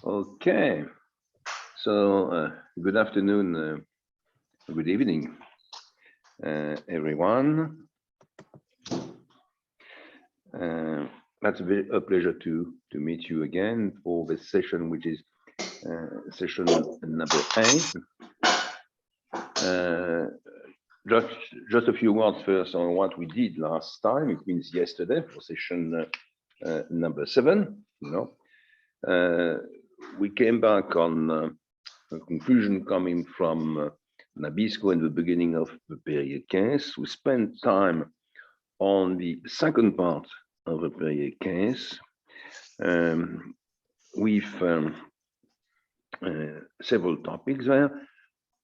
Okay, so good afternoon, good evening, everyone. That's a pleasure to meet you again for this session, which is session number 8. Just a few words first on what we did last time. It means yesterday for session number 7. We came back on a conclusion coming from Nabisco in the beginning of the Perrier case. We spent time on the second part of the Perrier case with several topics there.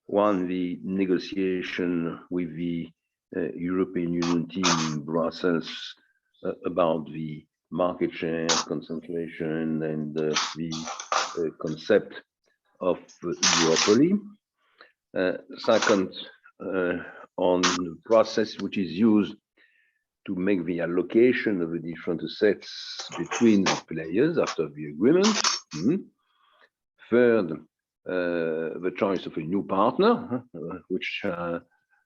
One, the negotiation with the European Union team in Brussels about the market share concentration and the concept of duopoly. Second, on the process which is used to make the allocation of the different assets between the players after the agreement. Third, the choice of a new partner, which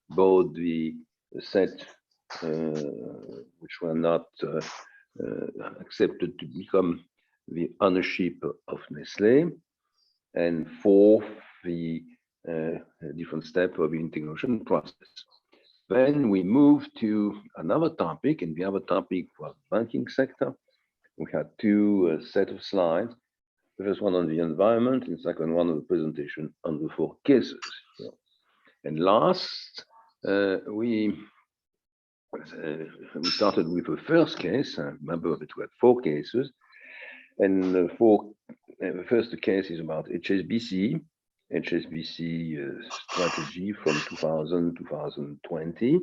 bought the asset which were not accepted to become the ownership of Nestlé. And fourth, the different step of the integration process. Then we moved to another topic, and the other topic was banking sector. We had two set of slides. The first one on the environment, and the second one of the presentation on the 4 cases. And last, we started with the first case. Remember that we had 4 cases, and the first case is about HSBC strategy from 2020,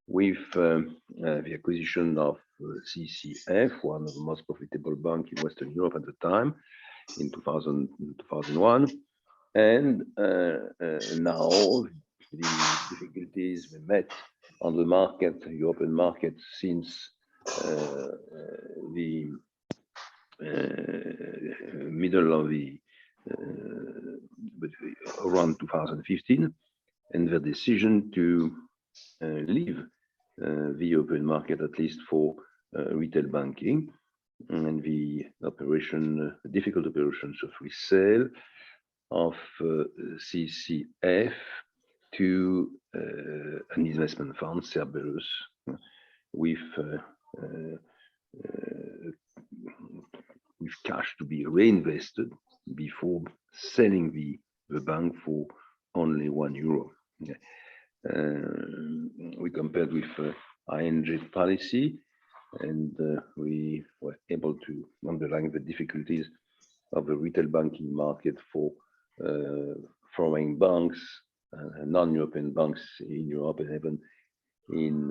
with the acquisition of CCF, one of the most profitable banks in Western Europe at the time, in 2001. And now the difficulties we met on the market, the European market, since the middle of around 2015, and the decision to leave the European market, at least for retail banking, and the difficult operations of resale of CCF to an investment fund, Cerberus, with cash to be reinvested before selling the bank for only €1. We compared with ING policy, and we were able to underline the difficulties of the retail banking market for foreign banks, non-European banks in Europe, and even in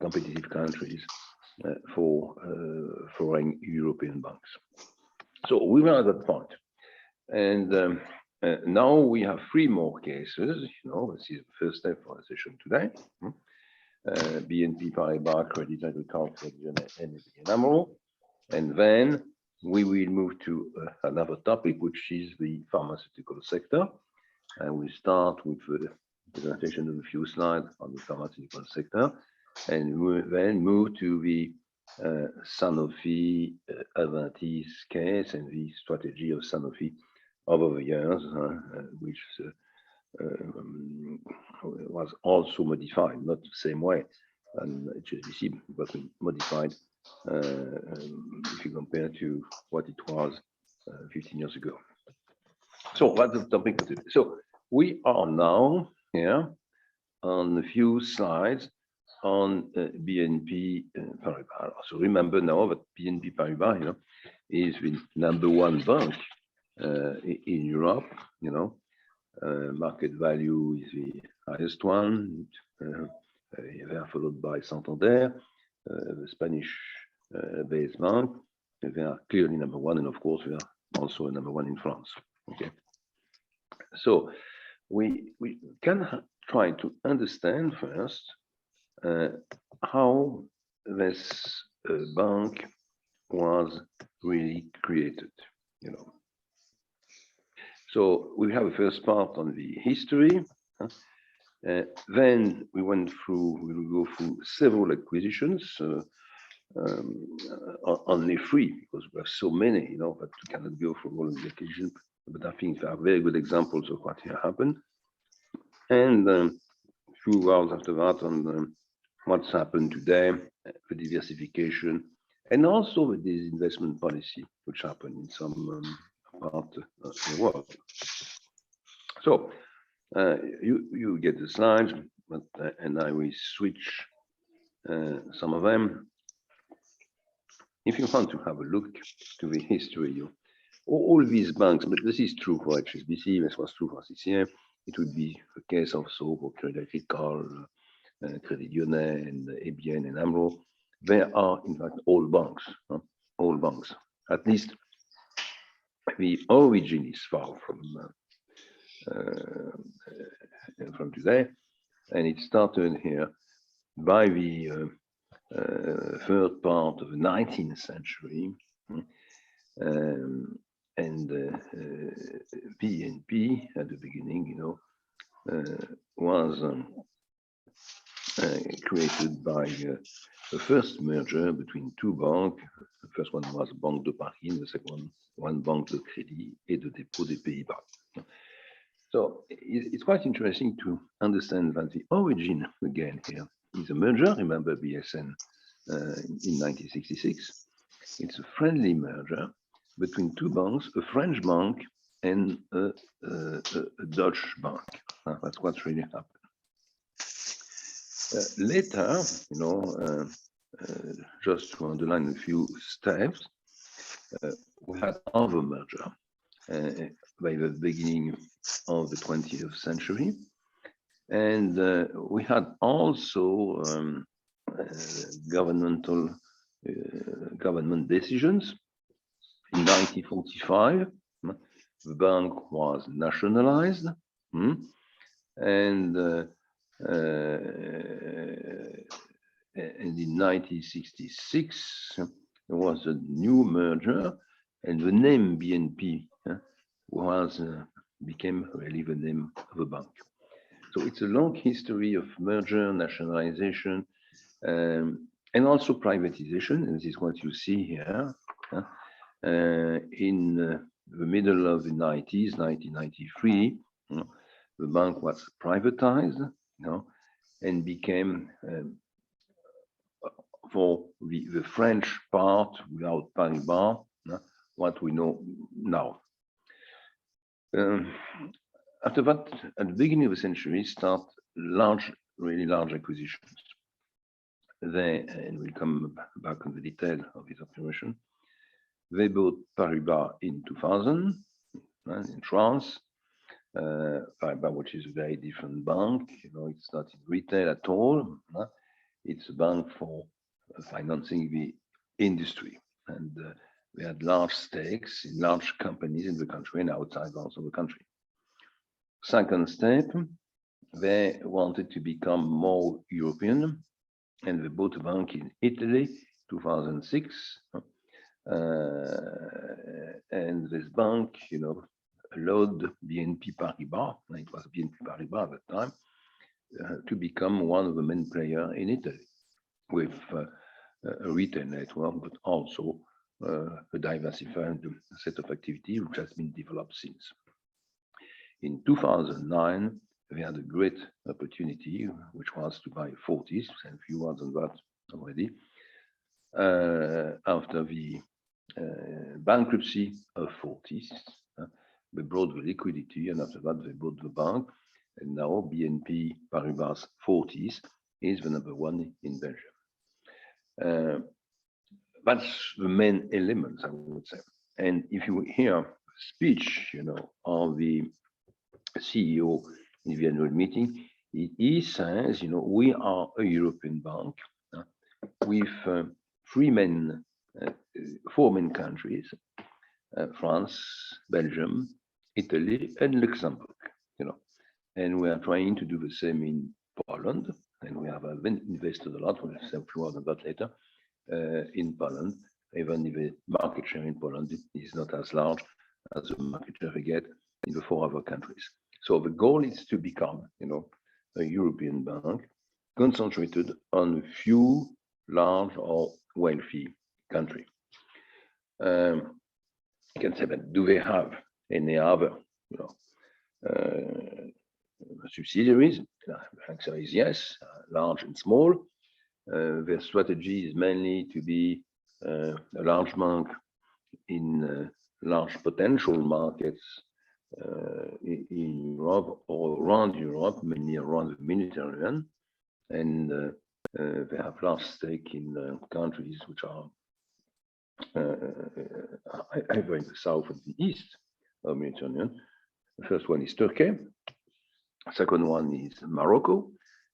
competitive countries for foreign European banks. So we were at that point. And now we have 3 more cases. This is the first step for the session today. BNP Paribas, Crédit Agricole, and ABN AMRO. And then we will move to another topic, which is the pharmaceutical sector. And we start with the presentation of a few slides on the pharmaceutical sector, and we then move to the Sanofi Aventis case and the strategy of Sanofi over the years, which was also modified, not the same way, and HSBC, but modified if you compare to what it was 15 years ago. So that's the topic of today. So we are now here on a few slides on BNP Paribas. So remember now that BNP Paribas, is the #1 bank in Europe. Market value is the highest one. They are followed by Santander, the Spanish-based bank. They are clearly #1, and of course, we are also #1 in France. Okay. So we can try to understand first how this bank was really created. you know. So we have a first part on the history. Then we will go through several acquisitions, only three, because we have so many, you know, but we cannot go through all of the acquisitions. But I think there are very good examples of what here happened. And a few words after that on what's happened today, the diversification, and also the disinvestment policy, which happened in some part of the world. So you get the slides, but, and I will switch some of them. If you want to have a look to the history of all these banks, but this is true for HSBC, this was true for CCM, it would be the case also for Crédit Agricole, Crédit Lyonnais, and ABN and AMRO. They are, in fact, all banks, all banks. At least the origin is far from today, and it started here by the third part of the 19th century, and BNP at the beginning, you know, was created by the first merger between two banks. The first one was Banque de Paris, and the second one Banque de Crédit et de Dépôt des Pays-Bas. So it's quite interesting to understand that the origin again here is a merger. Remember BSN in 1966. It's a friendly merger between two banks, a French bank and a Dutch bank. That's what's really happened. Later, you know, just to underline a few steps, we had other merger by the beginning of the 20th century. And we had also government decisions. In 1945, the bank was nationalized, and in 1966 there was a new merger, and the name BNP became really the name of the bank. So it's a long history of merger, nationalization, and also privatization. And this is what you see here. In the middle of the 90s, 1993, the bank was privatized, you know, and became, for the French part, without Paribas, what we know now. After that, at the beginning of the century, start really large acquisitions. And we'll come back on the detail of this operation. They bought Paribas in 2000 in France. Paribas, which is a very different bank. You know, it's not in retail at all. It's a bank for financing the industry, and they had large stakes in large companies in the country and outside also the country. Second step, they wanted to become more European, and they bought a bank in Italy, 2006. And this bank, you know, allowed BNP Paribas, and it was BNP Paribas at that time, to become one of the main players in Italy, with a retail network, but also a diversified set of activity which has been developed since. In 2009, we had a great opportunity, which was to buy Fortis, and a few words on that already. After the bankruptcy of Fortis, they brought the liquidity, and after that, they bought the bank. And now BNP Paribas Fortis is the number one in Belgium. That's the main elements, I would say. And if you hear a speech, you know, of the CEO in the annual meeting, he says, you know, we are a European bank with four main countries: France, Belgium, Italy, and Luxembourg. You know, and we are trying to do the same in Poland, and we have invested a lot. We'll say a few words about that later. In Poland, even if the market share in Poland is not as large as the market share we get in the 4 other countries. So the goal is to become, a European bank concentrated on a few large or wealthy countries. You can say, but do they have any other, subsidiaries? The answer is yes, large and small. Their strategy is mainly to be a large bank in large potential markets in Europe or around Europe, mainly around the Mediterranean, and they have large stake in countries which are either in the south and the east of the Mediterranean. The first one is Turkey, second one is Morocco,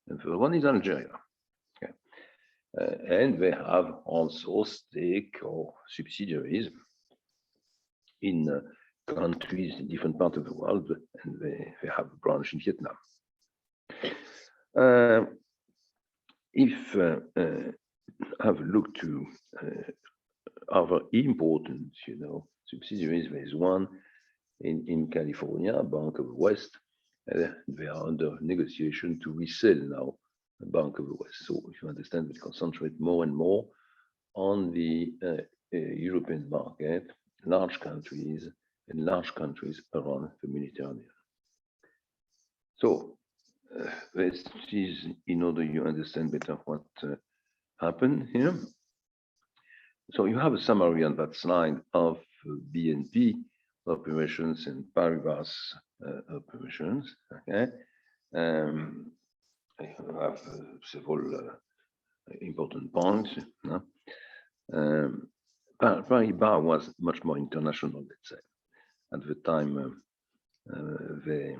and the third one is Algeria. Okay. And they have also stake or subsidiaries in countries in different parts of the world, and they have a branch in Vietnam. If have a look to other important, subsidiaries, there is one in California, Bank of the West. They are under negotiation to resell now Bank of the West. So if you understand, we concentrate more and more on the European market, large countries and large countries around the Mediterranean. So this is in order you understand better what happened here. So you have a summary on that slide of BNP operations and Paribas operations. Okay, I have several important points. Paribas was much more international, let's say. At the time, they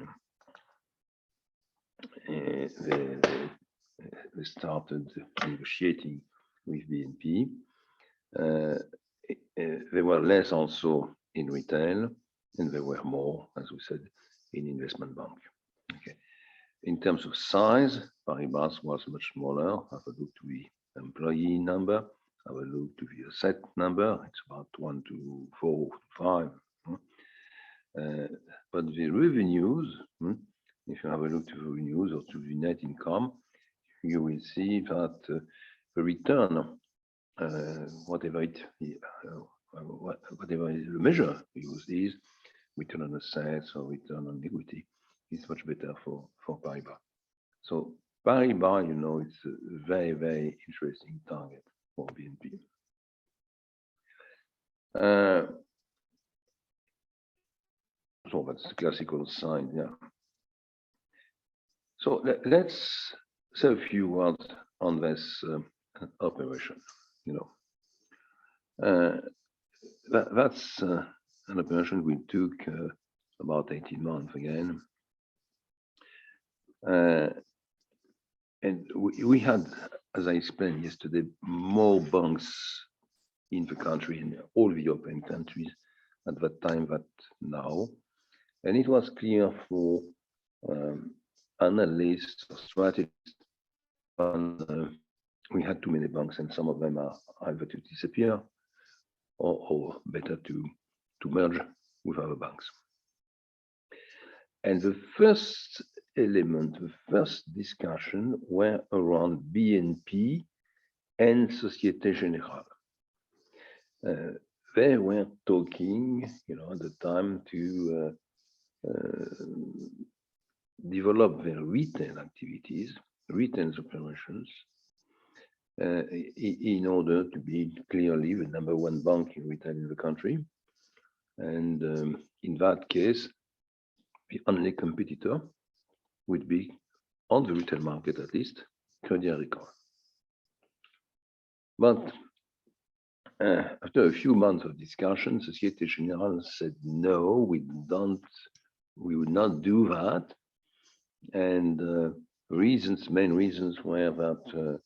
started negotiating with BNP. They were less also in retail, and they were more, as we said, in investment bank. Okay. In terms of size, Paribas was much smaller. Have a look to the employee number. Have a look to the asset number. It's about 1 to 4 to 5. But the revenues, if you have a look to the revenues or to the net income, you will see that the return, whatever the measure used is, return on assets or return on equity, is much better for Paribas. So Paribas, it's a very, very interesting target for BNP. So that's the classical sign, yeah. So let's say a few words on this operation. That's an operation we took about 18 months again. And we had, as I explained yesterday, more banks in the country, in all the European countries at that time than now. And it was clear for analysts or strategists, we had too many banks, and some of them are either to disappear or better to merge with other banks. And the first element, the first discussion were around BNP and Société Générale. They were talking, at the time to develop their retail activities, retail operations, in order to be clearly the number one bank in retail in the country. And in that case, the only competitor would be, on the retail market at least, Crédit Agricole. But after a few months of discussion, Société Générale said, no, we would not do that. And main reasons were that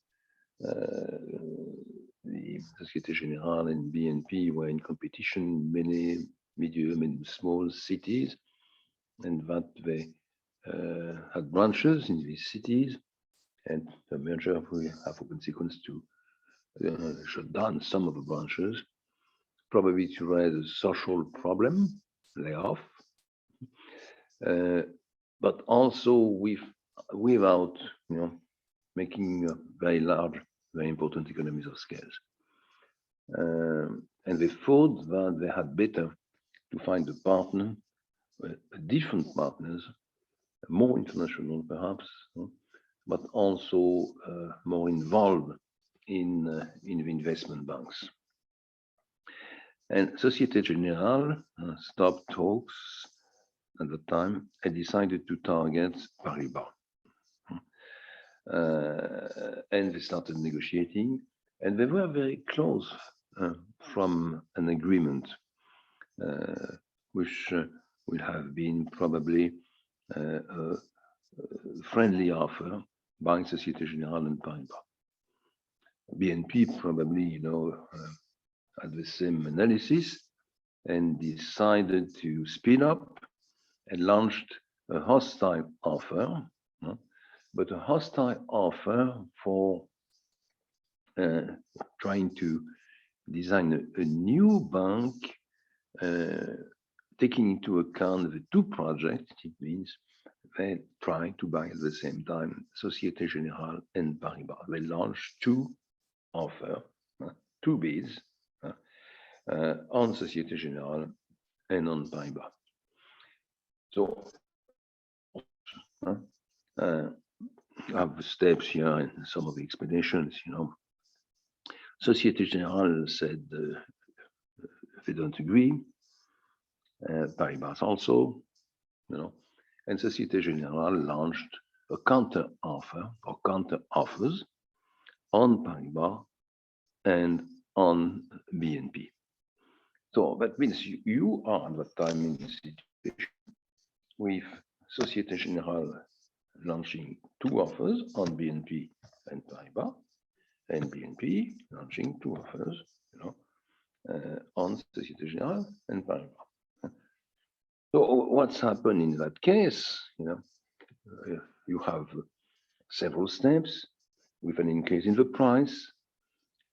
the Société Générale and BNP were in competition in many medium and small cities, and that they had branches in these cities, and the merger will have a consequence to shut down some of the branches, probably to raise a social problem, layoff, but also without making very large, very important economies of scale. And they thought that they had better to find a partner, different partners, more international perhaps, but also more involved in the investment banks. And Société Générale stopped talks at the time and decided to target Paribas. And they started negotiating, and they were very close from an agreement, which will have been probably a friendly offer by Société Générale and Paribas. BNP probably, had the same analysis and decided to speed up and launched a hostile offer, but a hostile offer for trying to design a new bank, taking into account the two projects. It means they try to buy at the same time Société Générale and Paribas. They launched two offers, two bids on Société Générale and on Paribas. So I have the steps here and some of the explanations. Société Générale said they don't agree. Paribas also, and Société Générale launched a counter offer or counter offers on Paribas and on BNP. So that means you are at that time in this situation with Société Générale launching two offers on BNP and Paribas, and BNP launching two offers, on Société Générale and Paribas. So what's happened in that case? You have several steps with an increase in the price,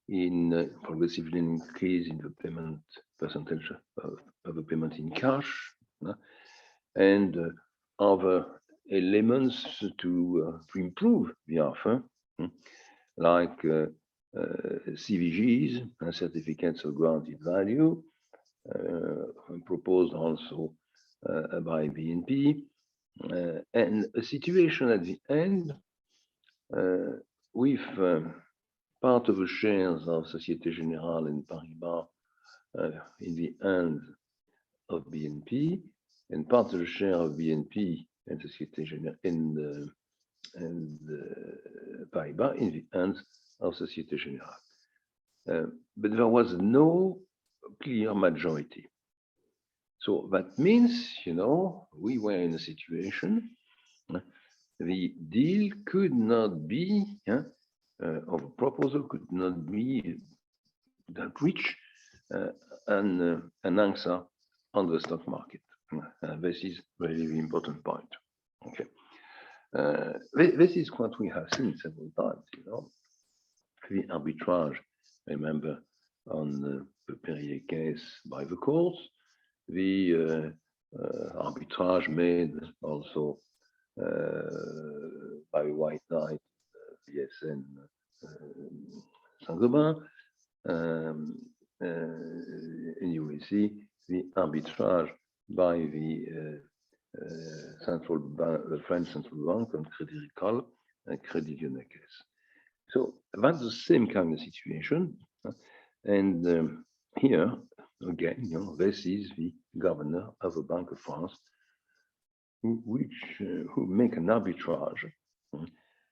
in progressively increase in the payment percentage of the payment in cash, and other elements to improve the offer, like CVGs, certificates of granted value, proposed also by BNP, and a situation at the end with part of the shares of Société Générale and Paribas in the hands of BNP, and part of the share of BNP and Société Générale and Paribas in the hands of Société Générale. But there was no clear majority. So that means, we were in a situation, the deal could not be, or the proposal could not be that reach an answer on the stock market. This is really the important point. Okay, this is what we have seen several times. The arbitrage. Remember on the Perrier case by the courts, the arbitrage made also by White Knight, VSN, Saint-Gobain. And you will see the arbitrage by the central bank, the French central bank, and Crédit Agricole and Crédit Lyonnais case. So that's the same kind of situation. And here again, this is the governor of the Bank of France, who make an arbitrage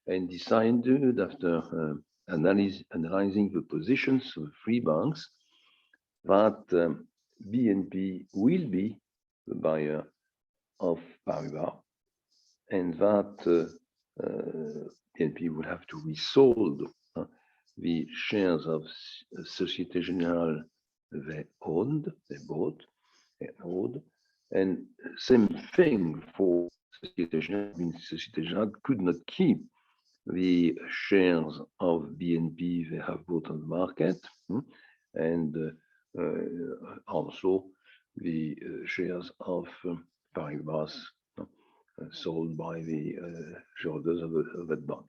and decided after analyzing the positions of the three banks that BNP will be the buyer of Paribas, and that BNP will have to resold the shares of Société Générale they bought and owned, and same thing for Société Générale. I mean, Société Générale could not keep the shares of BNP they have bought on the market, and also the shares of Paribas sold by the shareholders of that bank.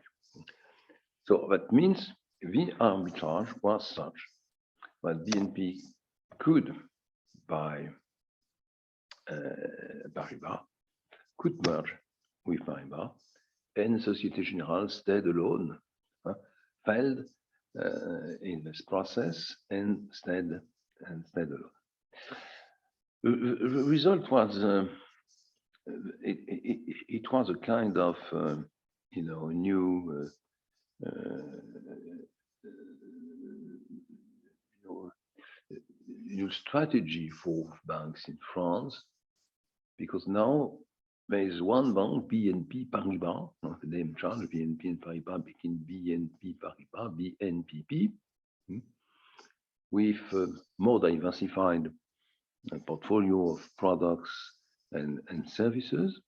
So that means the arbitrage was such that BNP could buy Paribas, could merge with Paribas, and Société Générale stayed alone, failed in this process and stayed alone. The result was it was a kind of new new strategy for banks in France, because now there is one bank, BNP Paribas, the name change, BNP and Paribas became BNP Paribas, BNPP, with a more diversified portfolio of products and services.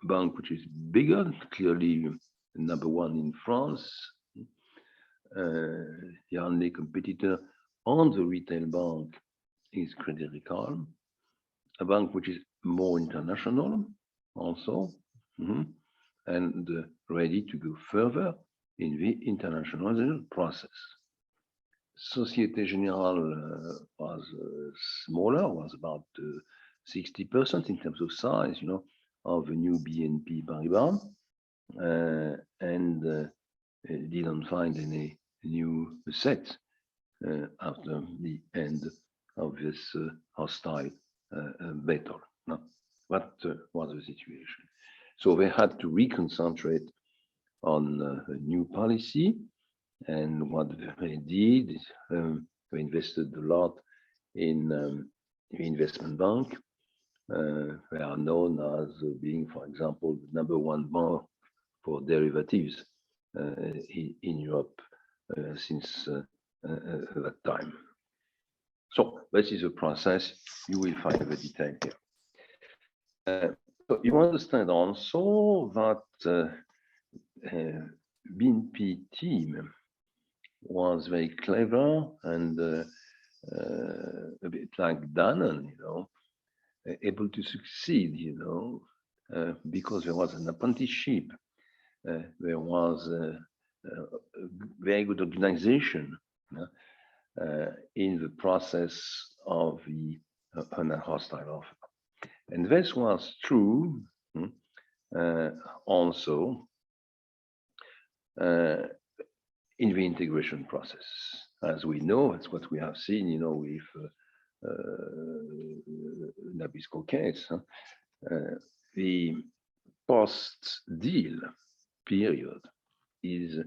Bank which is bigger, clearly number one in France. The only competitor on the retail bank is Crédit Agricole, a bank which is more international also, and ready to go further in the international process. Société Générale was smaller, was about 60% in terms of size, of the new BNP Paribas, and didn't find any new set after the end of this hostile battle. That was the situation. So they had to reconcentrate on a new policy, and what they did is they invested a lot in the investment bank. They are known as being, for example, the number one bank for derivatives in Europe since that time. So this is a process. You will find the detail here. So you understand also that BNP team was very clever and a bit like Danone, able to succeed, because there was an apprenticeship, there was a very good organization in the process of the hostile offer. And this was true also in the integration process. As we know, it's what we have seen, with Nabisco case. The post-deal period is,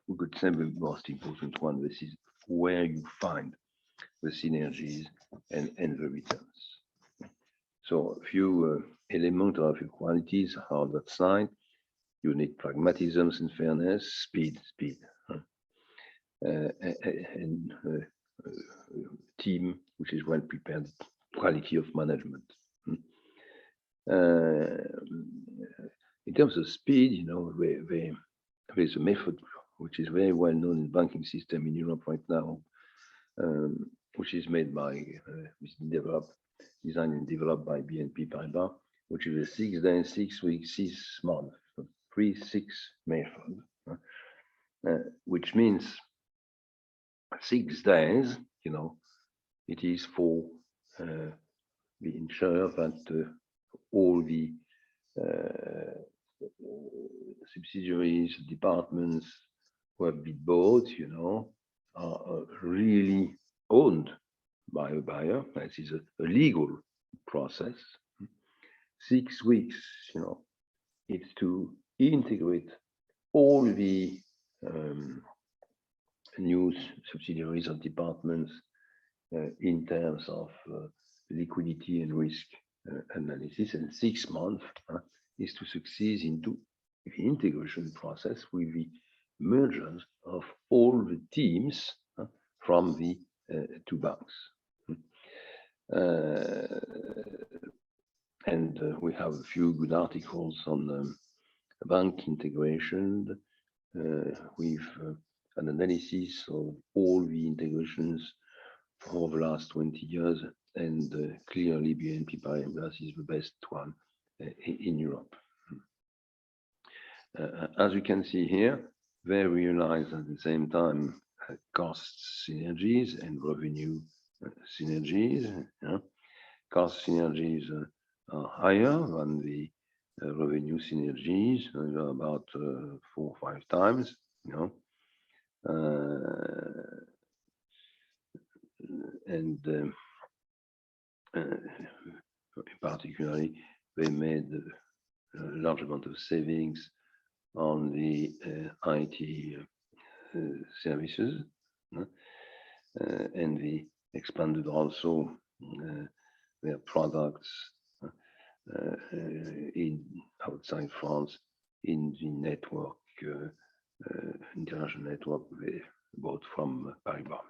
we could say, the most important one. This is where you find the synergies and the returns. So a few elements of qualities on that side. You need pragmatism and fairness, speed, and team which is well prepared, quality of management. In terms of speed, there's a method which is very well known in the banking system in Europe right now, which is made by, designed and developed by BNP Paribas, which is a 6 days, 6 weeks, 6 months, 3-6 method, which means 6 days, it is for the insurer that all the subsidiaries, departments who have been bought, are really owned by a buyer. This is a legal process. 6 weeks, it's to integrate all the new subsidiaries or departments in terms of liquidity and risk analysis, and 6 months is to succeed into the integration process with the mergers of all the teams from the two banks. And we have a few good articles on bank integration with an analysis of all the integrations for the last 20 years, and clearly BNP Paribas is the best one in Europe. As you can see here, they realize at the same time cost synergies and revenue synergies. Cost synergies are higher than the revenue synergies, about 4 or 5 times. And particularly, they made a large amount of savings on the IT services, and they expanded also their products in outside France in the network, international network they bought from Paribas.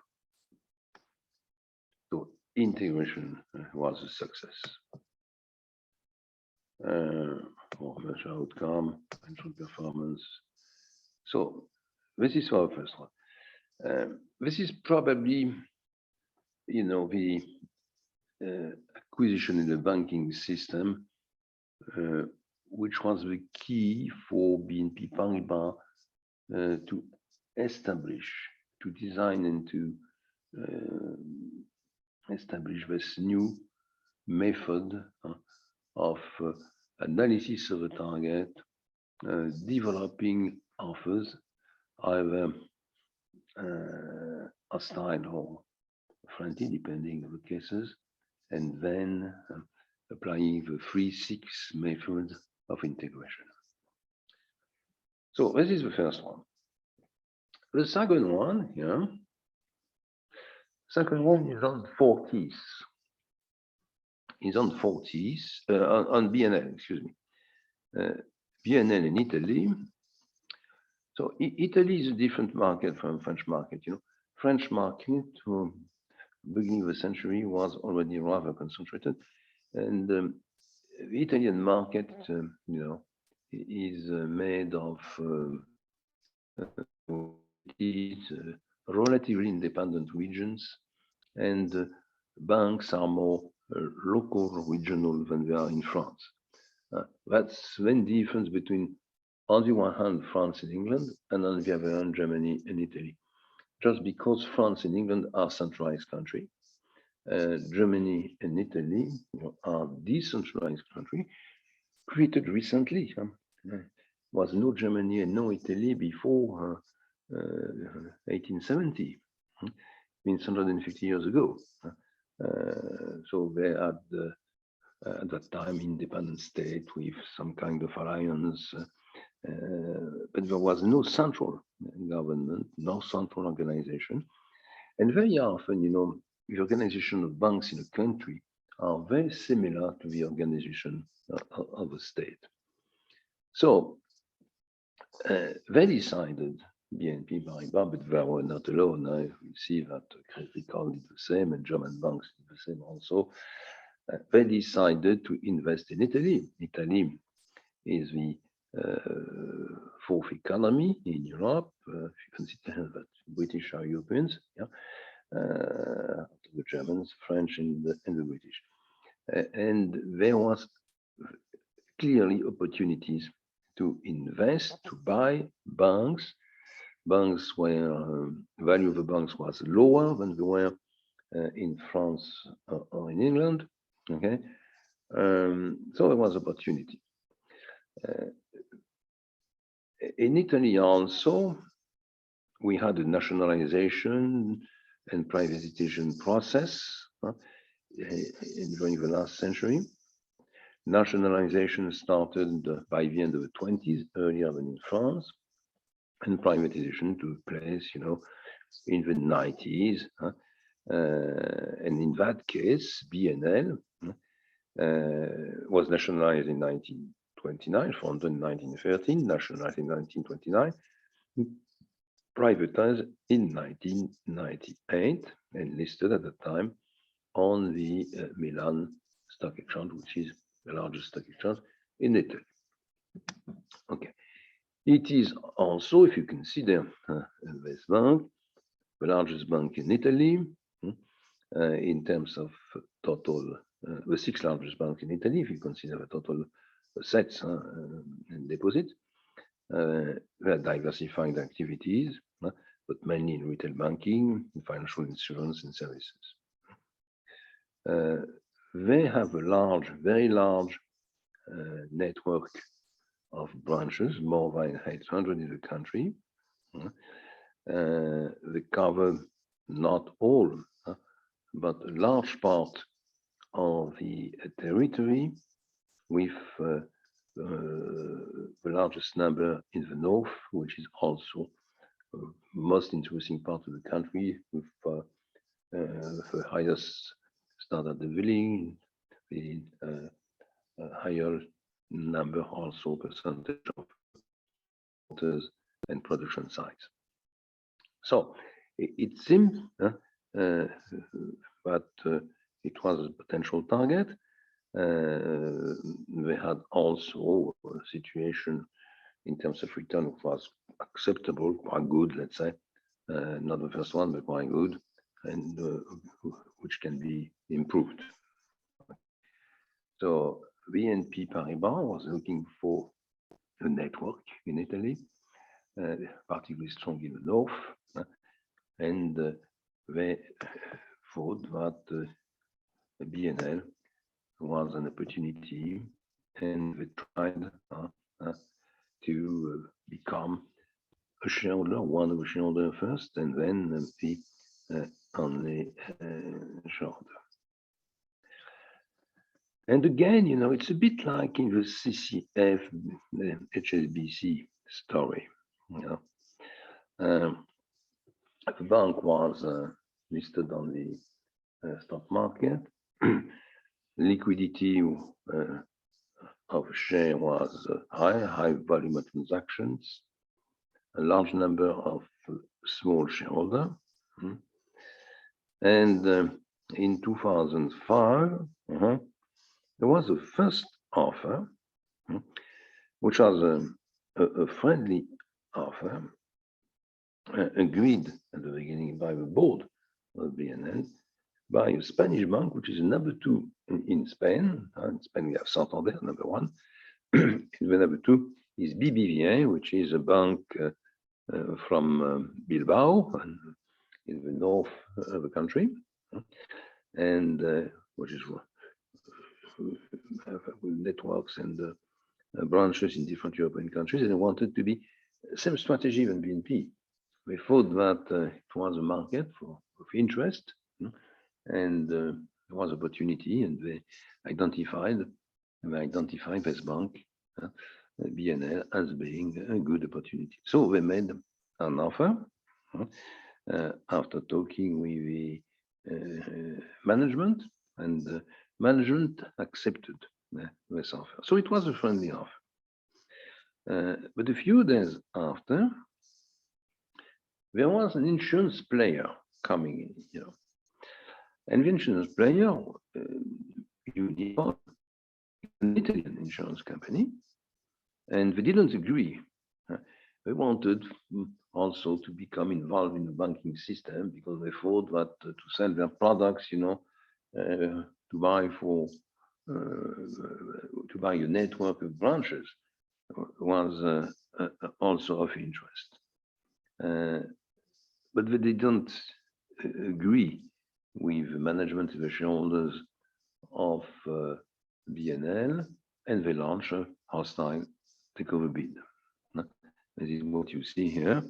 So integration was a success. Commercial outcome, financial performance. So this is our first one. This is probably, the acquisition in the banking system, which was the key for BNP Paribas to establish, to design, and to establish this new method of analysis of a target, developing offers, either hostile or friendly, depending on the cases, and then applying the 3-6 method of integration. So this is the first one. The second one here, is on Fortis. Is on Fortis, on BNL, excuse me. BNL in Italy. So Italy is a different market from French market. French market, beginning of the century, was already rather concentrated, and the Italian market, is made of relatively independent regions, and banks are more local, regional than they are in France. That's the difference between, on the one hand, France and England, and on the other hand, Germany and Italy. Just because France and England are centralized countries, Germany and Italy are decentralized countries, created recently. Was no Germany and no Italy before 1870, means 150 years ago. So they had at that time independent state with some kind of alliance, but there was no central government, no central organization, and very often, the organization of banks in a country are very similar to the organization of a state. So they decided, BNP Paribas, but they were not alone. We see that Crédit Agricole did the same, and German banks did the same also. They decided to invest in Italy. Italy is the 4th economy in Europe. If you consider that British are Europeans, the Germans, French, and the British. And there was clearly opportunities to invest, to buy banks. Banks where value of the banks was lower than they were in France or in England. Okay, so there was opportunity. In Italy also, we had a nationalization and privatization process during the last century. Nationalization started by the end of the 20s, earlier than in France, and privatization took place, in the 90s. And in that case, BNL was nationalized in 1929, founded in 1913, nationalized in 1929, privatized in 1998, and listed at the time on the Milan Stock Exchange, which is the largest stock exchange in Italy. Okay, it is Also, if you consider this bank, the largest bank in Italy, in terms of total, the sixth largest bank in Italy, if you consider the total assets and deposits, they are diversifying activities, but mainly in retail banking, financial insurance, and services. They have a large, very large network of branches, more than 800 in the country. They cover not all, but a large part of the territory, with the largest number in the north, which is also the most interesting part of the country, with the highest standard of living, the higher number also percentage of workers and production sites. So it seems that it was a potential target. They had also a situation in terms of return which was acceptable, quite good, let's say, not the first one, but quite good, and which can be improved. So BNP Paribas was looking for a network in Italy, particularly strong in the north, and they thought that BNL was an opportunity, and they tried to become a shareholder, one of the shareholder first, and then be only shareholder. And again, you know, it's a bit like in the CCF, HSBC story. You know, the bank was listed on the stock market. Liquidity of share was high volume of transactions, a large number of small shareholders. And in 2005, there was a first offer, which was a friendly offer, agreed at the beginning by the board of BNL, by a Spanish bank, which is number 2 in Spain. In Spain, we have Santander, number 1. The number 2 is BBVA, which is a bank from Bilbao, in the north of the country, and which is with networks and branches in different European countries, and they wanted to be same strategy than BNP. We thought that it was a market of interest, and there was opportunity, and they identified this bank, BNL, as being a good opportunity. So they made an offer after talking with the management, and management accepted this offer. So it was a friendly offer. But a few days after, there was an insurance player coming in, you know. And the insurance player, Unipol, an Italian insurance company, and they didn't agree. They wanted also to become involved in the banking system, because they thought that to sell their products, you know, to buy a network of branches was also of interest. But they didn't agree with the management of the shareholders of BNL, and they launched a hostile takeover bid. This is what you see here.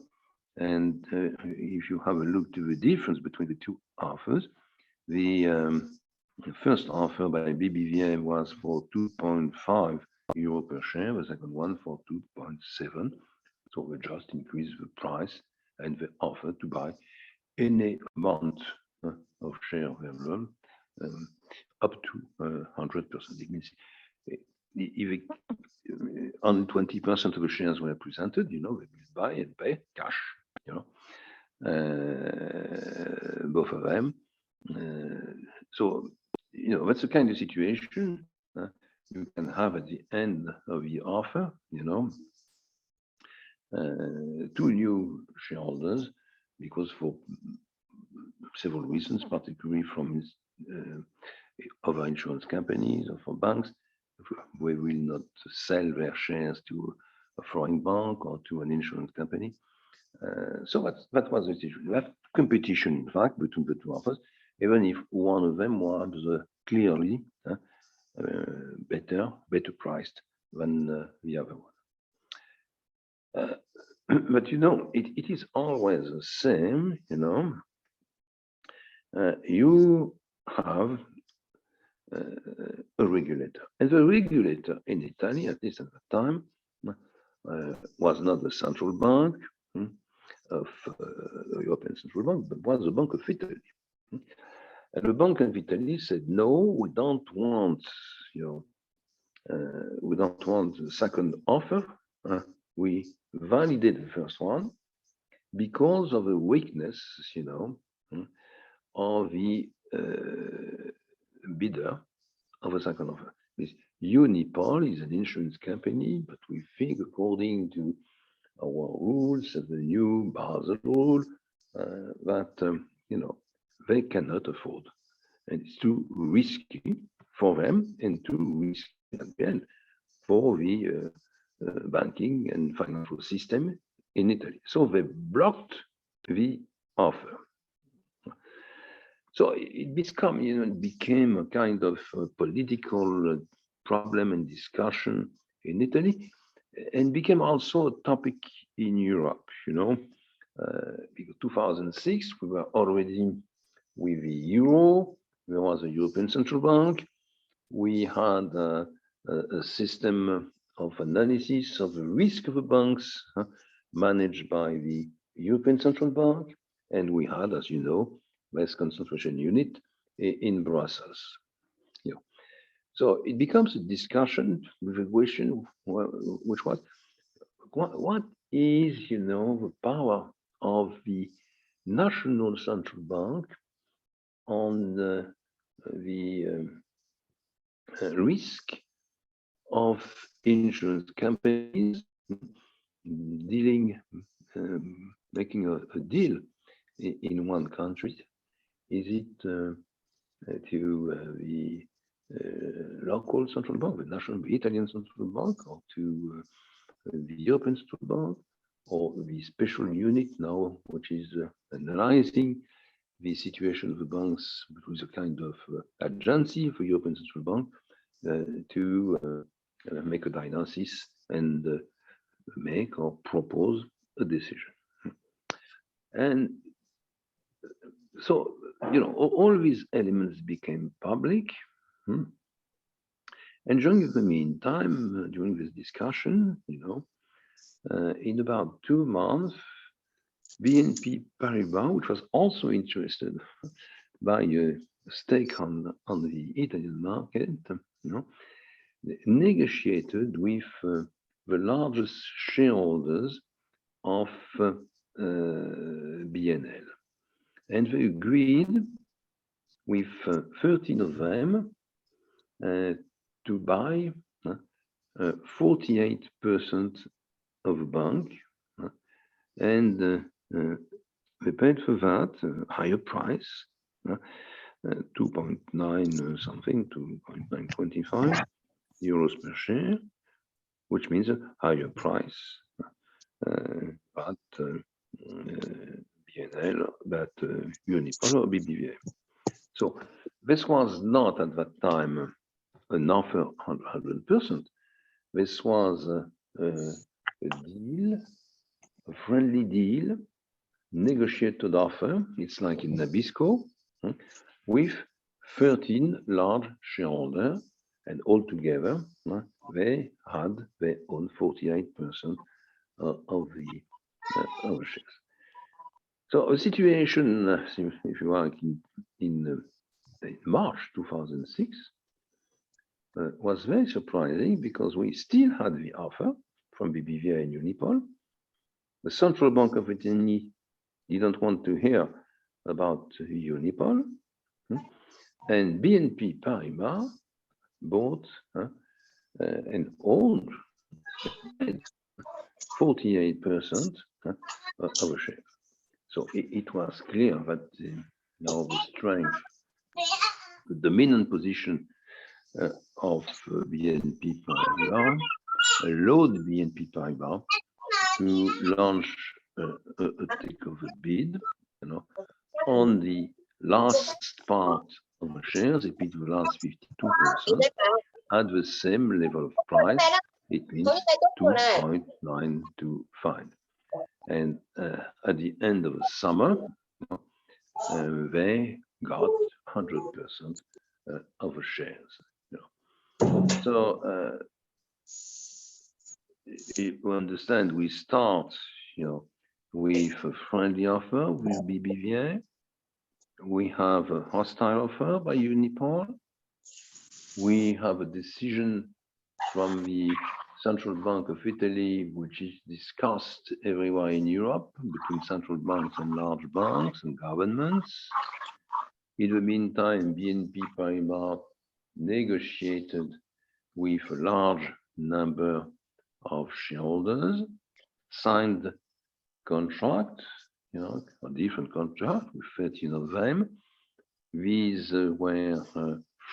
And if you have a look to the difference between the two offers, the first offer by BBVA was for 2.5 euro per share, the second one for 2.7. So they just increased the price, and they offered to buy any amount of share available, up to 100%. It means if only 20% of the shares were presented, you know, they will buy and pay cash, you know, both of them. So, you know, that's the kind of situation you can have at the end of the offer, you know. two new shareholders, because for several reasons, particularly from other insurance companies or for banks, we will not sell their shares to a foreign bank or to an insurance company. So that was the situation. We have competition, in fact, between the two of us, even if one of them was clearly better priced than the other one. But it is always the same. You have a regulator, and the regulator in Italy, at least at the time, was not the central bank of the European Central Bank, but was the Bank of Italy. And the Bank of Italy said, no, we don't want, we don't want the second offer. We validate the first one because of the weakness, of the bidder of a second offer. This Unipol is an insurance company, but we think according to our rules, the new Basel rule, that they cannot afford, and it's too risky for them and too risky at the end for the banking and financial system in Italy. So they blocked the offer. So it became a kind of political problem and discussion in Italy, and became also a topic in Europe. Because 2006 we were already with the euro. There was a European Central Bank. We had a system of analysis of the risk of the banks managed by the European Central Bank, and we had, as you know, Risk Concentration Unit in Brussels. So it becomes a discussion with a question, which was, what is, the power of the national central bank on the risk of insurance companies making a deal in one country? Is it to the local central bank, the national Italian central bank, or to the European central bank, or the special unit now, which is analyzing the situation of the banks, with a kind of agency for European Central Bank to make a diagnosis and make or propose a decision. And so, all these elements became public. And during the meantime, during this discussion, in about 2 months, BNP Paribas, which was also interested by a stake on the Italian market, negotiated with the largest shareholders of BNL. And they agreed with 13 of them to buy 48% of the bank, and they paid for that a higher price, 2.9 something, 2.925 euros per share, which means a higher price, but BNL, but Unipol or BBVA. So this was not at that time an offer 100%. This was a deal, a friendly deal, negotiated offer. It's like in Nabisco, with 13 large shareholders, and altogether they had their own 48% of the shares. So a situation, if you like, in March 2006 was very surprising, because we still had the offer from BBVA and Unipol. The Central Bank of Italy didn't want to hear about Unipol, and BNP Paribas bought and owned 48% of a share. So it was clear that now the strength, the dominant position of BNP Paribas allowed BNP Paribas to launch a takeover bid, on the last part of the shares, it means the last 52% at the same level of price. It means 2.925. And at the end of the summer, they got 100% of the shares. So you understand, we start, with a friendly offer with BBVA. We have a hostile offer by Unipol. We have a decision from the Central Bank of Italy, which is discussed everywhere in Europe between central banks and large banks and governments. In the meantime, BNP Paribas negotiated with a large number of shareholders, signed contracts, a different contract with 13 of them. These were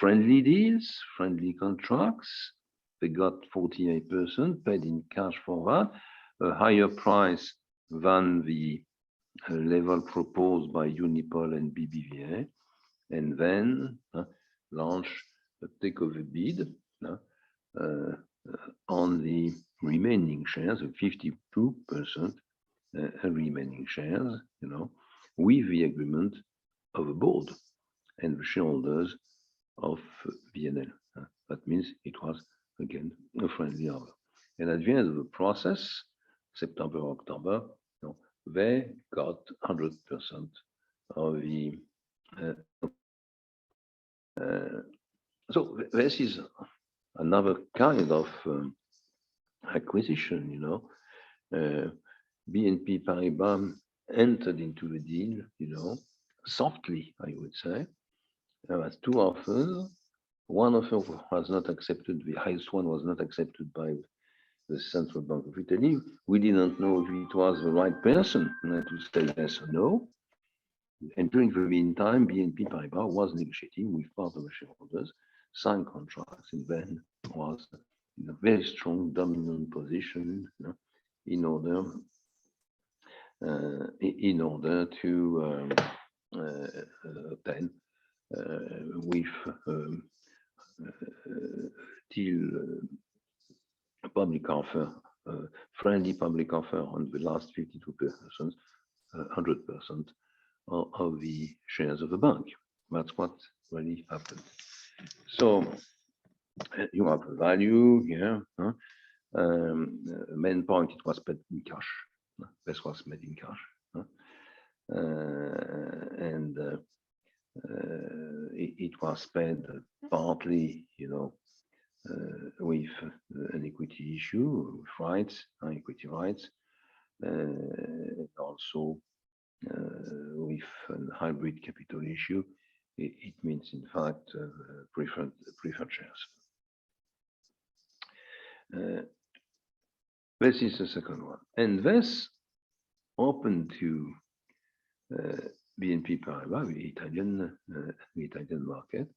friendly deals, friendly contracts. They got 48%, paid in cash for that, a higher price than the level proposed by Unipol and BBVA, and then launch a takeover bid on the remaining shares, of 52% remaining shares, with the agreement of a board and the shareholders of BNL. That means it was, again, a friendly offer. And at the end of the process, September, October, they got 100% of the. So this is another kind of acquisition, BNP Paribas entered into the deal, softly, I would say. There was two offers. One offer was not accepted. The highest one was not accepted by the Central Bank of Italy. We didn't know if it was the right person to say yes or no. And during the meantime, BNP Paribas was negotiating with part of the shareholders, signed contracts, and then was in a very strong dominant position in order to obtain with till public offer, friendly public offer on the last 52%, 100% of the shares of the bank. That's what really happened. So you have a value here. Main point, it was paid in cash. This was made in cash. And it was paid partly, with an equity issue, with rights, equity rights, also with a hybrid capital issue. It means, in fact, preferred shares. This is the second one. And this opened to BNP Paribas, the Italian market.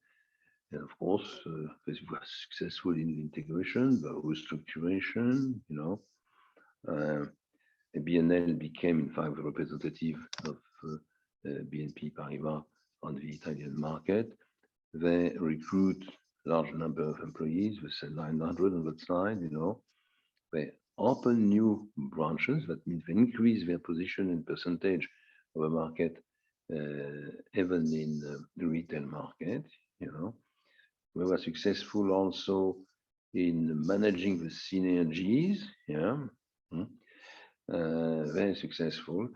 And of course, this was successful in the integration, the restructuration, BNL became, in fact, the representative of BNP Paribas on the Italian market. They recruit a large number of employees, we said 900 on that slide, They open new branches, that means they increase their position in percentage of the market, even in the retail market, We were successful also in managing the synergies, very successful.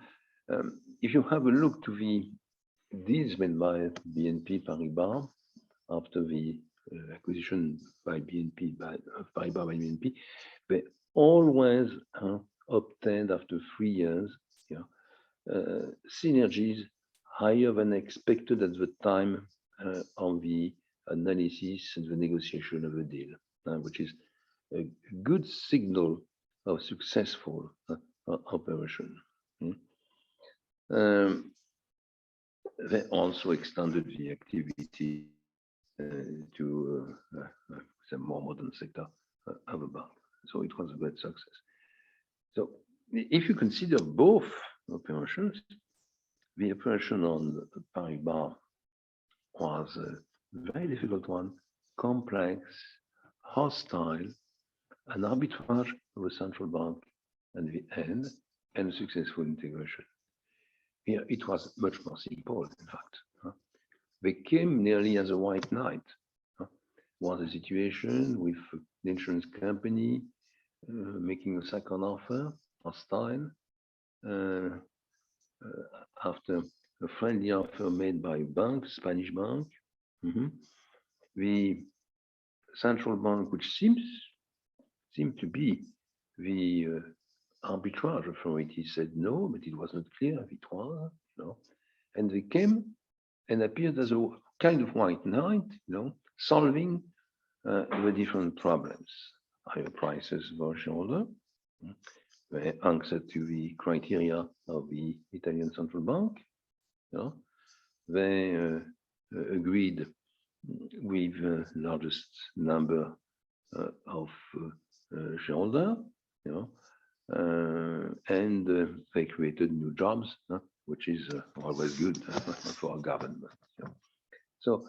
If you have a look to the deals made by BNP Paribas after the acquisition by BNP Paribas by BNP, they always obtained after 3 years synergies higher than expected at the time of the analysis and the negotiation of the deal, which is a good signal of successful operation. They also extended the activity to the more modern sector of a bank. So it was a great success. So if you consider both operations, the operation on Paribas was a very difficult one, complex, hostile, an arbitrage of a central bank at the end, and a successful integration. Here it was much more simple, in fact. They came nearly as a white knight. Was a situation with the insurance company making a second offer, hostile, after a friendly offer made by a bank, Spanish bank. The central bank, which seemed to be the arbitrage authority, said no, but it was not clear if it was, and they came and appeared as a kind of white knight, solving the different problems. Higher prices for shareholder, they answered to the criteria of the Italian central bank. They agreed with the largest number of shareholder, and they created new jobs, which is always good for a government. So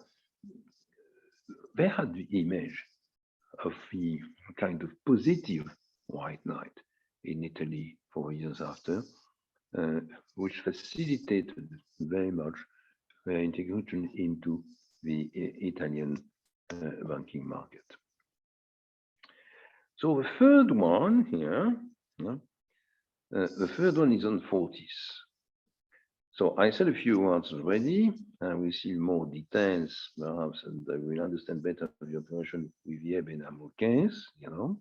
they had the image of the kind of positive white knight in Italy 4 years after, which facilitated very much their integration into the Italian banking market. So the third one here, the third one is on Fortis. So I said a few words already, and we see more details perhaps, and I will understand better the operation with the Benamo case, in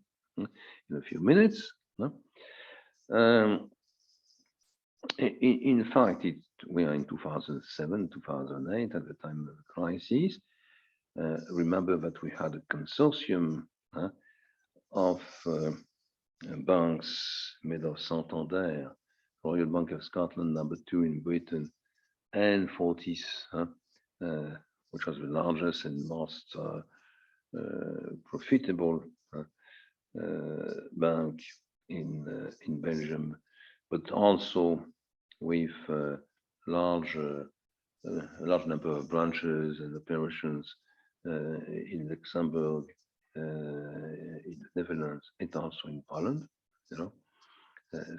a few minutes. In fact, we are in 2007, 2008, at the time of the crisis. Remember that we had a consortium of banks made of Santander, Royal Bank of Scotland, number 2 in Britain, and Fortis, which was the largest and most profitable bank in Belgium, but also with a large number of branches and operations in Luxembourg, in the Netherlands, and also in Poland.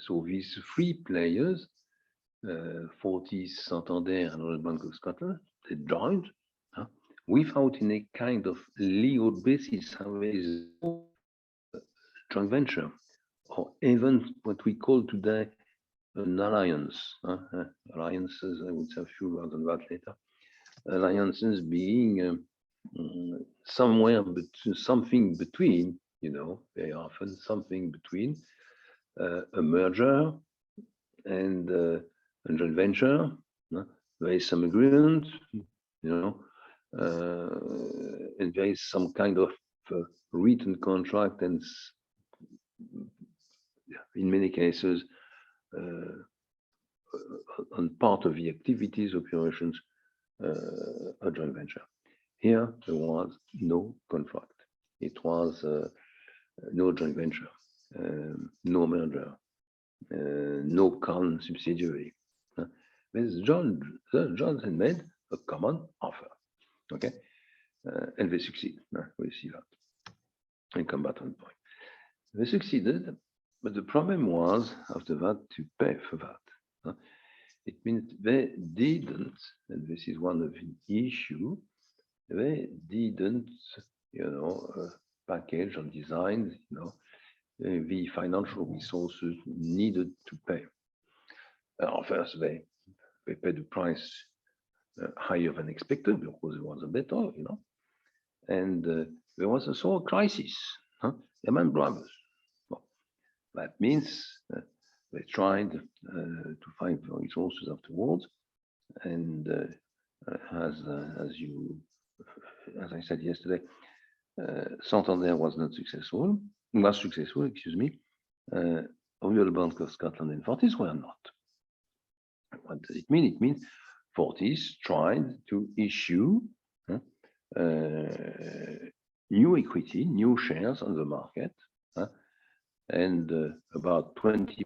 So these 3 players, Fortis, Santander, and Royal Bank of Scotland, they joined without any kind of legal basis. There is no joint venture, or even what we call today an alliance. Alliances, I would say a few words on that later. Alliances being somewhere, but something between, very often something between a merger and a joint venture. There is some agreement, and there is some kind of written contract, and in many cases, on part of the activities, operations, a joint venture. Here, there was no contract. It was no joint venture, no merger, no common subsidiary. Johnson made a common offer, okay, and they succeeded. We see that. And come back on point. They succeeded, but the problem was after that to pay for that. It means they didn't, and this is one of the issue. They didn't, package or design, the financial resources needed to pay. First, they paid the price higher than expected because it was a better, and there was also a crisis. Lehman Brothers. Well, that means they tried to find resources afterwards, and as I said yesterday, Santander was successful, excuse me, Royal Bank of Scotland and Fortis were not. What does it mean? It means Fortis tried to issue new equity, new shares on the market, and about 20%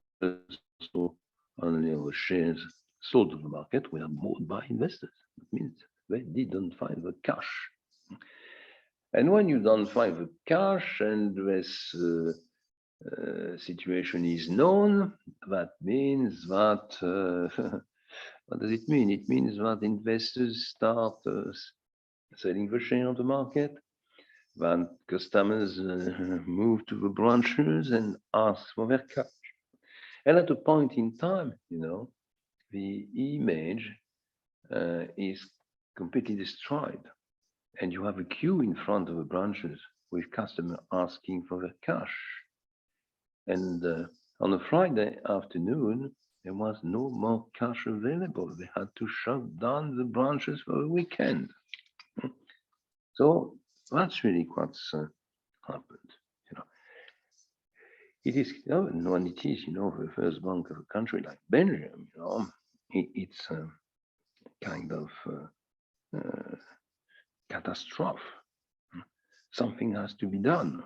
only of the shares sold to the market were bought by investors. That means they didn't find the cash. And when you don't find the cash and this situation is known, that means that, what does it mean? It means that investors start selling the share on the market, that customers move to the branches and ask for their cash. And at a point in time, the image is completely destroyed. And you have a queue in front of the branches with customers asking for their cash. And on a Friday afternoon, there was no more cash available. They had to shut down the branches for the weekend. So that's really what's happened. It is, when it is, the first bank of a country like Belgium, it's a kind of catastrophe. Something has to be done.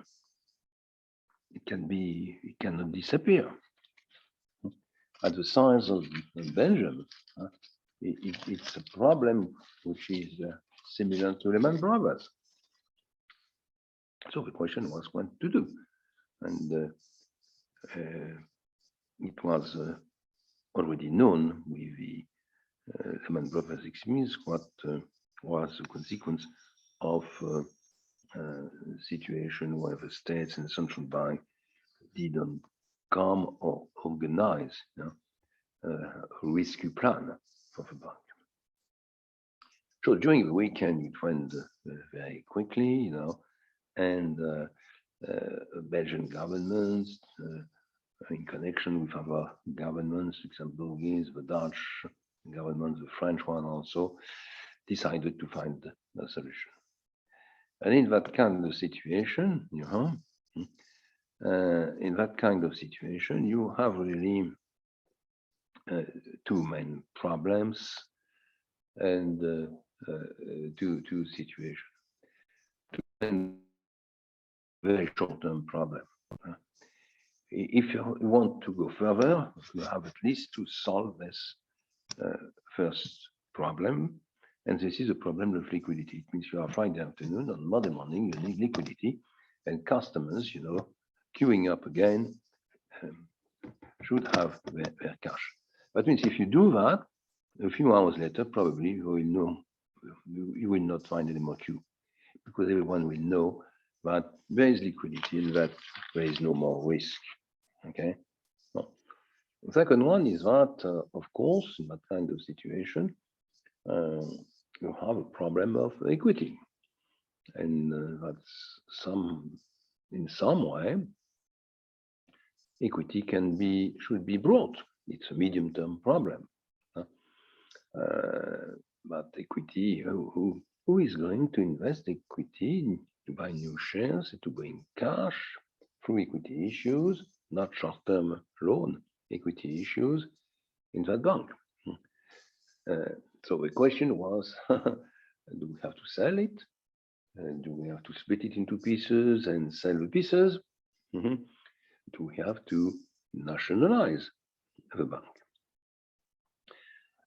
It cannot disappear. At the size of Belgium, it's a problem which is similar to Lehman Brothers. So the question was what to do. And it was already known with the Lehman Brothers experience what was the consequence of a situation where the states and the central bank didn't come or organize a rescue plan for the bank. So during the weekend, it went very quickly, and the Belgian government, in connection with other governments, Luxembourgese, the Dutch government, the French one also, decided to find a solution. And in that kind of situation, you have really two main problems and two situations. Two very short-term problem. If you want to go further, you have at least to solve this first problem, and this is a problem of liquidity. It means you are Friday afternoon, on Monday morning, you need liquidity, and customers, queuing up again, should have their cash. That means if you do that, a few hours later, probably you will not find any more queue, because everyone will know that there is liquidity and that there is no more risk. Okay. Well, the second one is that, of course, in that kind of situation, you have a problem of equity, and that's in some way, equity should be brought. It's a medium-term problem. But equity, who is going to invest equity to buy new shares, to bring cash through equity issues, not short-term loan, equity issues in that bank? So the question was, do we have to sell it? Do we have to split it into pieces and sell the pieces? Do we have to nationalize the bank?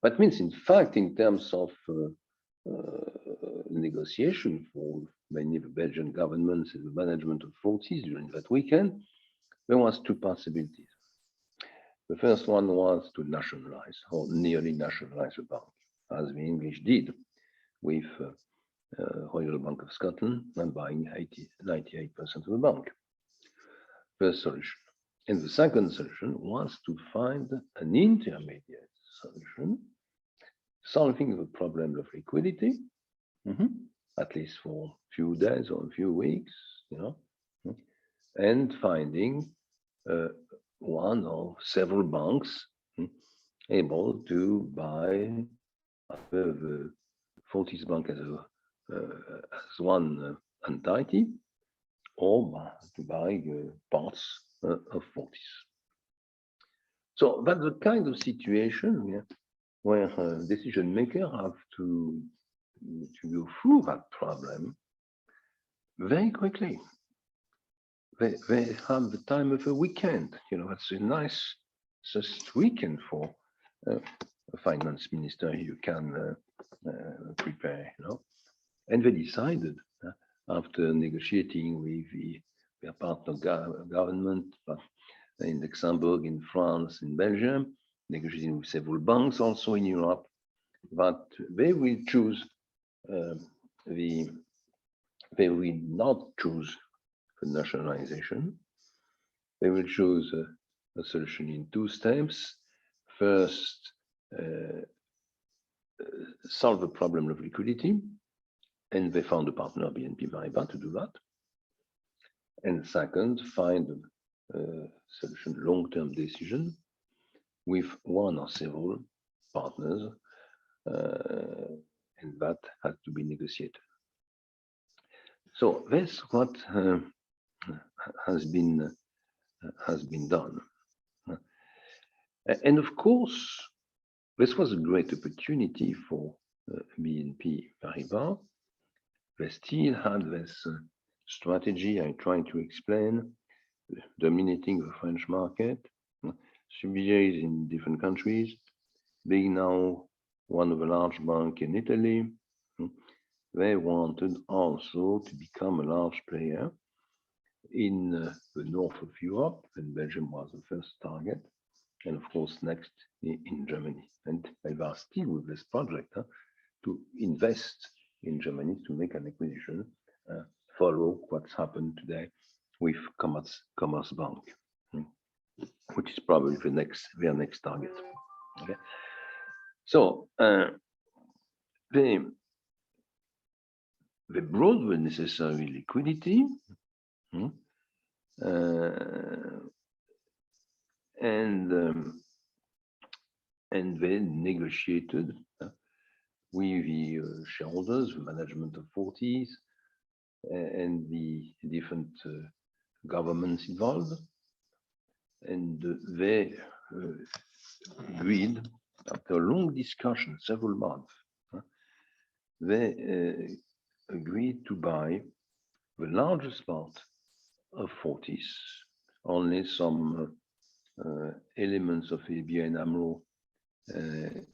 That means, in fact, in terms of negotiation for many of the Belgian governments and the management of Fortis during that weekend, there was two possibilities. The first one was to nationalize or nearly nationalize the bank, as the English did with Royal Bank of Scotland and buying 98% of the bank. First solution. And the second solution was to find an intermediate solution, solving the problem of liquidity, at least for a few days or a few weeks, and finding one or several banks able to buy the Fortis Bank as one entity, or to buy parts of Fortis. So that's the kind of situation where decision makers have to go through that problem very quickly. They have the time of a weekend. That's a nice just weekend for a finance minister. You can prepare, And they decided after negotiating with their partner government in Luxembourg, in France, in Belgium, negotiating with several banks also in Europe, that they will choose they will not choose the nationalization. They will choose a solution in two steps. First, solve the problem of liquidity, and they found a partner, BNP Paribas, to do that. And second, find a solution, long-term decision with one or several partners, and that had to be negotiated. So that's what has been done. And of course, this was a great opportunity for BNP Paribas. They still had this strategy I tried to explain, dominating the French market, subsidiaries in different countries, being now one of the large banks in Italy. They wanted also to become a large player in the north of Europe, and Belgium was the first target, and of course next in Germany. And they are still with this project to invest in Germany to make an acquisition, follow what's happened today with Commerzbank, which is probably their next target. Okay, so they brought the necessary liquidity, and they negotiated with the shareholders, the management of Fortis, and the different governments involved, and they agreed after a long discussion, several months. They agreed to buy the largest part of Fortis, only some elements of ABN AMRO in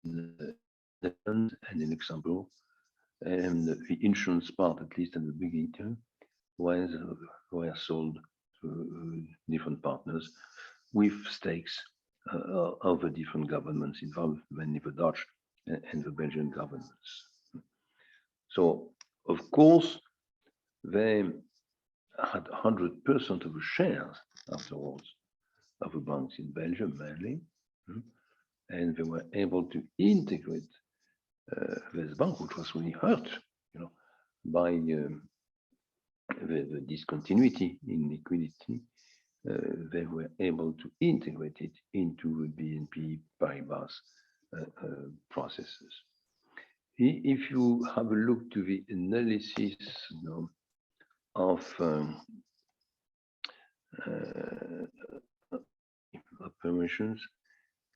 the Netherlands and in Luxembourg, and the insurance part, at least at the beginning, were sold to different partners with stakes of the different governments involved, mainly the Dutch and the Belgian governments. So, of course, they had 100% of the shares afterwards of the banks in Belgium mainly, and they were able to integrate this bank, which was really hurt, by the discontinuity in liquidity. They were able to integrate it into the BNP Paribas processes. If you have a look to the analysis of operations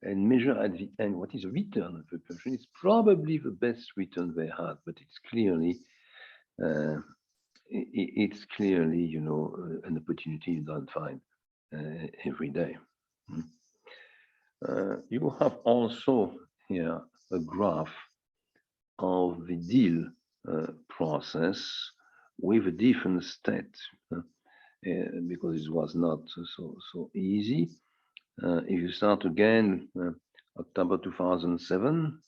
and measure at the end what is the return of the operation, it's probably the best return they had, but it's clearly an opportunity you don't find every day. You have also here a graph of the deal process with a different state, because it was not so easy. If you start again, October 2007,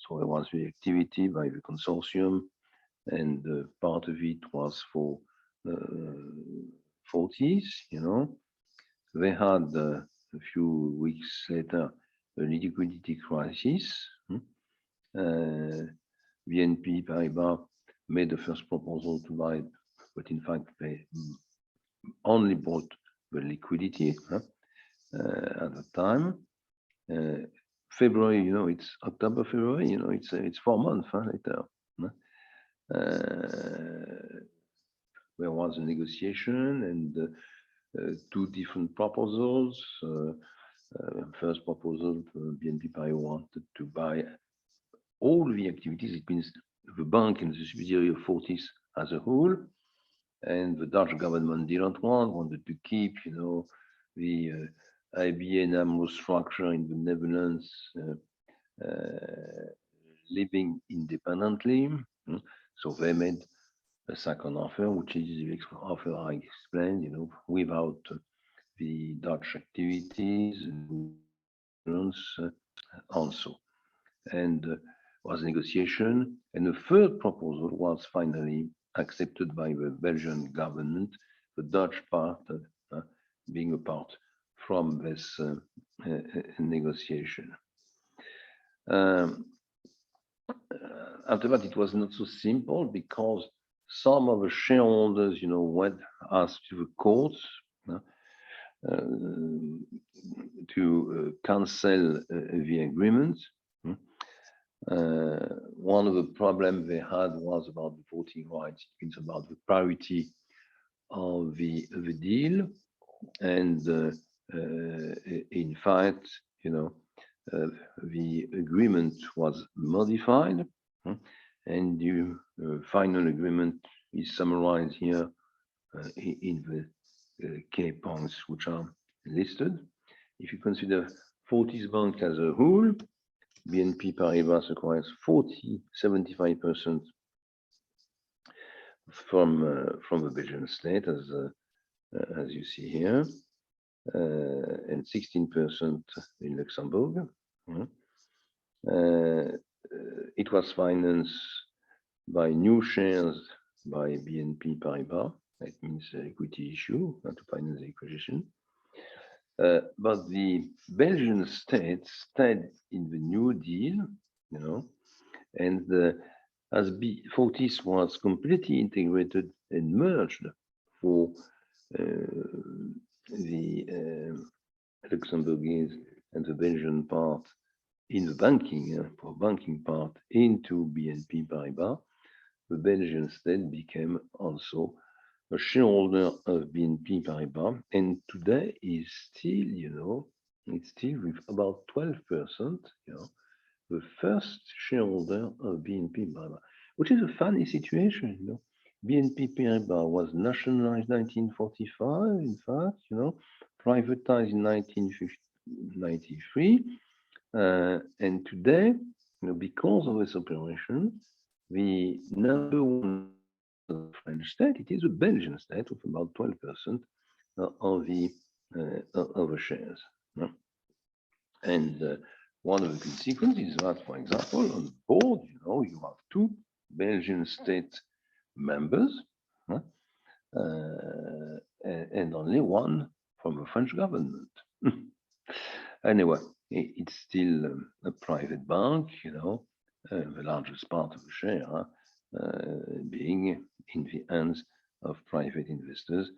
so there was the activity by the consortium, and part of it was for Fortis. They had a few weeks later a liquidity crisis. BNP Paribas made the first proposal to buy, but in fact they only bought the liquidity at the time. February, it's October, February, it's 4 months later. there was a negotiation and two different proposals. First proposal, BNP Paribas wanted to buy all the activities. It means the bank and the subsidiary of Fortis as a whole. And the Dutch government didn't wanted to keep, the ABN AMRO structure in the Netherlands living independently. So they made a second offer, which is the offer I explained, without the Dutch activities and also. And was negotiation. And the third proposal was finally accepted by the Belgian government, the Dutch part being apart from this negotiation. After that, it was not so simple because some of the shareholders, went asked to the courts to cancel the agreement. One of the problems they had was about the voting rights. It means about the priority of the deal. And in fact, the agreement was modified, and the final agreement is summarized here in the key points which are listed. If you consider Fortis Bank as a whole, BNP Paribas acquires 75% from the Belgian state, as you see here, and 16% in Luxembourg. It was financed by new shares by BNP Paribas. That means equity issue to finance the acquisition. But the Belgian state stayed in the New Deal, and as Fortis was completely integrated and merged for the Luxembourgese and the Belgian part in the banking part into BNP Paribas, the Belgian state became also a shareholder of BNP Paribas, and today is still, it's still with about 12%, the first shareholder of BNP Paribas, which is a funny situation, BNP Paribas was nationalized in 1945, in fact, privatized in 1993, and today, because of this operation, the number one French state, it is a Belgian state with about 12% of the shares. And one of the consequences is that, for example, on the board, you have two Belgian state members and only one from the French government. Anyway, it's still a private bank, the largest part of the share being in the hands of private investors.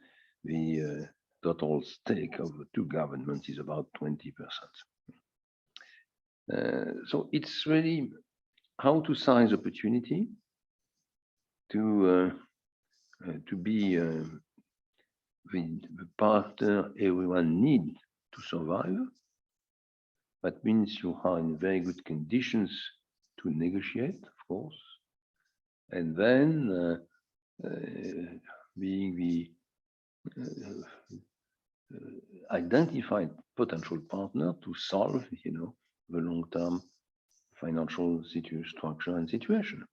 The total stake of the two governments is about 20%. So it's really how to size opportunity to be the partner everyone needs to survive. That means you are in very good conditions to negotiate, of course, and then being the identified potential partner to solve, the long-term financial structure and situation.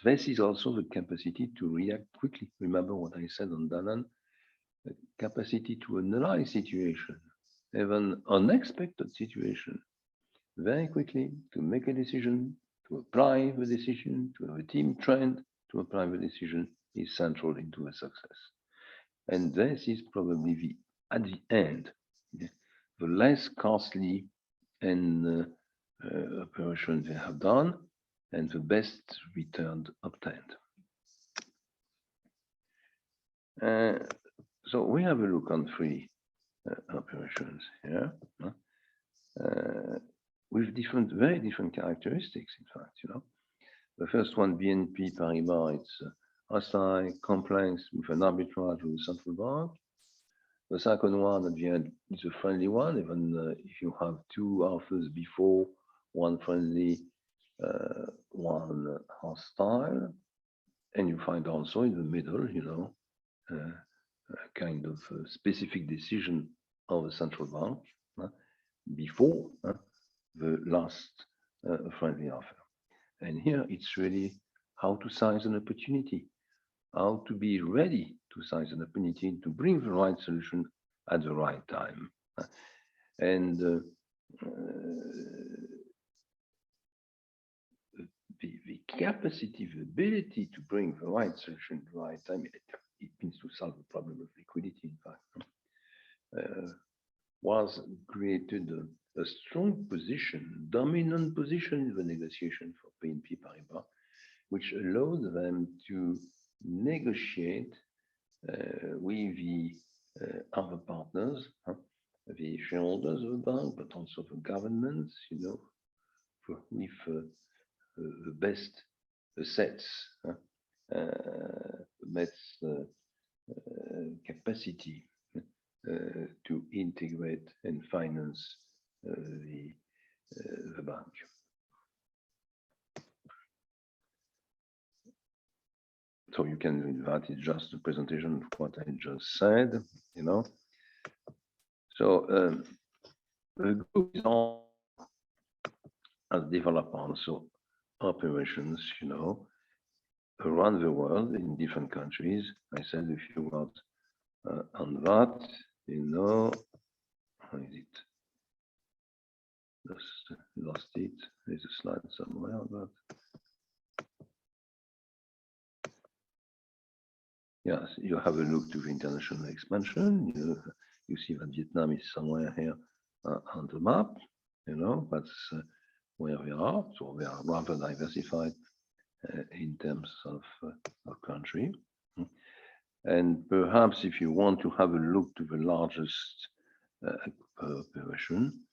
This is also the capacity to react quickly. Remember what I said on Danone, the capacity to analyze situation, even unexpected situation, very quickly to make a decision, to apply the decision, to have a team trained to apply the decision is central into the success. And this is probably at the end, the less costly and operation they have done and the best return obtained. So we have a look on three operations here with very different characteristics, in fact, The first one, BNP Paribas, it's hostile compliance with an arbitrage with the central bank. The second one at the end is a friendly one, even if you have two offers before, one friendly, one hostile, and you find also in the middle, a kind of specific decision of the central bank before the last friendly offer. And here it's really how to size an opportunity, how to be ready to size an opportunity to bring the right solution at the right time. And the capacity, the ability to bring the right solution at the right time, it means to solve the problem of liquidity, in fact, was created a strong position, dominant position in the negotiation for BNP Paribas, which allowed them to negotiate with the other partners, the shareholders of the bank, but also the governments, with the best assets, the best capacity to integrate and finance the bank. So you can read that, it's just a presentation of what I just said, So the group has developed also operations, around the world in different countries. I said a few words on that, how is it? Lost it. There's a slide somewhere, but yes, you have a look to the international expansion. You see that Vietnam is somewhere here on the map. That's where we are. So we are rather diversified in terms of country. And perhaps if you want to have a look to the largest operation,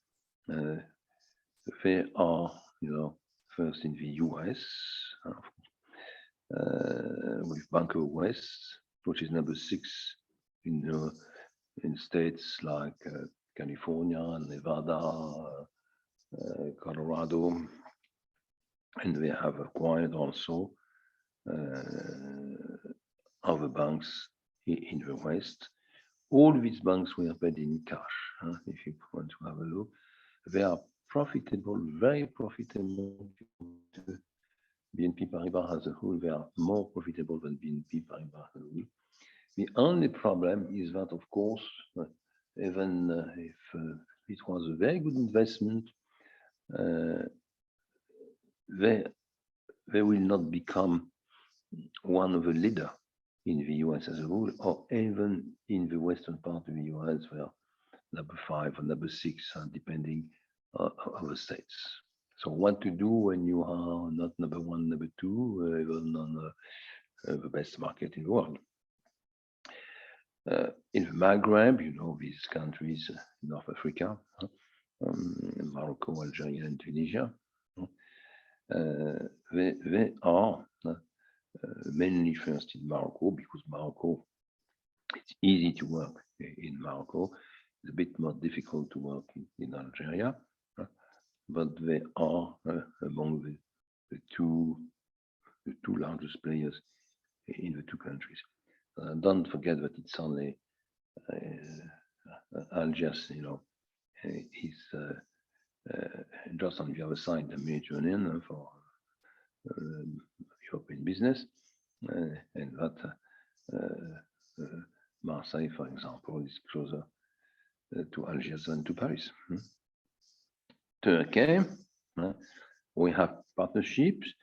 they are, first in the US, with Banco West, which is number 6 in states like California, Nevada, Colorado, and they have acquired also other banks in the West. All these banks were paid in cash. If you want to have a look, they are profitable, very profitable. BNP Paribas as a whole, they are more profitable than BNP Paribas as a whole. The only problem is that, of course, even if it was a very good investment, they will not become one of the leaders in the US as a whole, or even in the western part of the US, where number 5 or number 6, depending on the states. So what to do when you are not number 1, number 2, even on the best market in the world? In the Maghreb, these countries, North Africa, Morocco, Algeria, and Tunisia, they are mainly first in Morocco, because Morocco, it's easy to work in Morocco. It's a bit more difficult to work in Algeria, but they are among the two largest players in the two countries. Don't forget that it's only Algiers, is just on the other side, the Mediterranean for European business, and that Marseille, for example, is closer to Algiers than to Paris. Turkey, we have partnerships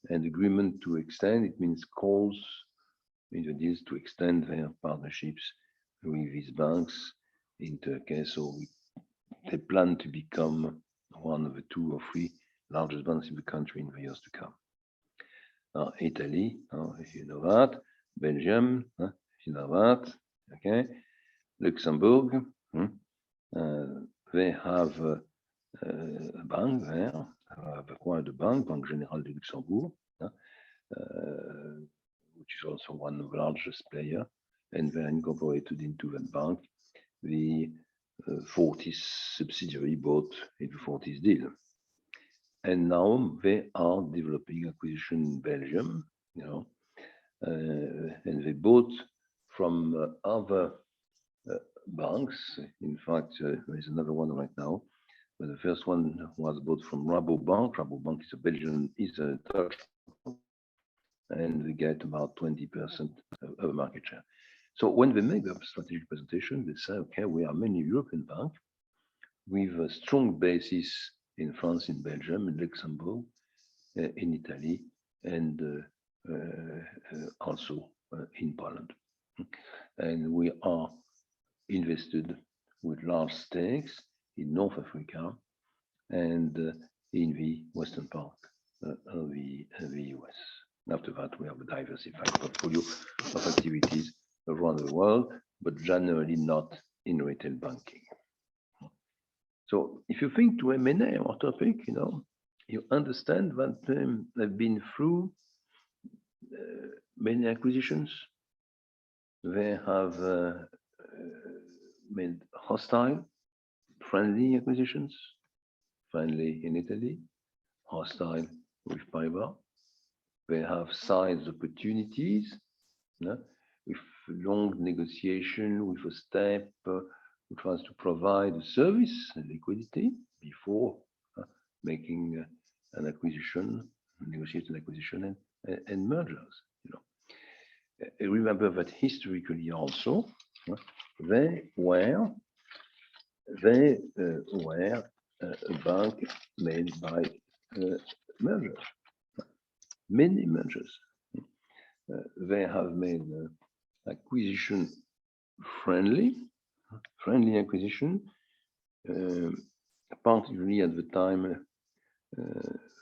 and agreement to extend. It means calls in the deals to extend their partnerships with these banks in Turkey. So they plan to become one of the 2 or 3 largest banks in the country in the years to come. Italy, if you know that, Belgium, if you know that, okay, Luxembourg, they have a bank there, have acquired a bank, Banque Générale de Luxembourg, which is also one of the largest player, and they incorporated into that bank the Fortis subsidiary bought in the Fortis deal. And now they are developing acquisition in Belgium, and they bought from other banks. In fact, there is another one right now. But the first one was bought from Rabobank. Rabobank is a Belgian, is a Dutch, and we get about 20% of market share. So when they make the strategic presentation, they say, okay, we are mainly European bank with a strong basis in France, in Belgium, in Luxembourg, in Italy, and also in Poland. And we are invested with large stakes in North Africa and in the western part of the US. After that, we have a diversified portfolio of activities around the world, but generally not in retail banking. So if you think to M&A, our topic, you understand that they've been through many acquisitions. They have made hostile, friendly acquisitions, friendly in Italy, hostile with Paribas. They have sized opportunities with long negotiation, with a step which was to provide a service and liquidity before making an acquisition, negotiate an acquisition and mergers. Remember that historically also they were a bank made by mergers, many mergers. They have made acquisition friendly acquisition, particularly at the time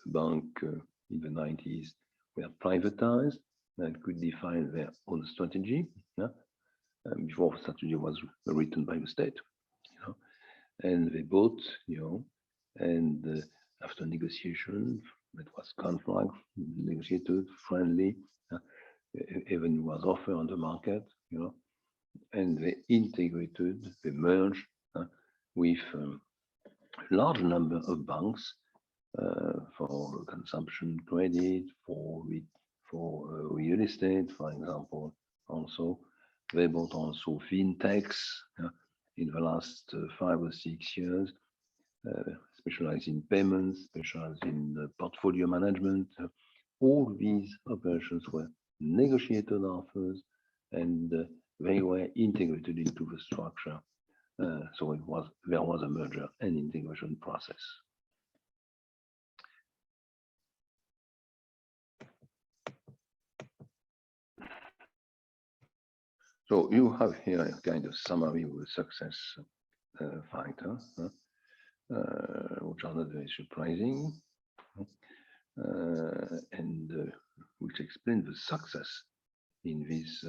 bank in the 90s were privatized and could define their own strategy. Before strategy was written by the state, and they bought, and after negotiation, it was contract negotiated friendly, even was offer on the market, and they integrated, they merged with a large number of banks for consumption credit, for real estate, for example. Also, they bought also fintechs in the last 5 or 6 years, specialized in payments, specialized in portfolio management. All these operations were negotiated offers, and they were integrated into the structure. So there was a merger and integration process. So you have here a kind of summary of the success factors, which are not very surprising, and which explain the success in these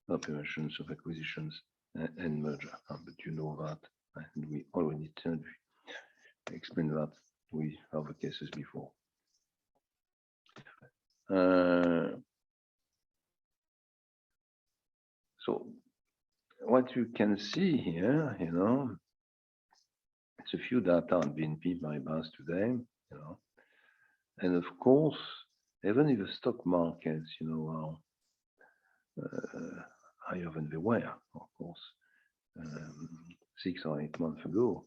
operations of acquisitions and merger. But you know that, and we already explained that with other cases before. So what you can see here, it's a few data on BNP Paribas today, and of course, even if the stock markets, are higher than they were, of course, 6 or 8 months ago,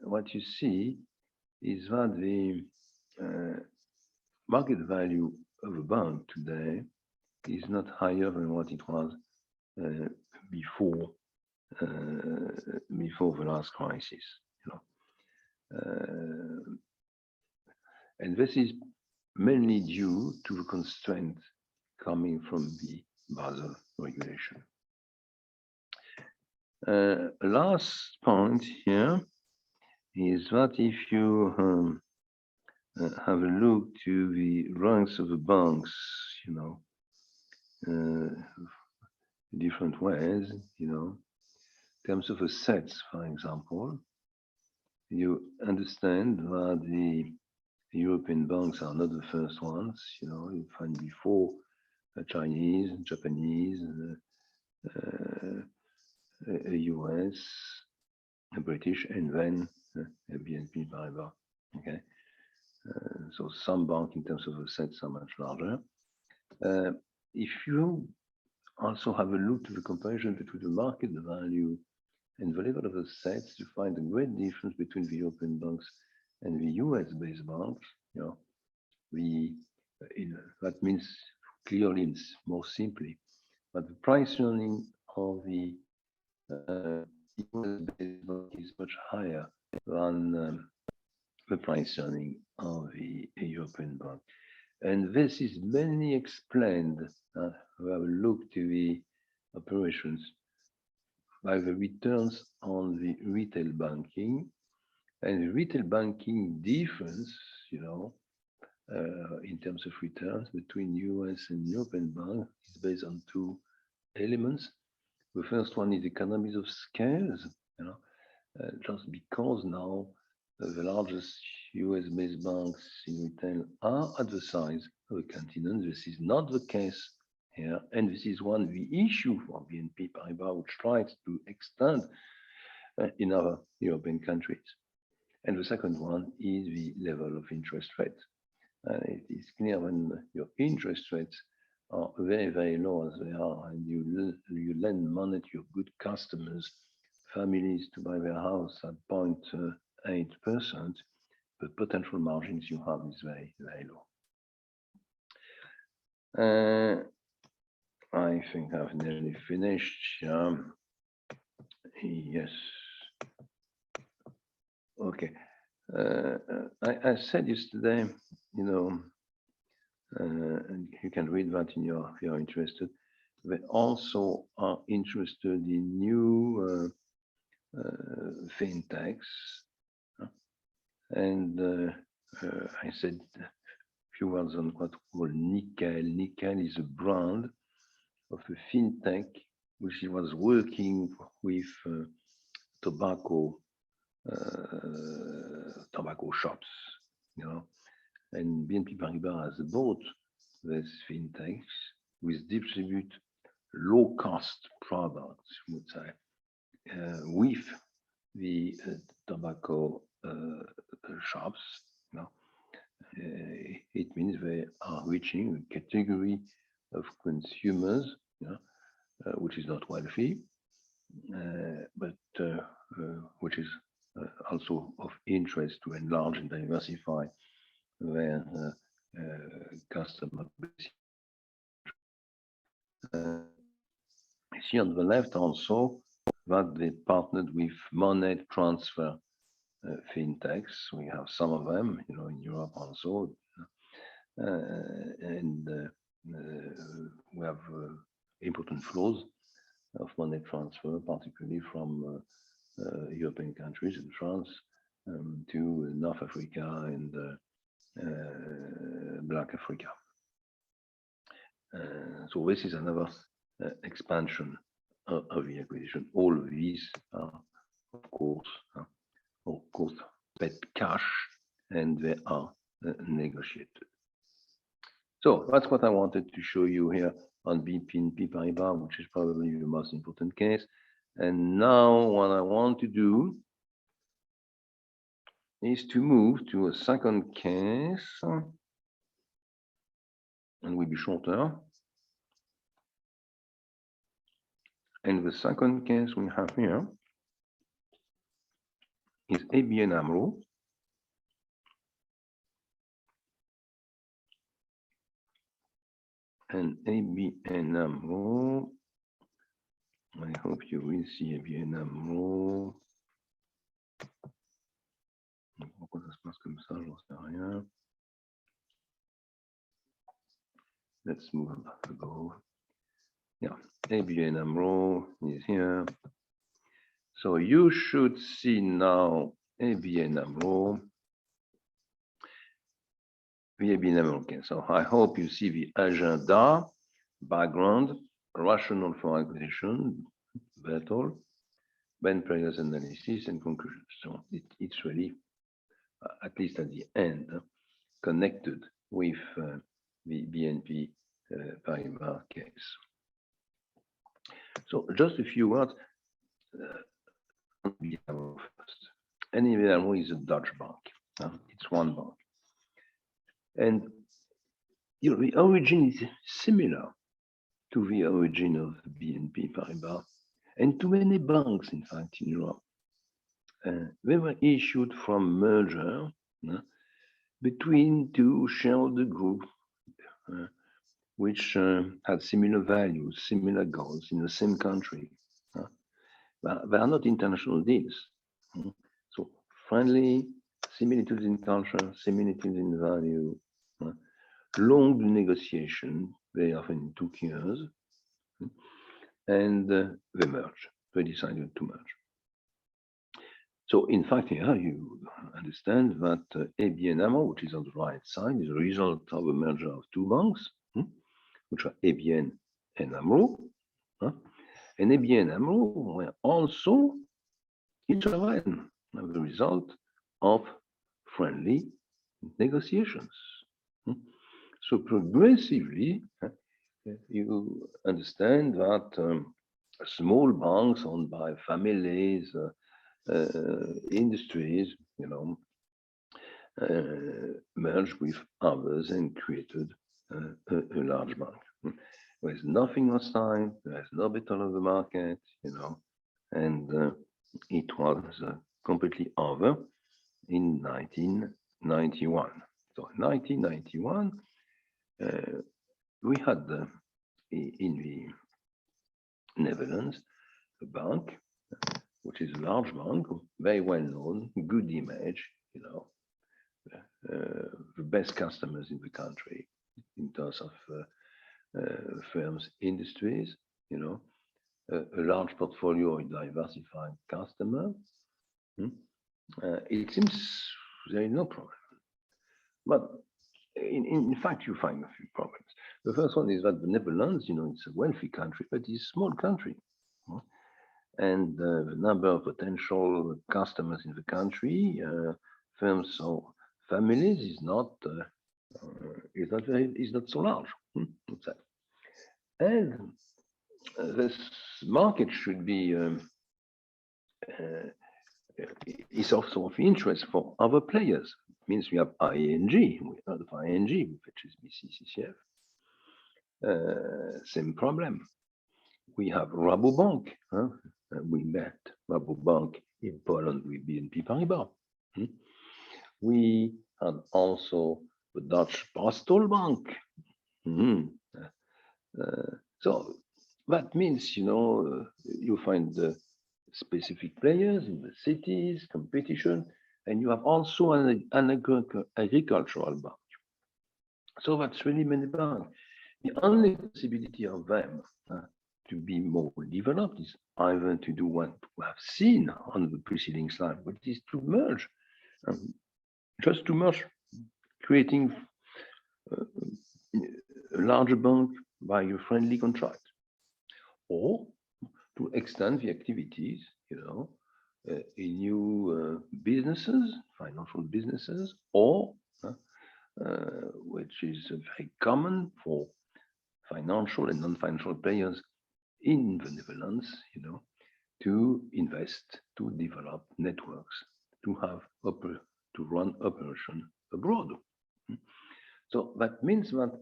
what you see is that the market value of a bank today is not higher than what it was before the last crisis, and this is mainly due to the constraint coming from the Basel regulation. Last point here is that if you have a look to the ranks of the banks, different ways, in terms of assets, for example, you understand that the European banks are not the first ones, you find before Chinese, Japanese, US, British, and then BNP Paribas. Okay, so some banks in terms of assets are much larger. If you also have a look to the comparison between the market value and the level of assets, you find a great difference between the European banks and the US-based banks. You know, that means clearly, more simply, but the price earning of the US-based bank is much higher than the price earning of the European bank. And this is mainly explained, we have looked to the operations by the returns on the retail banking. And the retail banking difference, in terms of returns between US and European bank is based on two elements. The first one is economies of scales, just because now the largest US-based banks in retail are at the size of the continent. This is not the case here, and this is one the issue for BNP Paribas, which tries to extend in other European countries. And the second one is the level of interest rates. It is clear when your interest rates are very, very low as they are, and you lend money to your good customers, families, to buy their house at 0.8%, the potential margins you have is very, very low. I think I've nearly finished. Yes. Okay. I said yesterday, and you can read that in if you're interested. They also are interested in new fintechs. And I said a few words on what we call Nickel. Nickel is a brand of a fintech which was working with tobacco shops, and BNP Paribas has bought these fintechs which distribute low-cost products, I would say, with the tobacco shops. It means they are reaching a category of consumers, which is not wealthy, but which is also of interest to enlarge and diversify their customer base. See on the left also that they partnered with money transfer fintechs. We have some of them, in Europe also, and we have important flows of money transfer, particularly from European countries and France to North Africa and Black Africa. So this is another expansion of the acquisition. All of these are, of course, paid cash, and they are negotiated. So that's what I wanted to show you here on BNP Paribas, which is probably the most important case. And now what I want to do is to move to a second case, and will be shorter. And the second case we have here is ABN AMRO. And ABN AMRO, I hope you will see ABN AMRO. Pourquoi ça se passe comme ça, j'en sais rien. Let's move above. Yeah, ABN AMRO is here. So you should see now ABN AMRO. The ABN AMRO. Okay, so I hope you see the agenda, background, rationale for acquisition, battle, then previous analysis and conclusions. So it's really, at least at the end, connected with the BNP Paribas case. So just a few words on ABN AMRO first. ABN AMRO is a Dutch bank. It's one bank. And the origin is similar to the origin of BNP Paribas and to many banks, in fact, in Europe. They were issued from merger between two shareholder groups which had similar values, similar goals in the same country. But they are not international deals. So friendly, similitudes in culture, similitudes in value, long negotiation, very often 2 years, and they merge. They decided to merge. So in fact, here you understand that ABN AMRO, which is on the right side, is a result of a merger of two banks, which are ABN and AMRO. And ABN AMRO were also intervened as a result of friendly negotiations. So progressively, you understand that small banks owned by families, industries, merged with others and created a large bank. There's nothing outside, there's no battle of the market, and it was completely over in 1991. So in 1991, we had in the Netherlands a bank, which is a large bank, very well known, good image, the best customers in the country in terms of firms, industries, a large portfolio of diversified customers. It seems there is no problem. But in fact, you find a few problems. The first one is that the Netherlands, it's a wealthy country, but it's a small country. And the number of potential customers in the country, firms or families, is not so large. And this market should be is also of interest for other players. It means we have ING, we heard of ING, which is HSBC CCF. Same problem. We have Rabobank. We met Rabobank in Poland with BNP Paribas. We had also the Dutch Postal Bank. So that means, you find the specific players in the cities, competition, and you have also an agricultural bank. So that's really many banks. The only possibility of them to be more developed is either to do what we have seen on the preceding slide, which is to merge, just to merge, creating a larger bank by a friendly contract, or to extend the activities, in new businesses, financial businesses, or which is very common for financial and non-financial players in the Netherlands, to invest, to develop networks, to run operation abroad. So that means that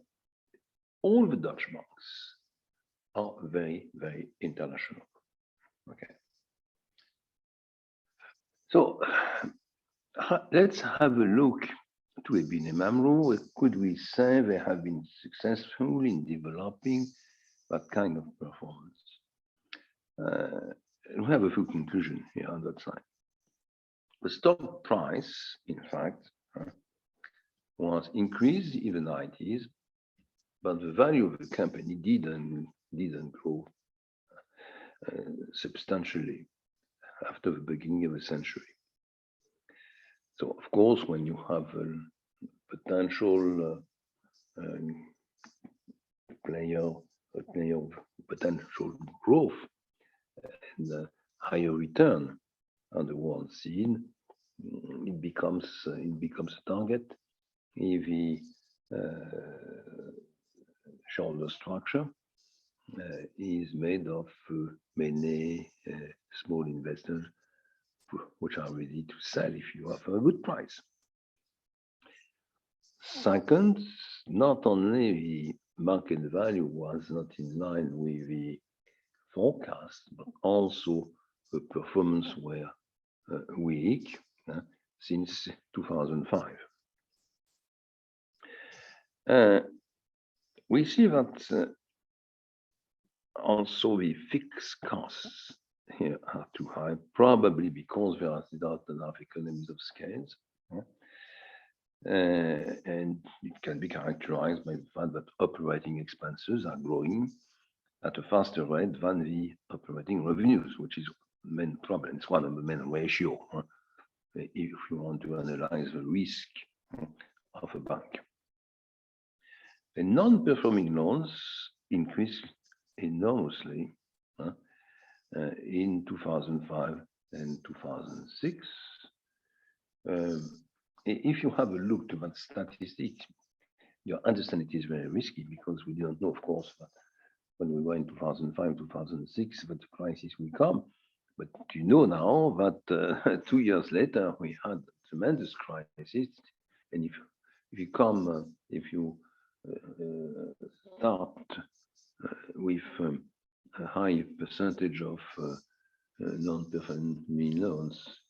all the Dutch banks are very, very international. Okay. So let's have a look to ABN AMRO. Could we say they have been successful in developing that kind of performance? We have a few conclusions here on that side. The stock price, in fact, was increased in the 90s, but the value of the company didn't grow substantially after the beginning of the century. So, of course, when you have a potential player of potential growth and higher return on the world scene, it becomes a target. If the shareholder structure is made of many small investors which are ready to sell if you offer a good price. Second, not only the market value was not in line with the forecast, but also the performance were weak since 2005. We see that also the fixed costs here are too high, probably because there are not enough economies of scales. And it can be characterized by the fact that operating expenses are growing at a faster rate than the operating revenues, which is the main problem. It's one of the main ratios if you want to analyze the risk of a bank. The non-performing loans increased enormously in 2005 and 2006. If you have a look to that statistic, you understand it is very risky because we didn't know, of course, that when we were in 2005, 2006, that the crisis will come. But you know now that 2 years later, we had a tremendous crisis. And if you start with a high percentage of non-performing loans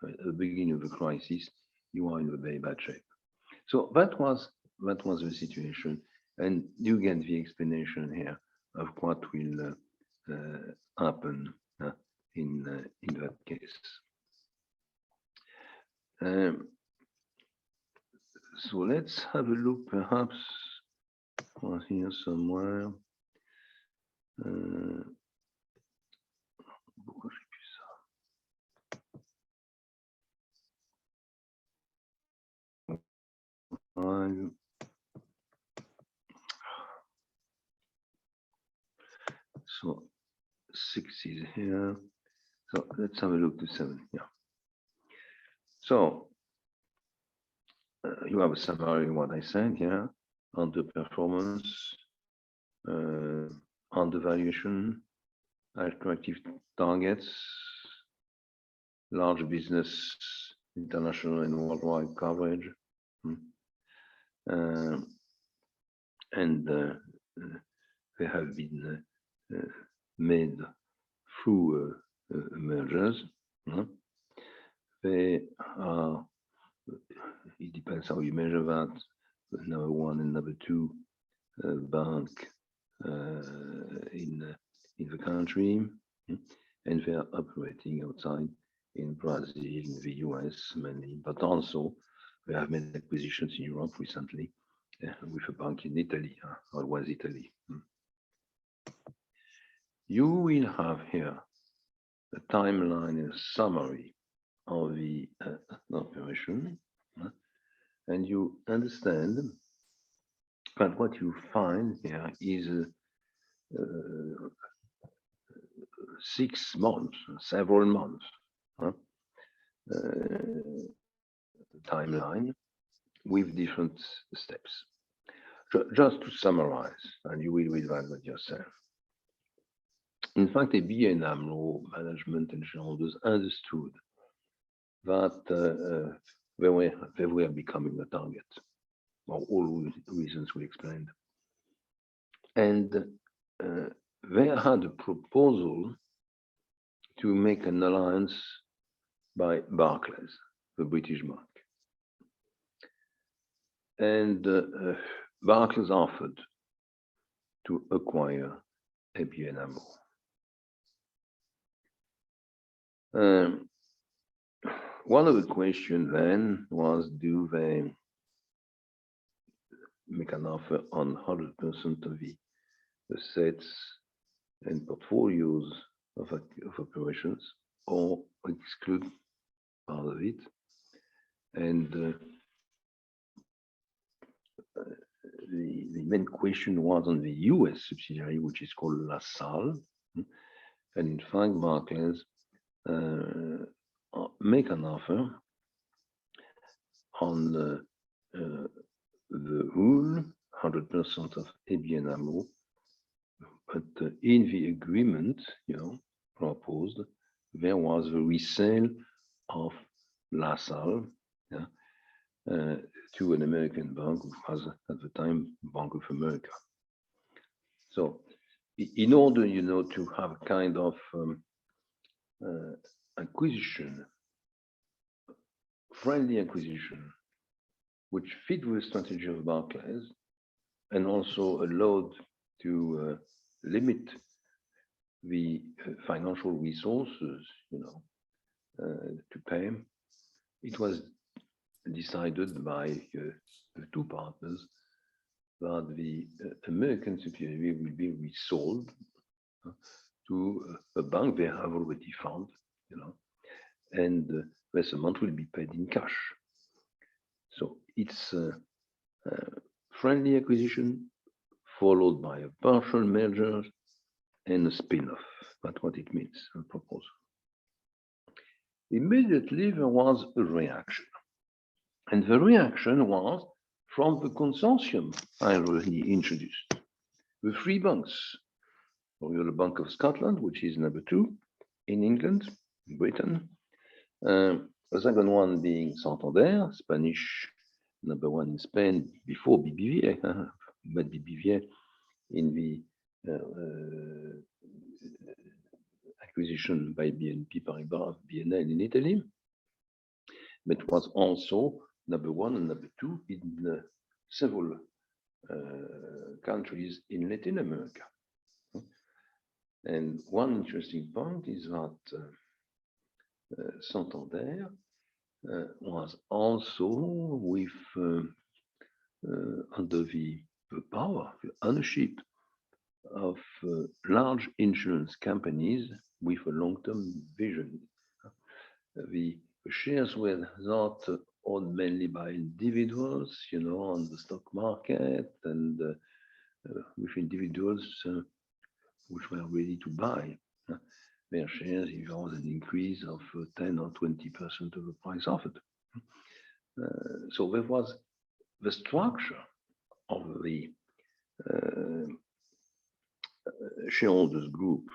at the beginning of the crisis, you are in a very bad shape. So that was the situation, and you get the explanation here of what will happen in that case. So let's have a look, perhaps here somewhere. So 6 is here. So let's have a look to 7. Yeah. So you have a summary of what I said here: underperformance, undervaluation, attractive targets, large business, international and worldwide coverage, and they have been made through mergers. They are, it depends how you measure that, number 1 and number 2 bank in the country, and they are operating outside in Brazil, in the US mainly, but also they have made acquisitions in Europe recently with a bank in Italy, or was Italy. You will have here a timeline and a summary of the operation, and you understand that what you find here is 6 months, several months timeline with different steps. Just to summarize, and you will read that yourself. In fact, ABN AMRO management and shareholders understood that they were becoming a target for all reasons we explained. And they had a proposal to make an alliance by Barclays, the British bank. And Barclays offered to acquire ABN AMRO. One of the questions then was, do they make an offer on 100% of the assets and portfolios of operations, or exclude part of it? And the main question was on the US subsidiary, which is called LaSalle. And in fact, Barclays make an offer on the whole 100% of ABN AMRO, but in the agreement, proposed, there was the resale of LaSalle, yeah, to an American bank, which was at the time Bank of America. So, in order, to have a kind of acquisition, friendly acquisition, which fit with the strategy of Barclays, and also allowed to limit the financial resources, to pay. It was decided by the two partners that the American subsidiary will be resold to a bank they have already found, and this amount will be paid in cash. So it's a friendly acquisition followed by a partial merger and a spin-off. That's what it means, a proposal. Immediately there was a reaction. And the reaction was from the consortium I already introduced. The three banks, Royal Bank of Scotland, which is number 2 in England, Britain. The second one being Santander, Spanish number 1 in Spain before BBVA, but BBVA in the acquisition by BNP Paribas, BNL in Italy, but was also number 1 and number 2 in several countries in Latin America. And one interesting point is that Santander was also with under the power, the ownership of large insurance companies with a long-term vision. The shares were not owned mainly by individuals, on the stock market, and with individuals which were ready to buy their shares if there was an increase of 10 or 20% of the price offered. So there was the structure of the shareholders group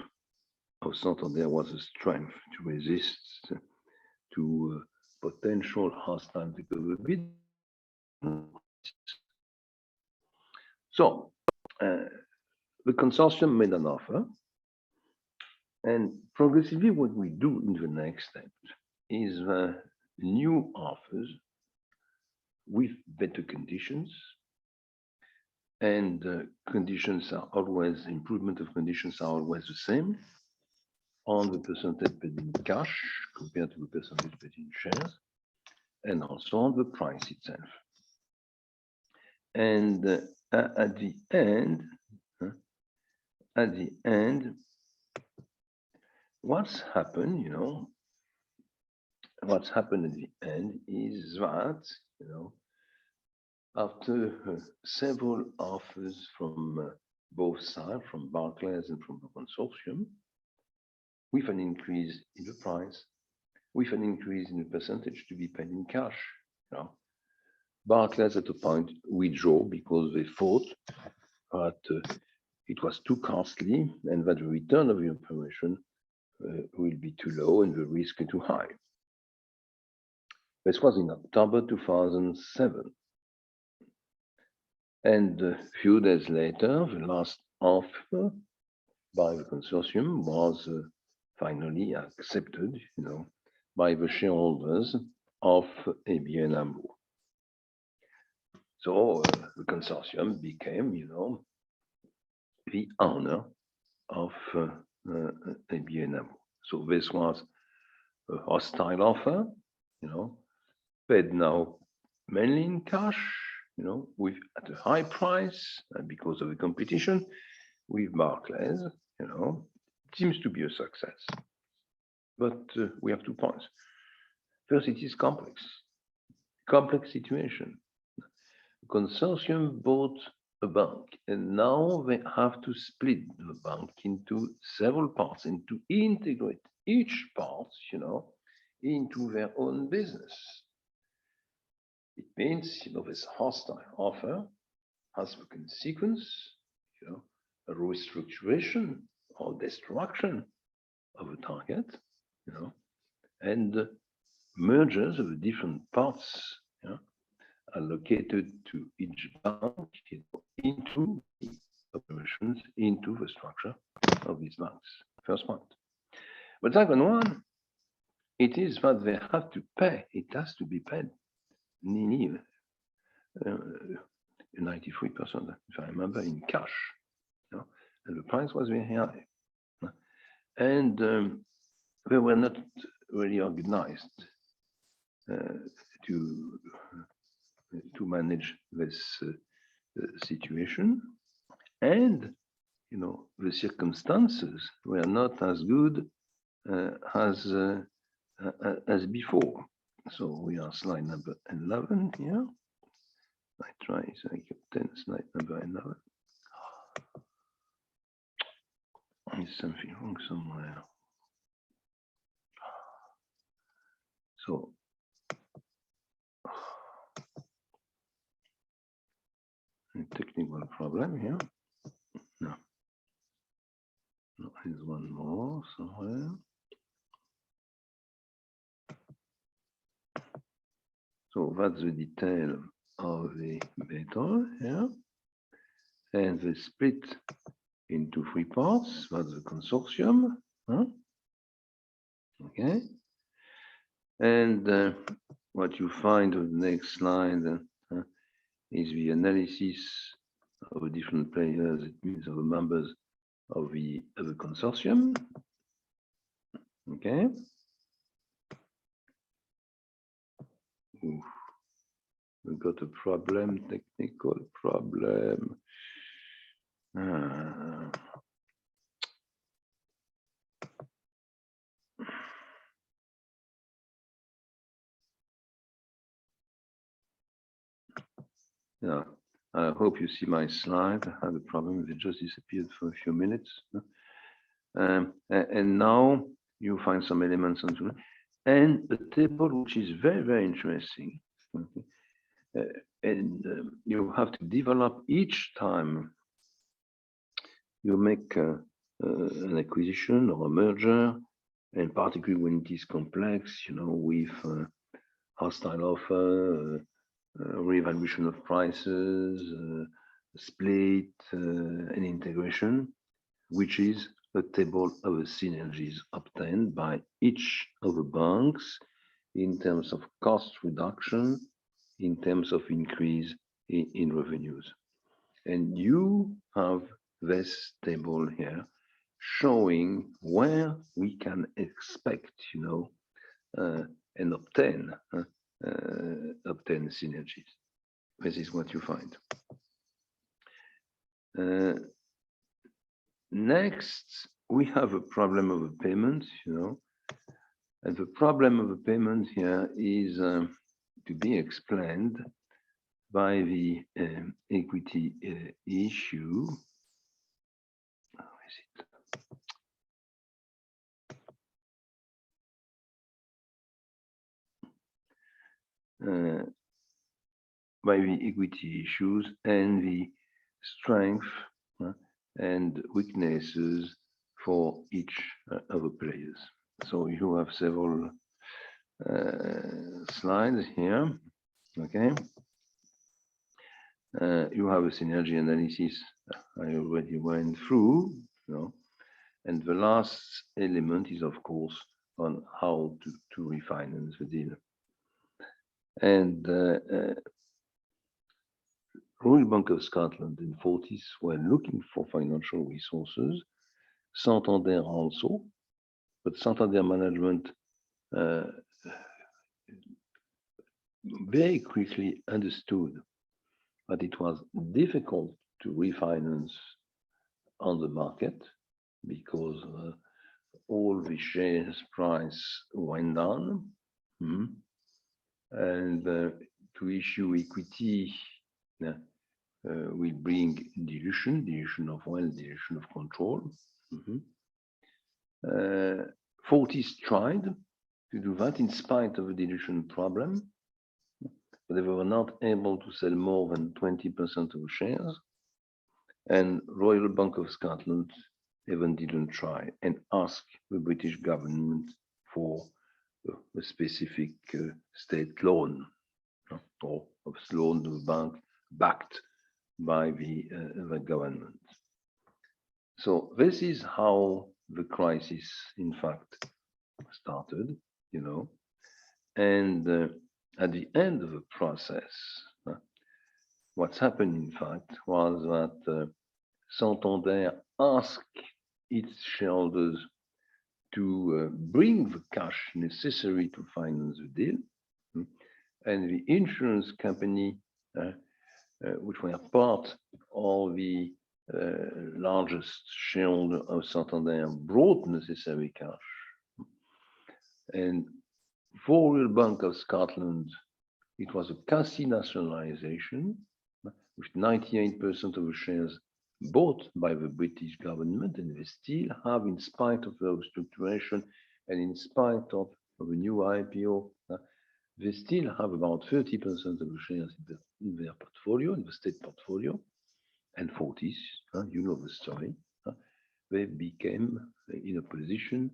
of Santander was a strength to resist to potential hostile takeover bid. So the consortium made an offer, and progressively what we do in the next step is new offers with better conditions, and conditions are always, improvement of conditions are always the same on the percentage paid in cash compared to the percentage paid in shares, and also on the price itself. And at the end, what's happened, what's happened at the end is that, after several offers from both sides, from Barclays and from the consortium, with an increase in the price, with an increase in the percentage to be paid in cash, Barclays at a point withdraw because they thought that it was too costly and that the return of the operation will be too low and the risk too high. This was in October 2007. And a few days later, the last offer by the consortium was finally accepted, by the shareholders of ABN AMRO. So the consortium became, the owner of ABN AMRO. So this was a hostile offer, paid now mainly in cash, with at a high price because of the competition with Barclays, seems to be a success. But we have 2 points. First, it is complex situation. The consortium bought a bank, and now they have to split the bank into several parts and to integrate each part, into their own business. It means, this hostile offer has a consequence, a restructuration or destruction of a target, and mergers of different parts allocated to each bank into the operations, into the structure of these banks. First point. But second one, it is that they have to pay. It has to be paid. 93%, if I remember, in cash. And the price was very high. And they were not really organized to manage this situation. And, the circumstances were not as good as before. So we are slide number 11 here. I try so I can obtain slide number 11. There's something wrong somewhere. So a technical problem here. No, there's one more somewhere. So that's the detail of the metal here. And the split into 3 parts. That's the consortium. Okay. And what you find on the next slide is the analysis of the different players. It means of the members of the consortium. Okay. Oof. We got a problem, technical problem. Yeah, I hope you see my slide. I had a problem, it just disappeared for a few minutes. And now you find some elements on and a table which is very, very interesting. And you have to develop each time you make an acquisition or a merger, and particularly when it is complex, with hostile offer, reevaluation of prices, split, and integration, which is a table of the synergies obtained by each of the banks in terms of cost reduction, in terms of increase in revenues. And you have this table here showing where we can expect, and obtain synergies. This is what you find. Next, we have a problem of a payment, and the problem of a payment here is to be explained by the equity issue. How is it? By the equity issues and the strength and weaknesses for each of the players. So you have several slides here. Okay. You have a synergy analysis I already went through, and the last element is, of course, on how to refinance the deal. And Royal Bank of Scotland and Fortis were looking for financial resources. Santander also, but Santander management very quickly understood that it was difficult to refinance on the market because all the shares price went down. And to issue equity will bring dilution of wealth, dilution of control. Fortis tried to do that in spite of a dilution problem, but they were not able to sell more than 20% of shares. And Royal Bank of Scotland even didn't try and ask the British government for a specific state loan or a loan to the bank backed by the government. So this is how the crisis, in fact, started, and at the end of the process, what's happened, in fact, was that Santander asked its shareholders to bring the cash necessary to finance the deal, and the insurance company, which were part of the largest shareholder of Santander, brought necessary cash. And for Royal Bank of Scotland, it was a quasi nationalization, with 98% of the shares bought by the British government, and they still have, in spite of the restructuration and in spite of a new IPO, they still have about 30% of the shares in their portfolio, in the state portfolio, and Fortis, you know the story. They became in a position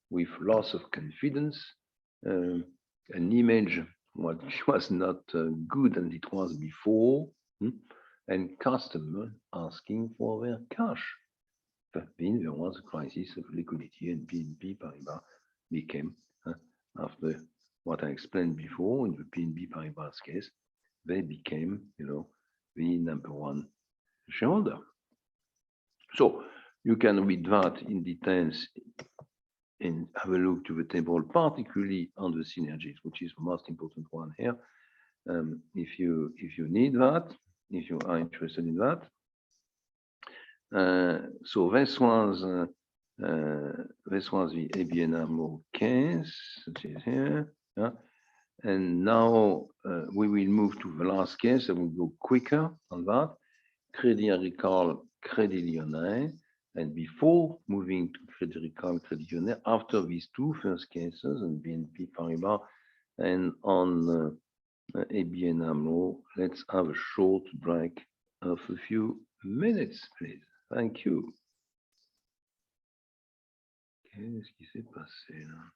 with loss of confidence, an image which was not good as it was before, and customers asking for their cash. That means there was a crisis of liquidity, and BNP Paribas became, after what I explained before in the BNP Paribas case, they became, the number one shareholder. So you can read that in details and have a look to the table, particularly on the synergies, which is the most important one here. If you need that, if you are interested in that. So this was the ABN AMRO case, which is here. And now we will move to the last case. I will go quicker on that. Crédit Agricole, Crédit Lyonnais. And before moving to Crédit Agricole, Crédit Lyonnais, after these two first cases on BNP Paribas and on ABN AMRO, let's have a short break of a few minutes, please. Thank you. Qu'est-ce qui s'est passé là?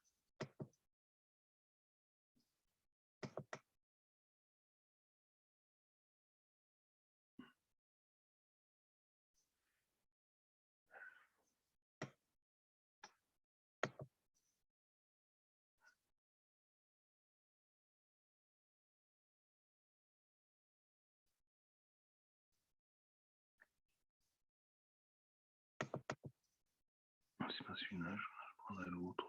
C'est pas celui-là, je prendrai l'autre.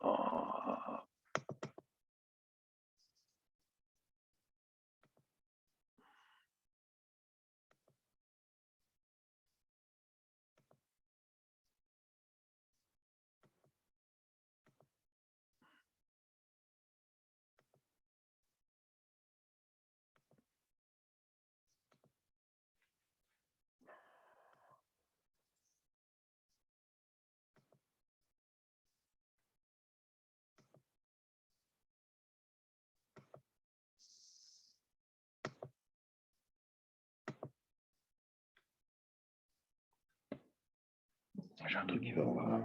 Oh. J'ai un truc qui va voir.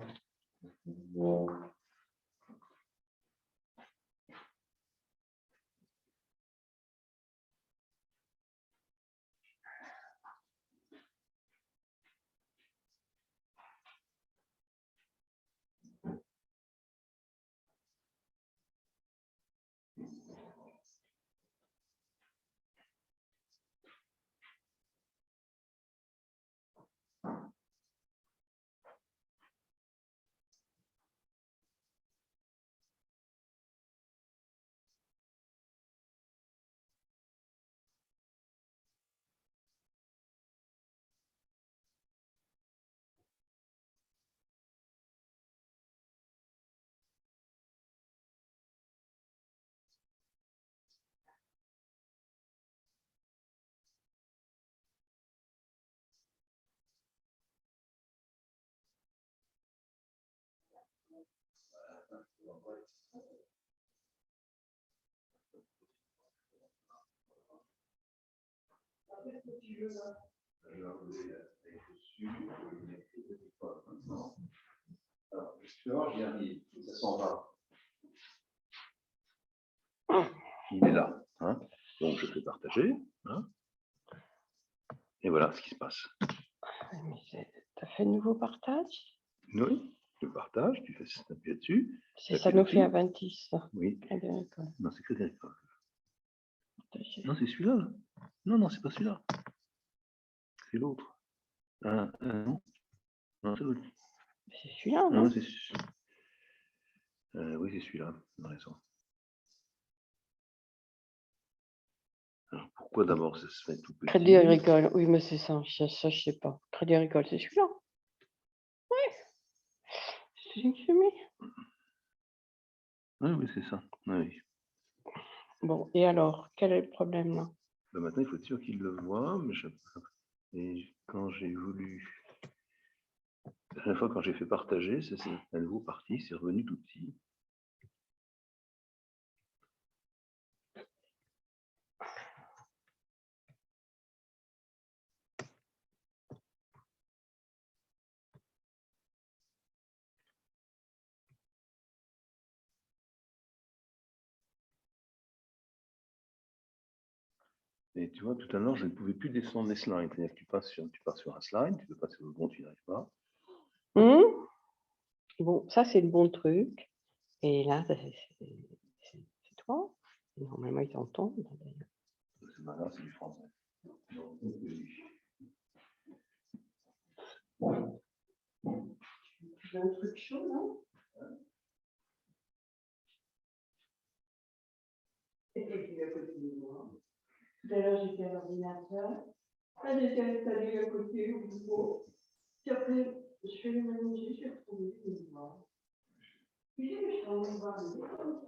J'y arrive, ça s'en va. Il est là. Hein. Donc je fais partager. Hein. Et voilà ce qui se passe. Tu as fait de nouveau partage? Oui, tu partages, tu fais appuyer dessus. C'est Sanofi Aventis. Oui. Crédit Agricole. Non, c'est Crédit Agricole. Non, c'est celui-là. Là. Non, non, c'est pas celui-là. C'est l'autre. Non. Non, c'est l'autre. C'est celui-là, non? Oui, c'est celui-là. Tu as raison. Alors, pourquoi d'abord ça se fait tout petit? Crédit Agricole, oui, mais c'est ça, je sais pas. Crédit Agricole, c'est celui-là. Oui. C'est celui que j'ai mis. Oui, c'est ça. Oui. Bon, et alors, quel est le problème là? Ben maintenant, il faut être sûr qu'il le voit, mais et quand j'ai voulu. La dernière fois, quand j'ai fait partager, c'est à nouveau parti, c'est revenu tout petit. Et tu vois, tout à l'heure, je ne pouvais plus descendre les slides. C'est-à-dire que tu pars sur un slide, tu veux passer au second, tu n'y arrives pas. Bon, ça c'est le bon truc. Et là, c'est toi. Normalement, ils t'entendent. C'est pas grave, c'est du français. Tu veux un truc chaud, non? Et puis, tu vas côté de moi. Tout à l'heure, j'étais à l'ordinateur. Là, j'étais installée à côté au bureau. Puis après, je fais le manger, je vais retrouver les devoirs. Puis je suis en train de voir les comme ça.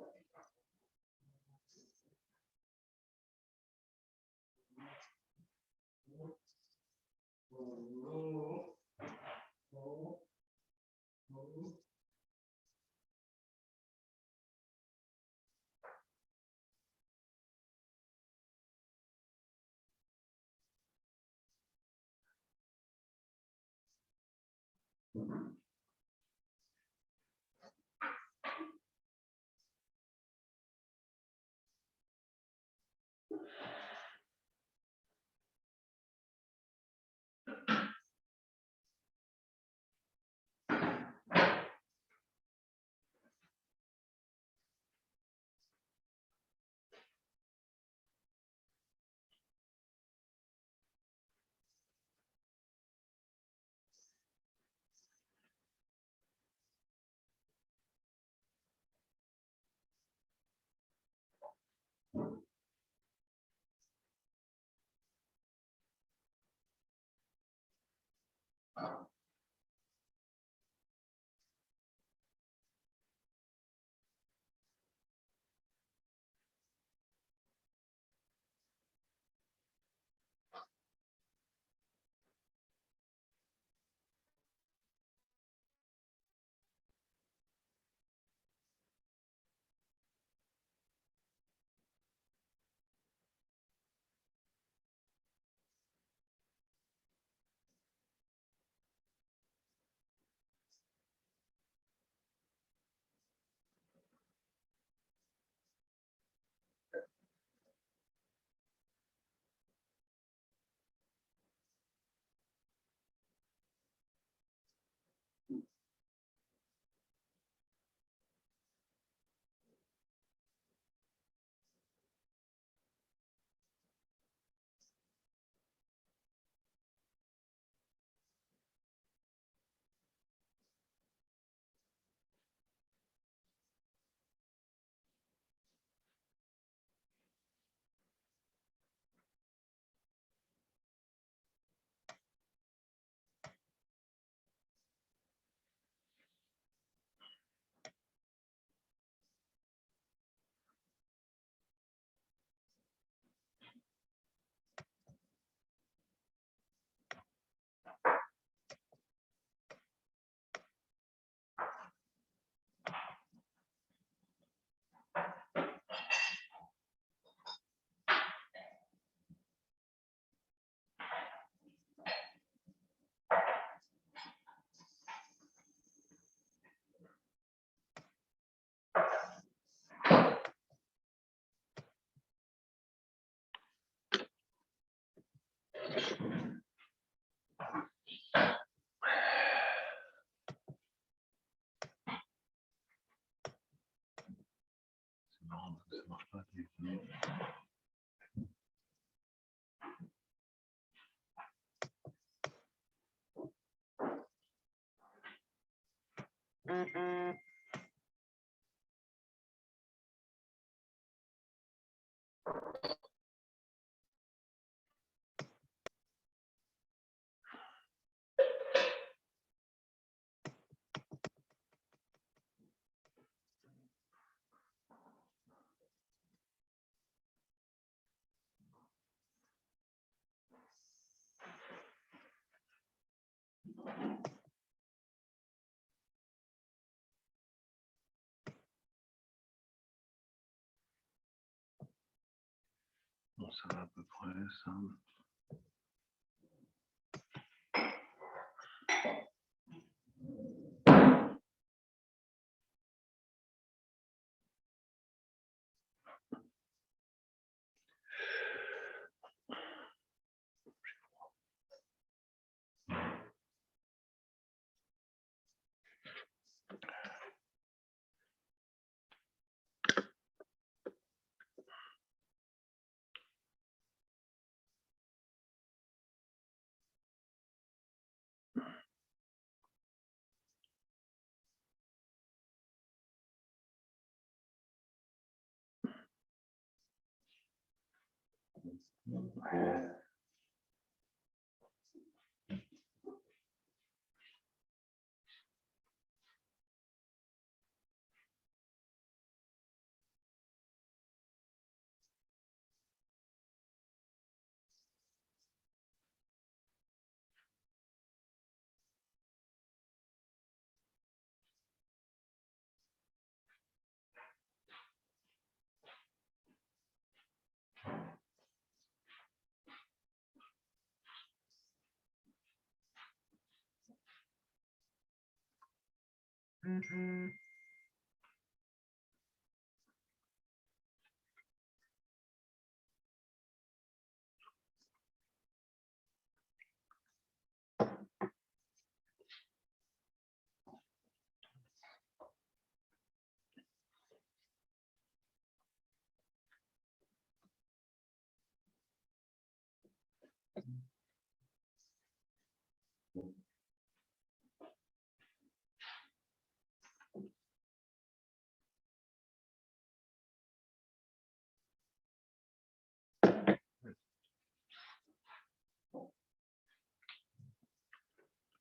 Bon, ça va à peu près, ça.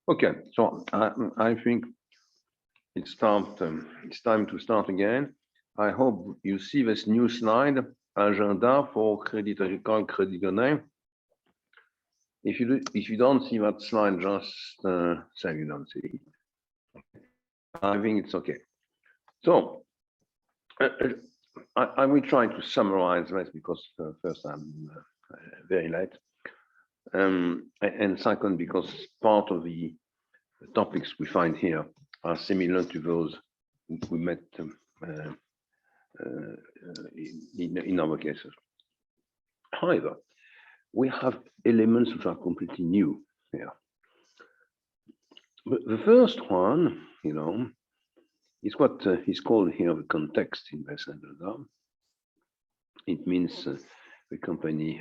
Okay, so I think it's time to start again. I hope you see this new slide, agenda for Crédit Agricole, Crédit Lyonnais. If you don't see that slide, just say you don't see it. I think it's okay. So I will try to summarize this because first I'm very late, and second because part of the topics we find here are similar to those we met in our cases. However, we have elements which are completely new here. But the first one, is what is called here the context in this agenda. It means the company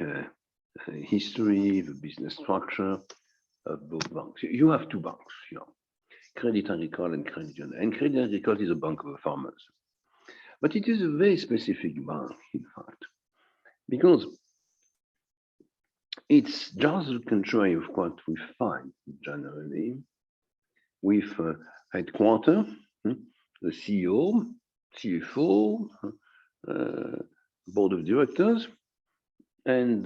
history, the business structure of both banks. You have two banks, Crédit Agricole and Crédit Lyonnais. And Crédit Agricole is a bank of the farmers. But it is a very specific bank, in fact, because it's just the contrary of what we find generally with headquarters, the CEO, CFO, board of directors, and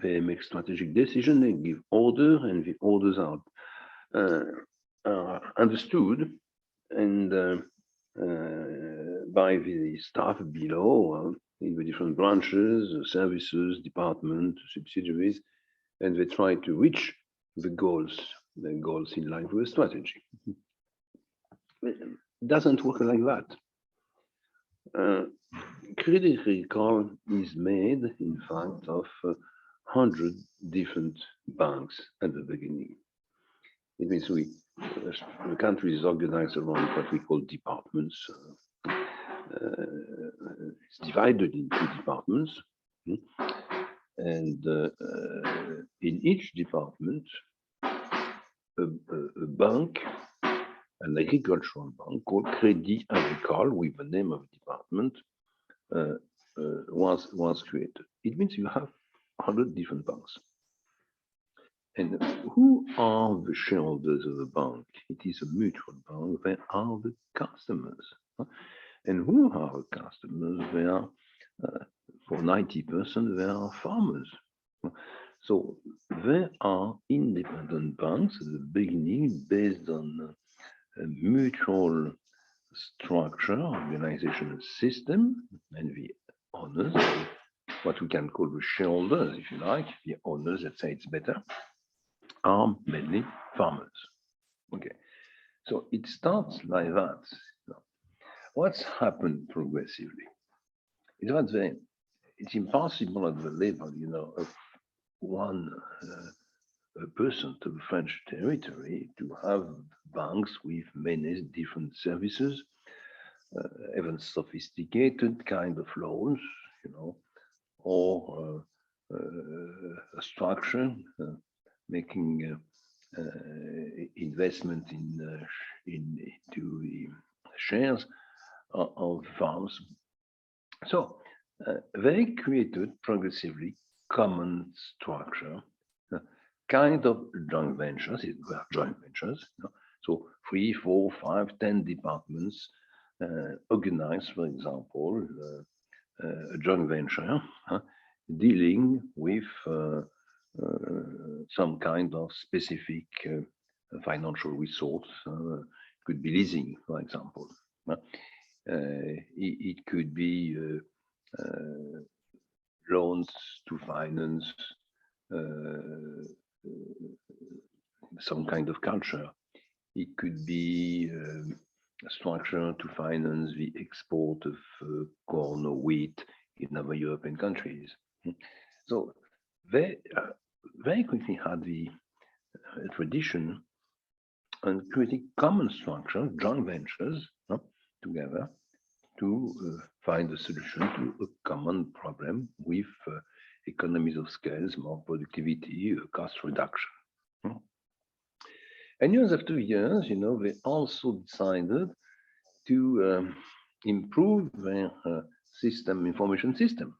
they make strategic decisions, they give order, and the orders are understood and by the staff below in the different branches, services, departments, subsidiaries, and they try to reach the goals in line with the strategy. It doesn't work like that. Crédit Agricole is made, in fact, of 100 different banks at the beginning. It means the country is organized around what we call departments. It's divided into departments. And in each department, a bank, an agricultural bank called Crédit Agricole, with the name of department, was created. It means you have 100 different banks. And who are the shareholders of the bank? It is a mutual bank. They are the customers. And who are the customers? They are, for 90%, they are farmers. So they are independent banks at the beginning based on a mutual structure, organizational system, and the owners, what we can call the shareholders, if you like, the owners, let's say it's better, are mainly farmers. Okay, so it starts like that. What's happened progressively is that it's impossible at the level, of one person to the French territory to have banks with many different services, even sophisticated kind of loans, or a structure making investment into the shares of farms. So they created progressively common structure, kind of joint ventures. It were joint ventures. So 3, 4, 5, 10 departments organized, for example, a joint venture dealing with some kind of specific financial resource. Could be leasing, for example. It could be loans to finance some kind of culture. It could be a structure to finance the export of corn or wheat in other European countries. So they very quickly had the tradition and creating common structure, joint ventures together to find a solution to a common problem with economies of scales, more productivity, cost reduction. And years after years, they also decided to improve their information system.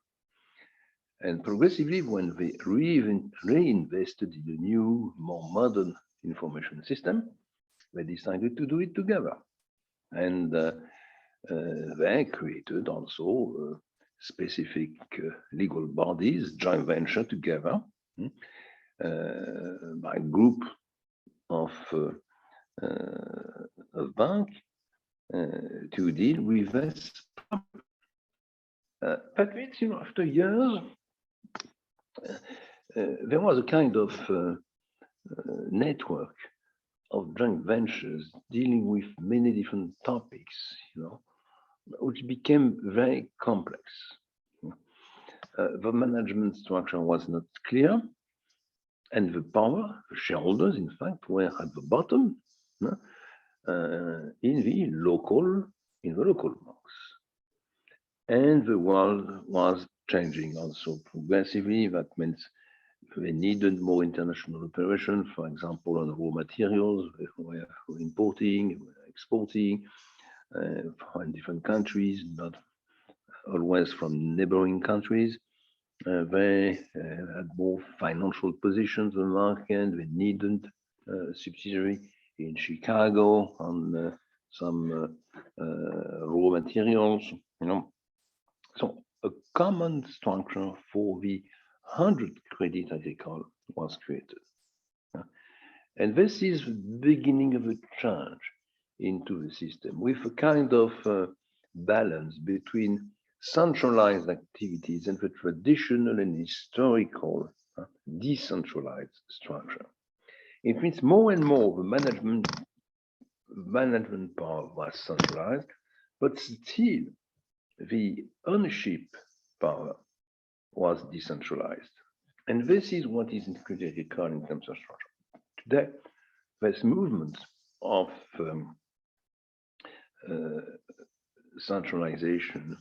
And progressively, when they reinvested in a new, more modern information system, they decided to do it together. And they created also specific legal bodies, joint venture together by group of bank to deal with this problem. But after years, there was a kind of network of joint ventures dealing with many different topics, which became very complex. The management structure was not clear, and the power, the shareholders, in fact, were at the bottom in the local banks. And the world was changing also progressively. That means they needed more international operation, for example, on raw materials. We're importing, we're exporting from different countries, not always from neighboring countries. They had more financial positions on the market. They needed a subsidiary in Chicago on some raw materials, So a common structure for the 100 Crédit Agricole was created. And this is the beginning of a change into the system with a kind of balance between centralized activities and the traditional and historical decentralized structure. It means more and more the management power was centralized, but still the ownership power was decentralized. And this is what is critical in terms of structure. Today, there's movement of centralization,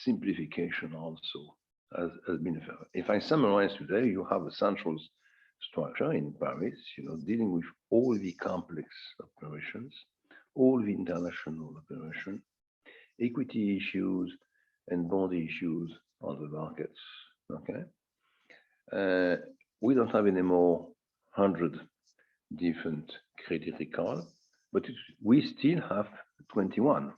simplification also has been. If I summarize today, you have a central structure in Paris, dealing with all the complex operations, all the international operations, equity issues and bond issues on the markets. Okay, we don't have any more 100 different credit records, but we still have 21.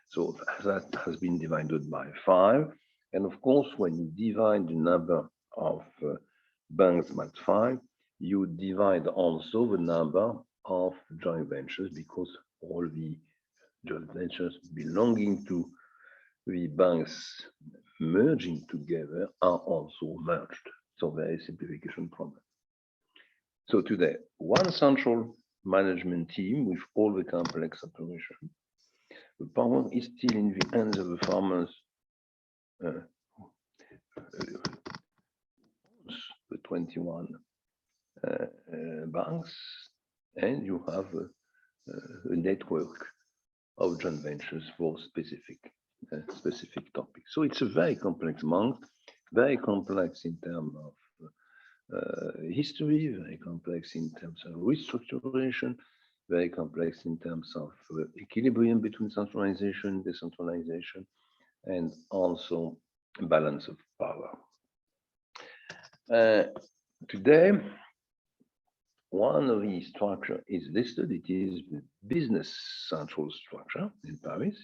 So that has been divided by 5. And of course, when you divide the number of banks by 5, you divide also the number of joint ventures, because all the joint ventures belonging to the banks merging together are also merged. So there is a simplification problem. So today, one central management team with all the complex operations. The power is still in the hands of the farmers, the 21 banks, and you have a network of joint ventures for specific topics. So it's a very complex bank, very complex in terms of history, very complex in terms of restructuration, very complex in terms of equilibrium between centralization, decentralization, and also balance of power. Today, one of the structure is listed. It is the business central structure in Paris.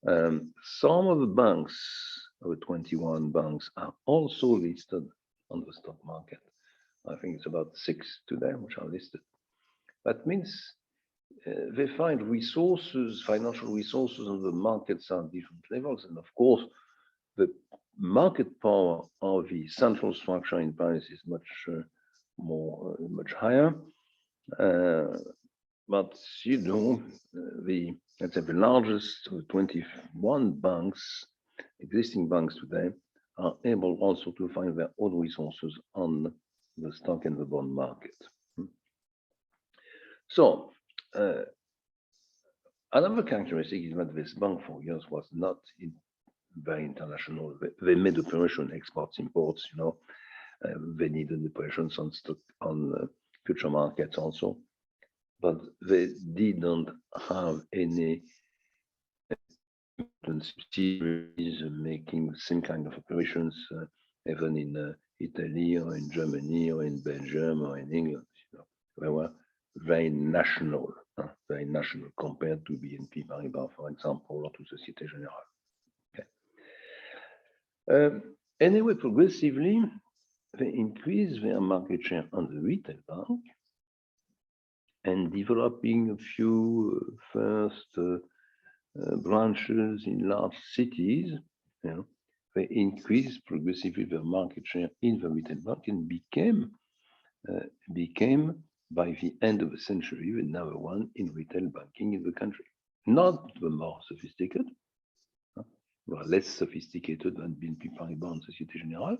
Some of the banks, of 21 banks, are also listed on the stock market. I think it's about 6 today which are listed. That means they find resources, financial resources on the markets at different levels. And of course, the market power of the central structure in Paris is much higher. But let's say the largest 21 banks, existing banks today, are able also to find their own resources on the stock and the bond market. So another characteristic is that this bank for years was not very international. They made operation exports, imports, they needed operations on stock, on future markets also, but they didn't have any subsidiaries making the same kind of operations, even in Italy or in Germany or in Belgium or in England. They were very national compared to BNP Paribas, for example, or to Société Générale. Okay. Anyway, progressively, they increase their market share on the retail bank and developing a few first branches in large cities. They increased progressively their market share in the retail bank and became by the end of the century the number 1 in retail banking in the country. Not the more sophisticated, they were less sophisticated than BNP Paribas and Société Générale,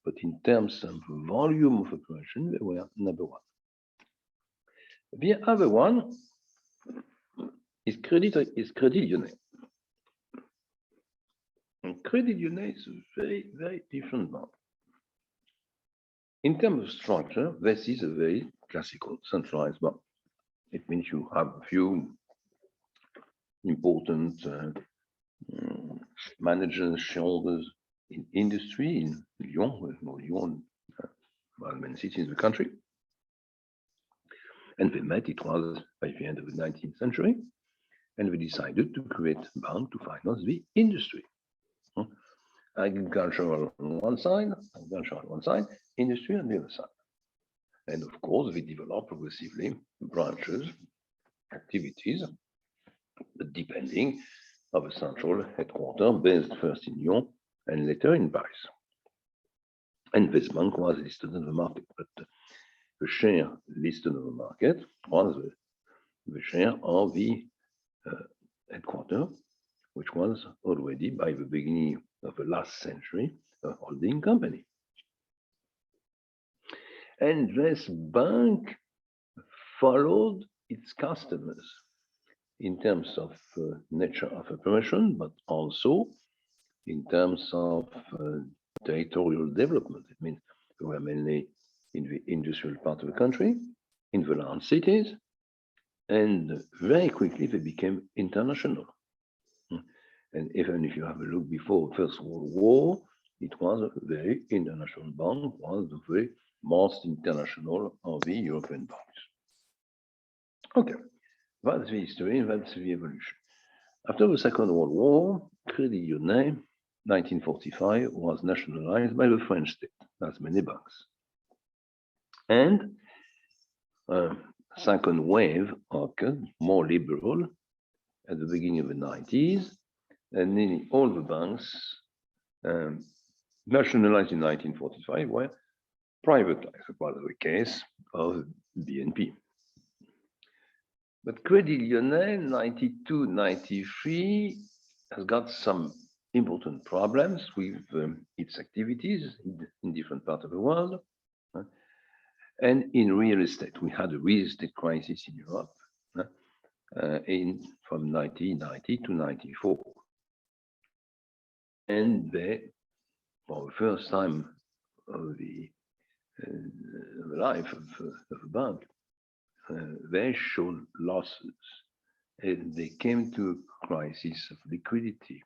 but in terms of volume of operation, they were number 1. The other one is Crédit Lyonnais. And Crédit Lyonnais is a very, very different bank. In terms of structure, this is a very classical centralized bank. It means you have a few important managers, shareholders in industry in Lyon, one main city in the country. And they met, it was by the end of the 19th century, and we decided to create a bank to finance the industry. Agricultural on one side, industry on the other side. And of course, we developed progressively branches, activities, depending of a central headquarters based first in Lyon and later in Paris. And this bank was listed on the market, but the share listed on the market was the share of the headquarters, which was already by the beginning of the last century a holding company. And this bank followed its customers in terms of nature of operation, but also in terms of territorial development. It means we were mainly in the industrial part of the country, in the large cities, and very quickly they became international. And even if you have a look before First World War, it was a very international bank, one of the very most international of the European banks. Okay, that's the history, that's the evolution. After the Second World War, Crédit Lyonnais, 1945, was nationalized by the French state, as many banks. And second wave occurred, more liberal, at the beginning of the 90s, and nearly all the banks nationalized in 1945 were privatized, as was the case of BNP. But Crédit Lyonnais, 92-93, has got some important problems with its activities in different parts of the world. And in real estate, we had a real estate crisis in Europe from 1990 to 94. And they, for the first time of the life of the bank, they showed losses. And they came to a crisis of liquidity.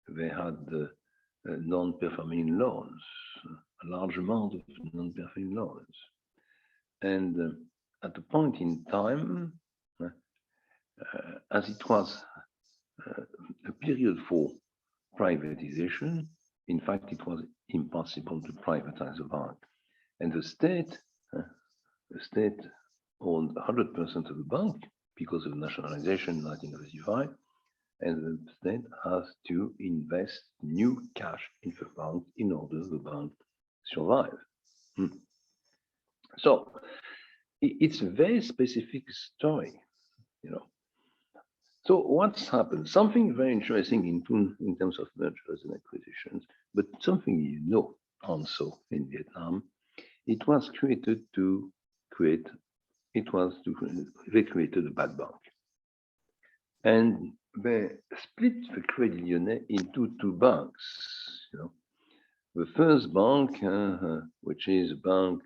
They had non-performing loans, a large amount of non-performing loans. And at a point in time, as it was a period for privatization, in fact, it was impossible to privatize the bank. And the state owned 100% of the bank because of nationalization in 1935, and the state has to invest new cash in the bank in order the bank survive. So it's a very specific story, you know. So what's happened? Something very interesting in terms of mergers and acquisitions, but something you know also in Vietnam. They created a bad bank. And they split the Crédit Lyonnais into two banks. You know, the first bank, which is a bank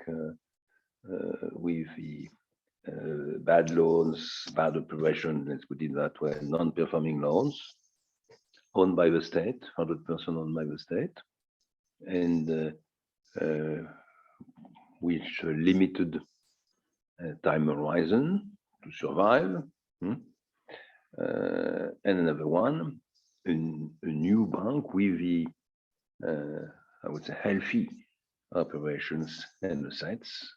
with the bad loans, bad operation, let's put it that way, non-performing loans, owned by the state, 100% owned by the state, and which limited time horizon to survive. And another one, a new bank with the, I would say, healthy operations and assets,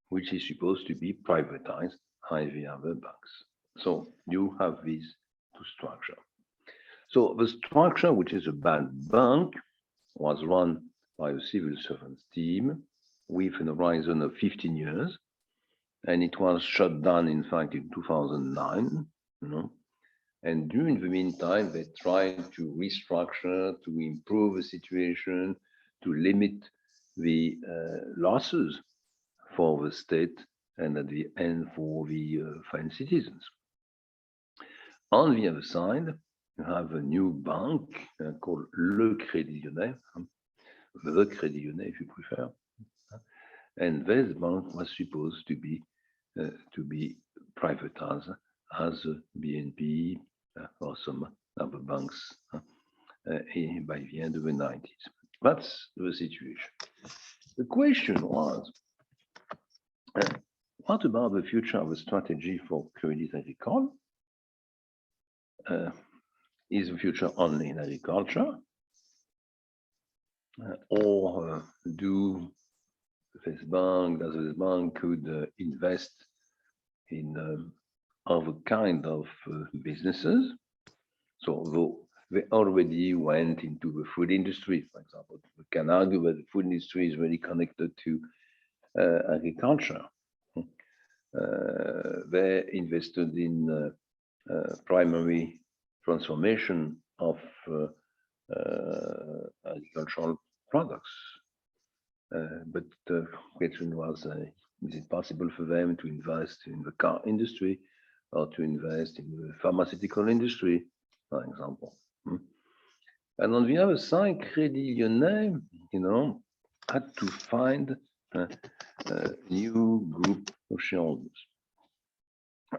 which is supposed to be privatized by the other banks. So you have these two structures. So the structure, which is a bad bank, was run by a civil servants team with an horizon of 15 years. And it was shut down, in fact, in 2009. You know? And during the meantime, they tried to restructure, to improve the situation, to limit the losses for the state and at the end for the French citizens. On the other side, you have a new bank called Le Crédit Lyonnais, the Crédit Lyonnais if you prefer. And this bank was supposed to be privatized as BNP or some other banks by the end of the 90s. That's the situation. The question was, what about the future of the strategy for Crédit Agricole? Is the future only in agriculture? Or does this bank could invest in other kind of businesses? So they already went into the food industry, for example. We can argue that the food industry is really connected to agriculture. They invested in primary transformation of agricultural products. But the question was, is it possible for them to invest in the car industry or to invest in the pharmaceutical industry, for example? And on the other side, Crédit Lyonnais, had to find a new group of shareholders.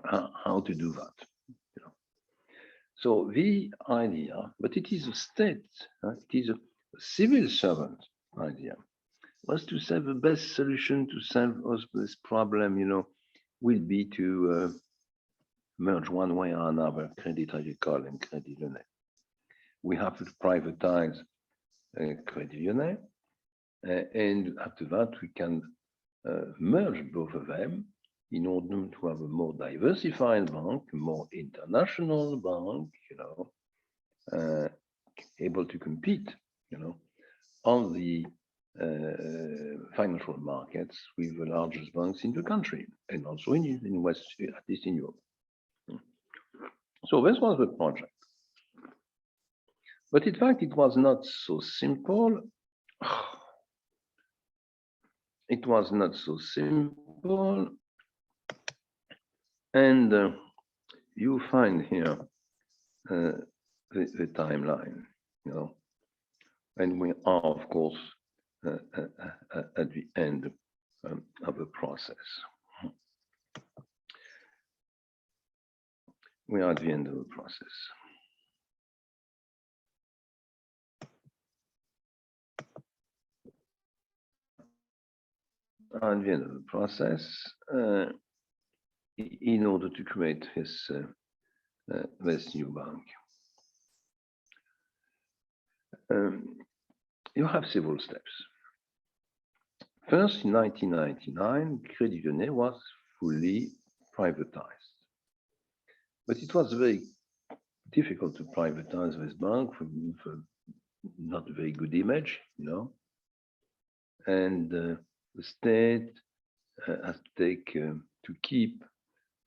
How to do that? So the idea, but it is a state, it is a civil servant idea, was to say the best solution to solve this problem, will be to merge one way or another Crédit Agricole and Crédit Lyonnais. We have to privatize Crédit Lyonnais, and after that we can merge both of them in order to have a more diversified bank, a more international bank, able to compete, on the financial markets with the largest banks in the country, and also in West, at least in Europe. So this was the project. But in fact, it was not so simple. It was not so simple. And you find here the timeline, and we are, of course, at the end of the process. We are at the end of the process. At the end of the process, in order to create this new bank. You have several steps. First, in 1999, Crédit Lyonnais was fully privatized. But it was very difficult to privatize this bank for not a very good image, And the state has to keep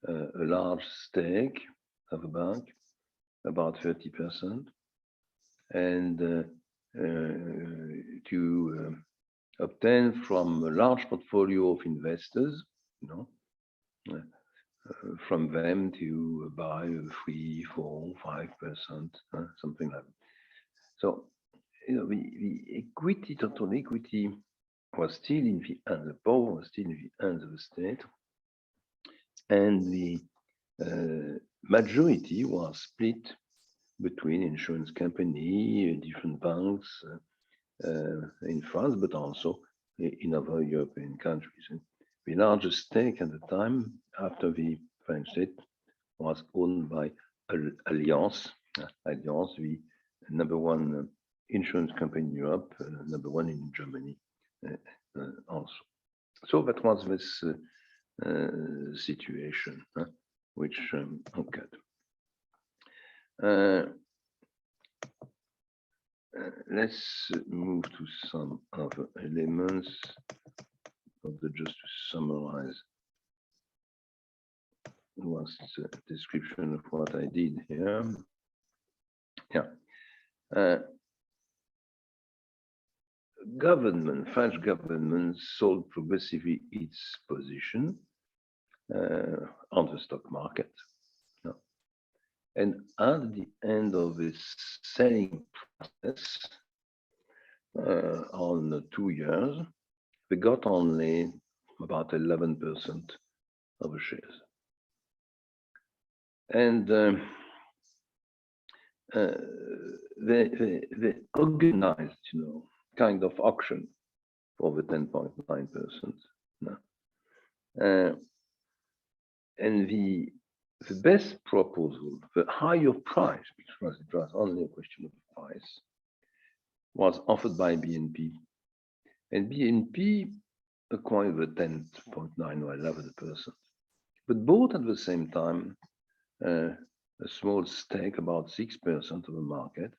a large stake of a bank, about 30%, and to obtain from a large portfolio of investors, from them to buy 3, 4, 5%, something like that. So, the equity, total equity, was still in the hands, the power was still in the hands of the state, and the majority was split between insurance company, different banks in France, but also in other European countries. And the largest stake at the time, after the French state, was owned by Allianz, the number one insurance company in Europe, number one in Germany also. So that was this situation which occurred. Let's move to some other elements, just to summarize what's the description of what I did here. French government sold progressively its position on the stock market. And at the end of this selling process, on 2 years, they got only about 11% of the shares. And they organized, kind of auction for the 10.9%. And the best proposal, the higher price, because it was only a question of price, was offered by BNP. And BNP acquired the 10.9 or 11%, but bought at the same time a small stake, about 6% of the market.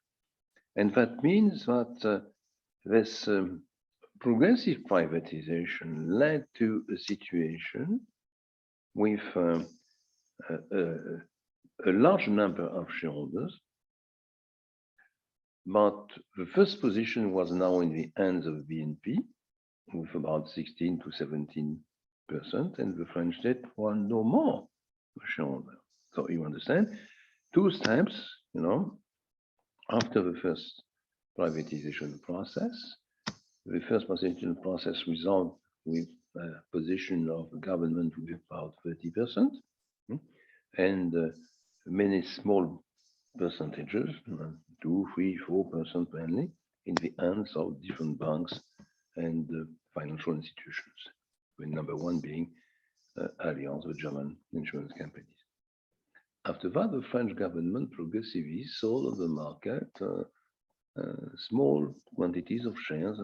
And that means that this progressive privatization led to a situation with a large number of shareholders But the first position was now in the hands of BNP with about 16 to 17%, and the French state won no more shareholder. So you understand, two steps, after the first privatization process. The first privatization process resolved with a position of the government with about 30%, and many small percentages, 2, 3, 4% mainly, in the hands of different banks and financial institutions, with number one being Allianz, the German insurance companies. After that, the French government progressively sold on the market small quantities of shares,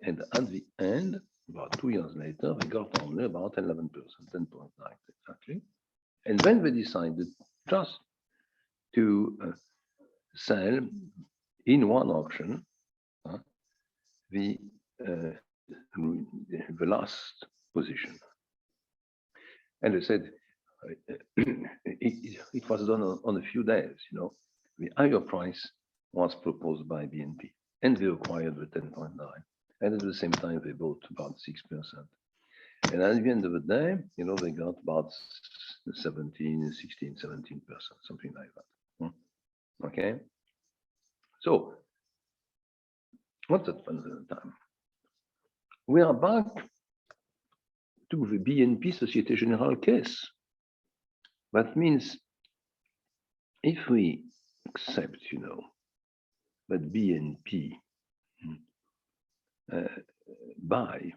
and at the end, about 2 years later, they got only about 11%, 10.9 exactly. And then they decided just to sell in one auction the last position. And they said it was done on a few days, The higher price was proposed by BNP, and they acquired the 10.9. And at the same time, they bought about 6%. And at the end of the day, they got about 16, 17%, something like that. Okay. So, what's at the time? We are back to the BNP Société Générale case. That means if we accept, that BNP buy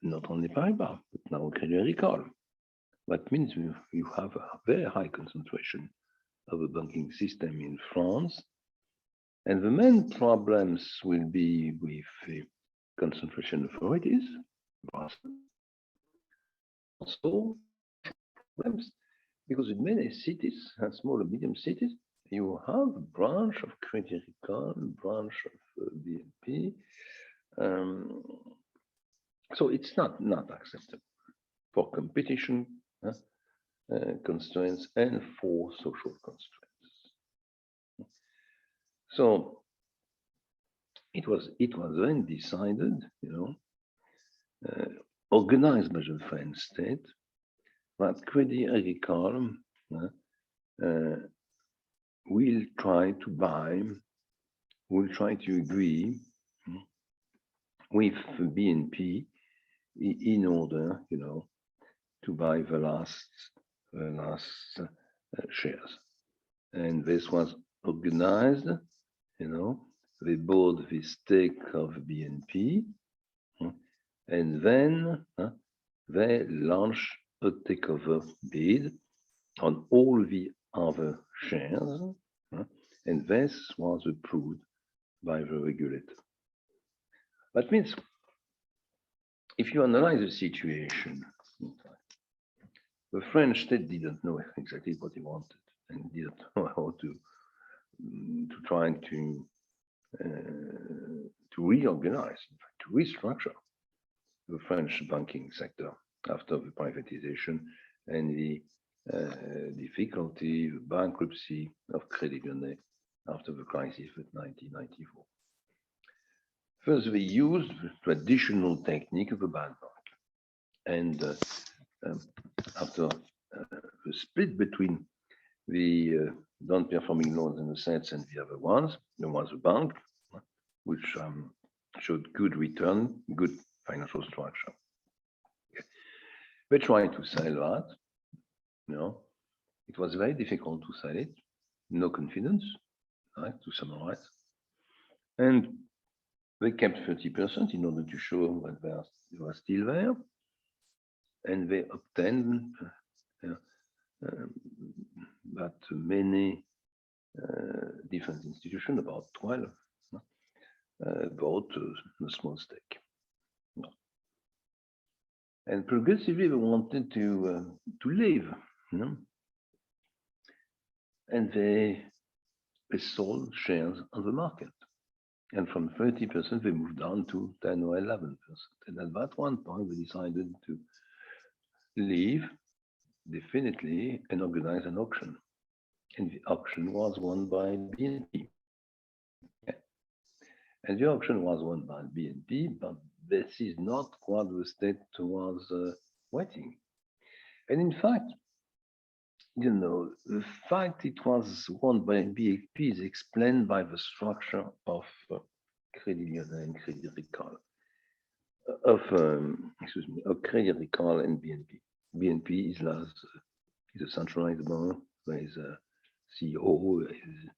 not only Paribas, but now Crédit Agricole, that means you have a very high concentration of a banking system in France. And the main problems will be with the concentration authorities, also problems, because in many cities, small and medium cities, you have a branch of Crédit Agricole, branch of BNP. So it's not acceptable for competition constraints and for social constraints. So it was then decided, organized by the French state, that Crédit Agricole will try to agree with BNP in order, to buy the last shares. And this was organized, they bought the stake of BNP, and then they launched a takeover bid on all the other shares, and this was approved by the regulator. That means, if you analyze the situation, the French state didn't know exactly what he wanted, and didn't know how to try to reorganize, in fact, to restructure the French banking sector after the privatization and the difficulty, the bankruptcy of Crédit Lyonnais after the crisis of 1994. First, they used the traditional technique of a bad bank. And after the split between the non-performing loans and assets and the other ones, there was a bank which showed good return, good financial structure. They tried to sell that. It was very difficult to sell it. No confidence, right, to summarize. And they kept 30% in order to show that they were still there. And they obtained that many different institutions, about 12, bought a small stake. And progressively they wanted to leave, and they sold shares on the market. And from 30%, they moved down to 10 or 11%. And at that one point, they decided to leave definitely and organize an auction. and the auction was won by BNP. Yeah. And the auction was won by BNP, but this is not what the state was waiting. And in fact, the fact it was won by BNP is explained by the structure of Crédit Lyonnais and Crédit Agricole, of Crédit Agricole and BNP. BNP is a centralized bank. There is a CEO, there is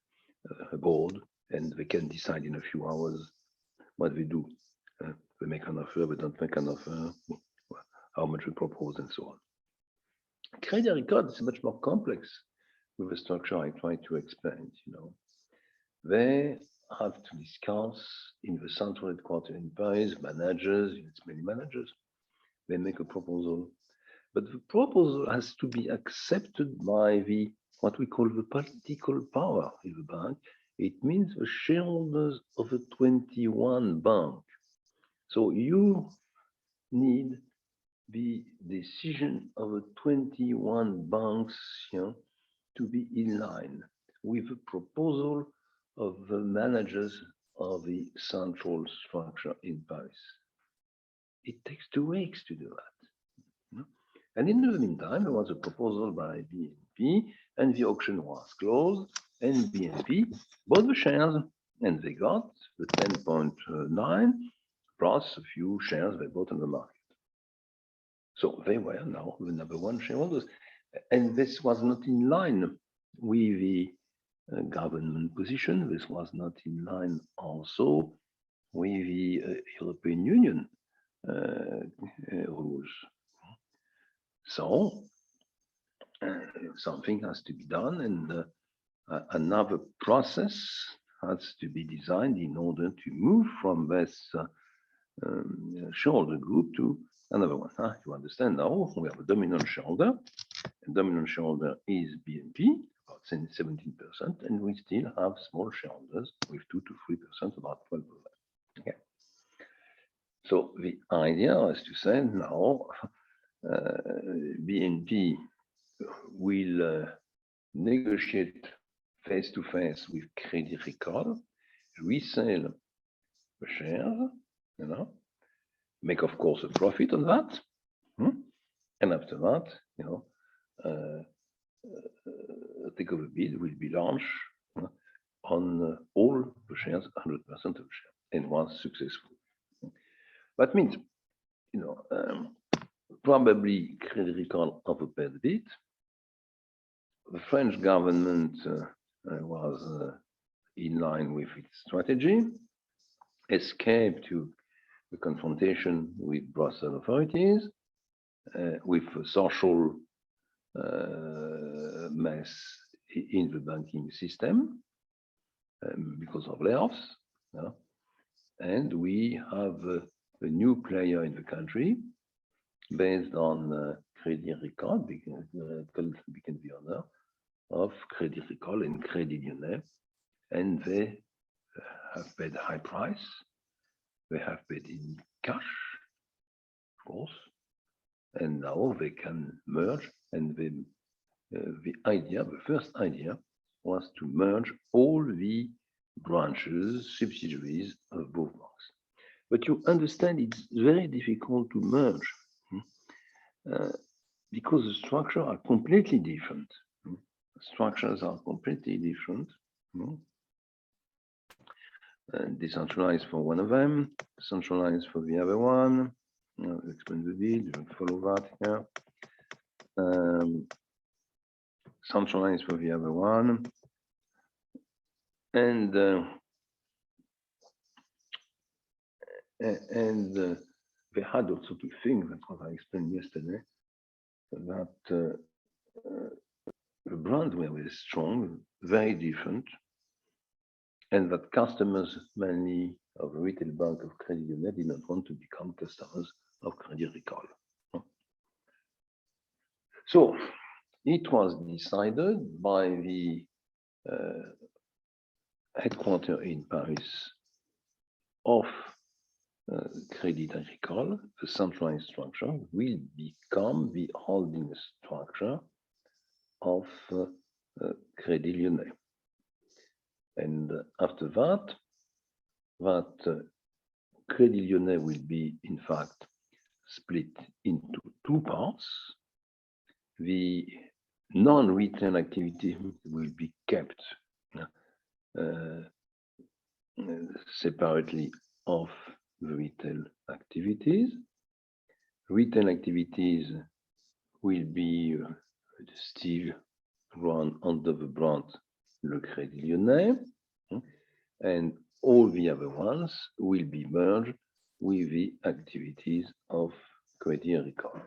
a board, and they can decide in a few hours what they do. They make an offer, they don't make an offer, how much we propose, and so on. Crédit Agricole is much more complex with the structure I try to explain. They have to discuss in the central headquarters in Paris, managers, it's many managers. They make a proposal, but the proposal has to be accepted by the what we call the political power in the bank. It means the shareholders of the 21 bank. So you need the decision of the 21 banks to be in line with the proposal of the managers of the central structure in Paris. It takes 2 weeks to do that. And in the meantime, there was a proposal by BNP, and the auction was closed, and BNP bought the shares, and they got the 10.9 plus a few shares they bought on the market. So they were now the number one shareholders. And this was not in line with the government position. This was not in line also with the European Union rules. So something has to be done, and another process has to be designed in order to move from this shareholder group to another one. You understand now, we have a dominant shareholder. The dominant shareholder is BNP, about 17%, and we still have small shareholders with 2 to 3%, about 12%. Okay. So the idea is to say now BNP will negotiate face to face with Crédit Agricole, resell the shares, make of course a profit on that, and after that, a takeover bid will be launched on all the shares, 100% of the shares, and was successful. That means, probably Crédit Agricole overpaid a bit. The French government was in line with its strategy, escaped to the confrontation with Brussels authorities, with a social mess in the banking system because of layoffs. And we have a new player in the country based on Crédit Agricole, became the owner of Crédit Agricole and Crédit Lyonnais, and they have paid a high price. They have paid in cash, of course, and now they can merge. And the first idea was to merge all the branches, subsidiaries of both banks. But you understand it's very difficult to merge because the structures are completely different. Structures are completely different. Decentralized for one of them, centralized for the other one. I'll explain the bid, you don't follow that here. Centralized for the other one. And they had also to think, that's what I explained yesterday, that the brands were very strong, very different, and that customers, mainly of the retail bank of Crédit Lyonnais, did not want to become customers of Crédit Agricole. So it was decided by the headquarters in Paris of Crédit Agricole, the centralized structure will become the holding structure of Crédit Lyonnais. And after that, Crédit Lyonnais will be, in fact, split into two parts. The non-retail activity will be kept separately of the retail activities. Retail activities will be still run under the brand Le Crédit Lyonnais, and all the other ones will be merged with the activities of Crédit Agricole.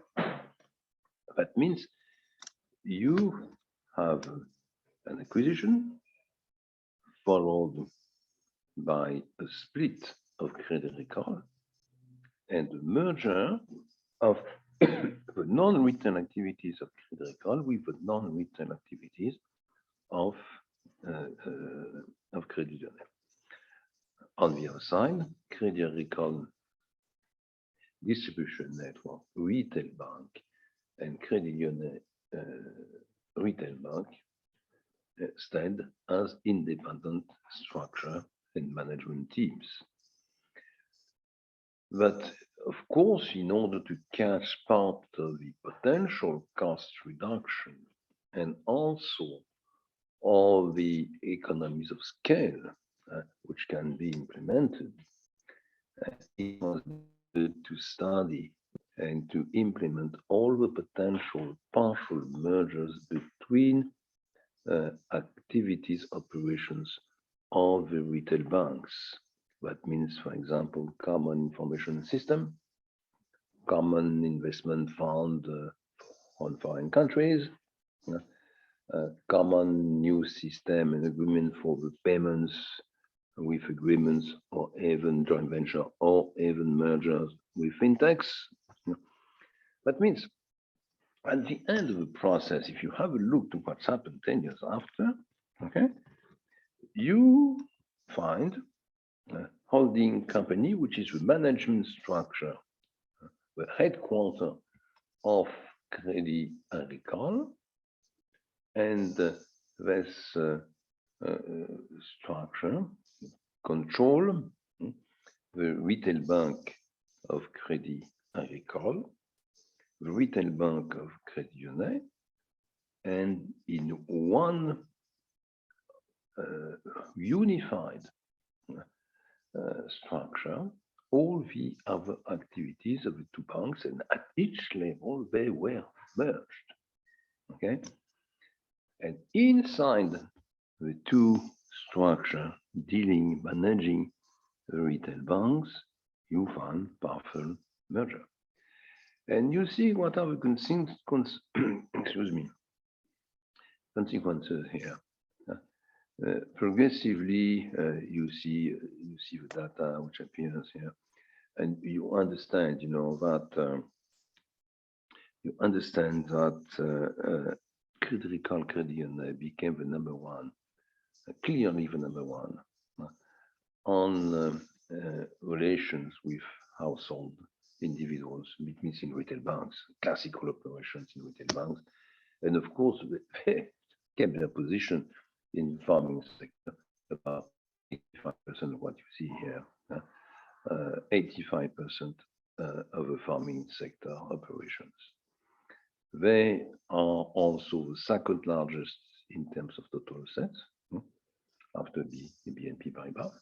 That means you have an acquisition followed by a split of Crédit Agricole and the merger of the non-retail activities of Crédit Agricole with the non-retail activities of Crédit Lyonnais. On the other side, Crédit Agricole distribution network, retail bank, and Crédit Lyonnais retail bank stand as independent structure and management teams. But of course, in order to catch part of the potential cost reduction and also all the economies of scale which can be implemented, it was to study and to implement all the potential partial mergers between activities, operations of the retail banks. That means, for example, common information system, common investment fund on foreign countries, common new system and agreement for the payments with agreements or even joint venture or even mergers with fintechs. That means at the end of the process, if you have a look to what's happened 10 years after, okay, you find a holding company, which is the management structure, the headquarter of Crédit Agricole, and this structure control the retail bank of Crédit Agricole, the retail bank of Crédit Lyonnais, and in one unified structure, all the other activities of the two banks, and at each level they were merged. Okay, and inside the two structure managing the retail banks, you find powerful merger. And you see what are the consequences here. Progressively, you see the data which appears here, and you understand, that Crédit Agricole Crédit Lyonnais became the number one, clearly the number one on relations with household individuals, it means in retail banks, classical operations in retail banks, and of course they kept their position in farming sector, about 85% of what you see here, 85% of the farming sector operations. They are also the second largest in terms of total assets, after the BNP Paribas,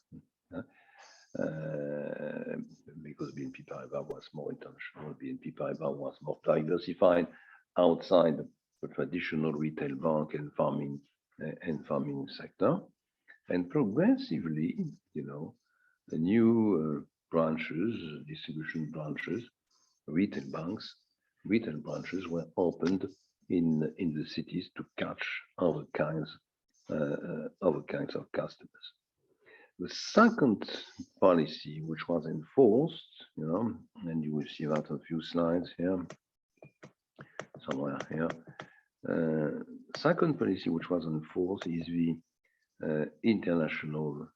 because BNP Paribas was more international, BNP Paribas was more diversified outside the traditional retail bank and farming sector, and progressively, the new branches, distribution branches, retail branches were opened in the cities to catch other kinds of customers. The second policy, which was enforced, and you will see that on a few slides here, somewhere here. Second policy, which was enforced, is the international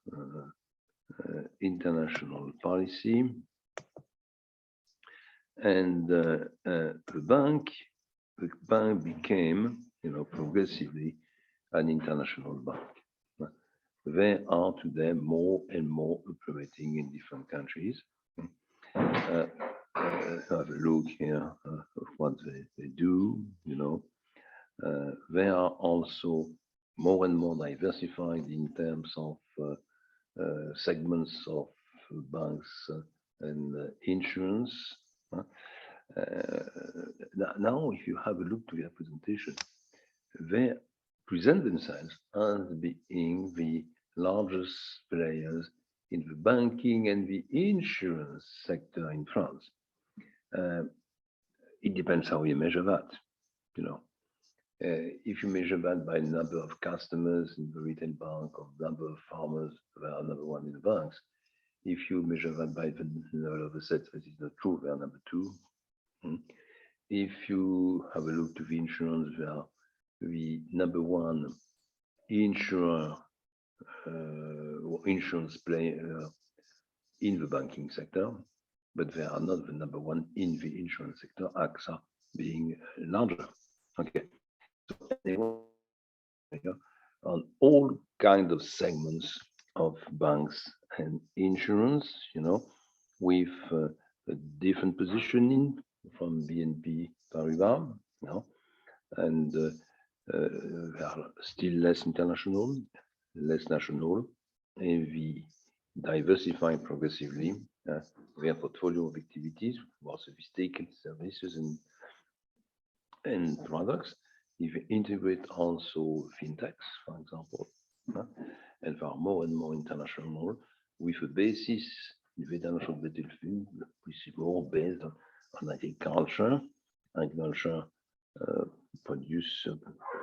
policy, and the bank became, progressively an international bank. They are today more and more operating in different countries. Have a look here of what they do, you know. They are also more and more diversified in terms of segments of banks and insurance. Now, if you have a look to their presentation, they present themselves as being the largest players in the banking and the insurance sector in France. It depends how you measure that, you know. If you measure that by number of customers in the retail bank or number of farmers, they are number one in the banks. If you measure that by the level of assets, that is not true, they are number two. If you have a look to the insurance, they are the number one insurer or insurance player in the banking sector, but they are not the number one in the insurance sector, AXA being larger. Okay. So on all kinds of segments of banks and insurance, you know, with a different positioning from BNP Paribas, you know, and they are still less international, less national, and we diversify progressively their portfolio of activities, more sophisticated services and products. If you integrate also fintechs, for example, and they are more and more international with a basis in the international battlefield, principle based on agriculture,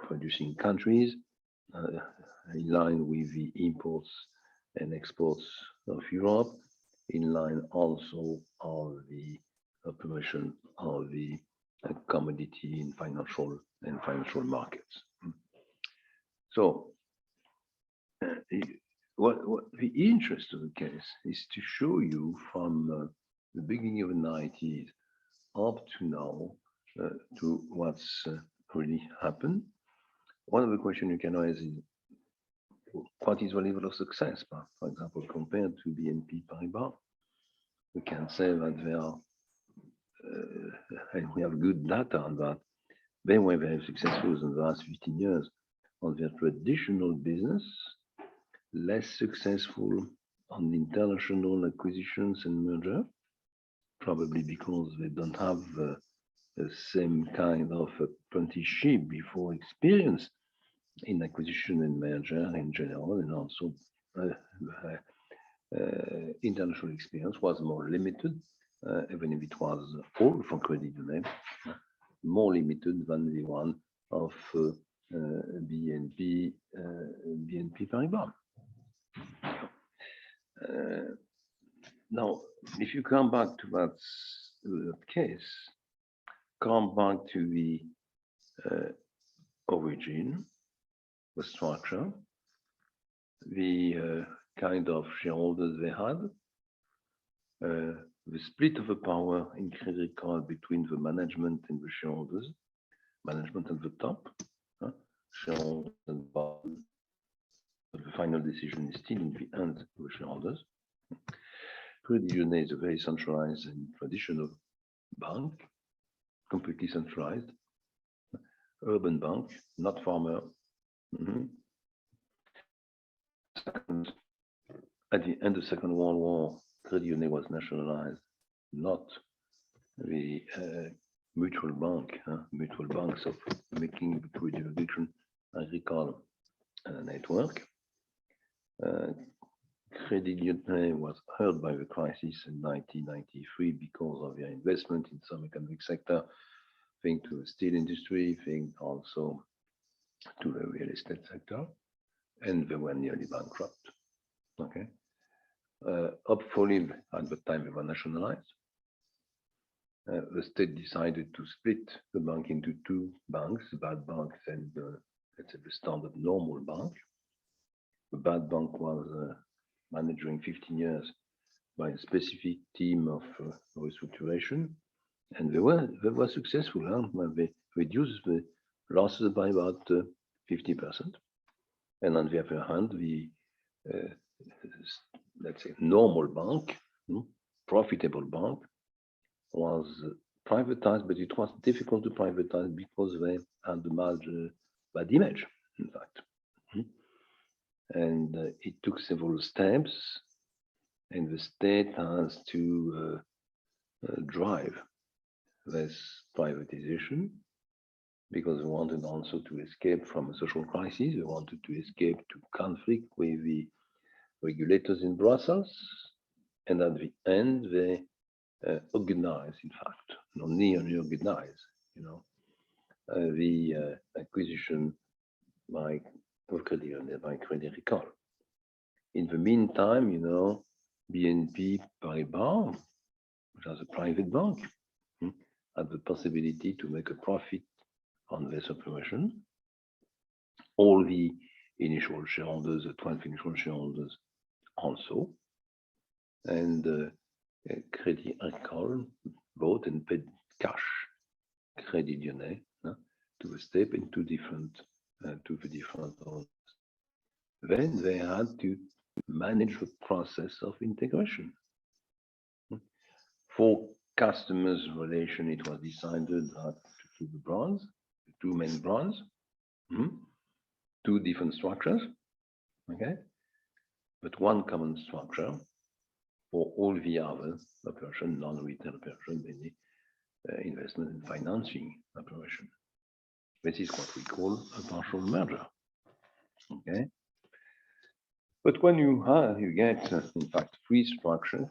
producing countries in line with the imports and exports of Europe, in line also of the operation of the commodity in financial markets. So what the interest of the case is to show you from the beginning of the 90s up to now to what's really happened. One of the questions you can raise is, what is the level of success? For example, compared to BNP Paribas, we can say that they are, and we have good data on that, they were very successful in the last 15 years on their traditional business, less successful on international acquisitions and merger, probably because they don't have the same kind of apprenticeship before experience in acquisition and merger in general, and also international experience was more limited, even if it was all for Crédit Lyonnais, more limited than the one of BNP Paribas. Now, if you come back to that case, come back to the origin, the structure, the kind of shareholders they had, the split of the power in Crédit Agricole between the management and the shareholders, management at the top, shareholders and bottom. But the final decision is still in the hands of the shareholders. Crédit Lyonnais is a very centralized and traditional bank, completely centralized, urban bank, not farmer. Second, at the end of the Second World War, Crédit Lyonnais was nationalized, not the mutual banks of making the Crédit Agricole network. Crédit Lyonnais was hurt by the crisis in 1993 because of their investment in some economic sector, think to the steel industry, think also to the real estate sector, and they were nearly bankrupt. Okay. Hopefully, at the time they were nationalized, the state decided to split the bank into two banks, bad banks and let's say the standard normal bank. The bad bank was managed during 15 years by a specific team of restructuration, and they were successful. They reduced the losses by about 50%. And on the other hand, the let's say normal bank, profitable bank, was privatized, but it was difficult to privatize because they had a bad image, in fact. And it took several steps, and the state has to drive this privatization because they wanted also to escape from a social crisis. They wanted to escape to conflict with the regulators in Brussels, and at the end they organize, in fact, not nearly organize, the acquisition by Crédit Agricole. In the meantime, BNP Paribas, which is a private bank, had the possibility to make a profit on this operation. All the initial shareholders, the 12 initial shareholders also, and Crédit Agricole bought and paid cash Crédit Lyonnais to the state in to the different owners. Then they had to manage the process of integration. For customers' relation, it was decided that to the brands, two main brands, two different structures, okay, but one common structure for all the other operation, non-retail operation, mainly investment and financing operation. This is what we call a partial merger, okay. But when you get, in fact, free structure,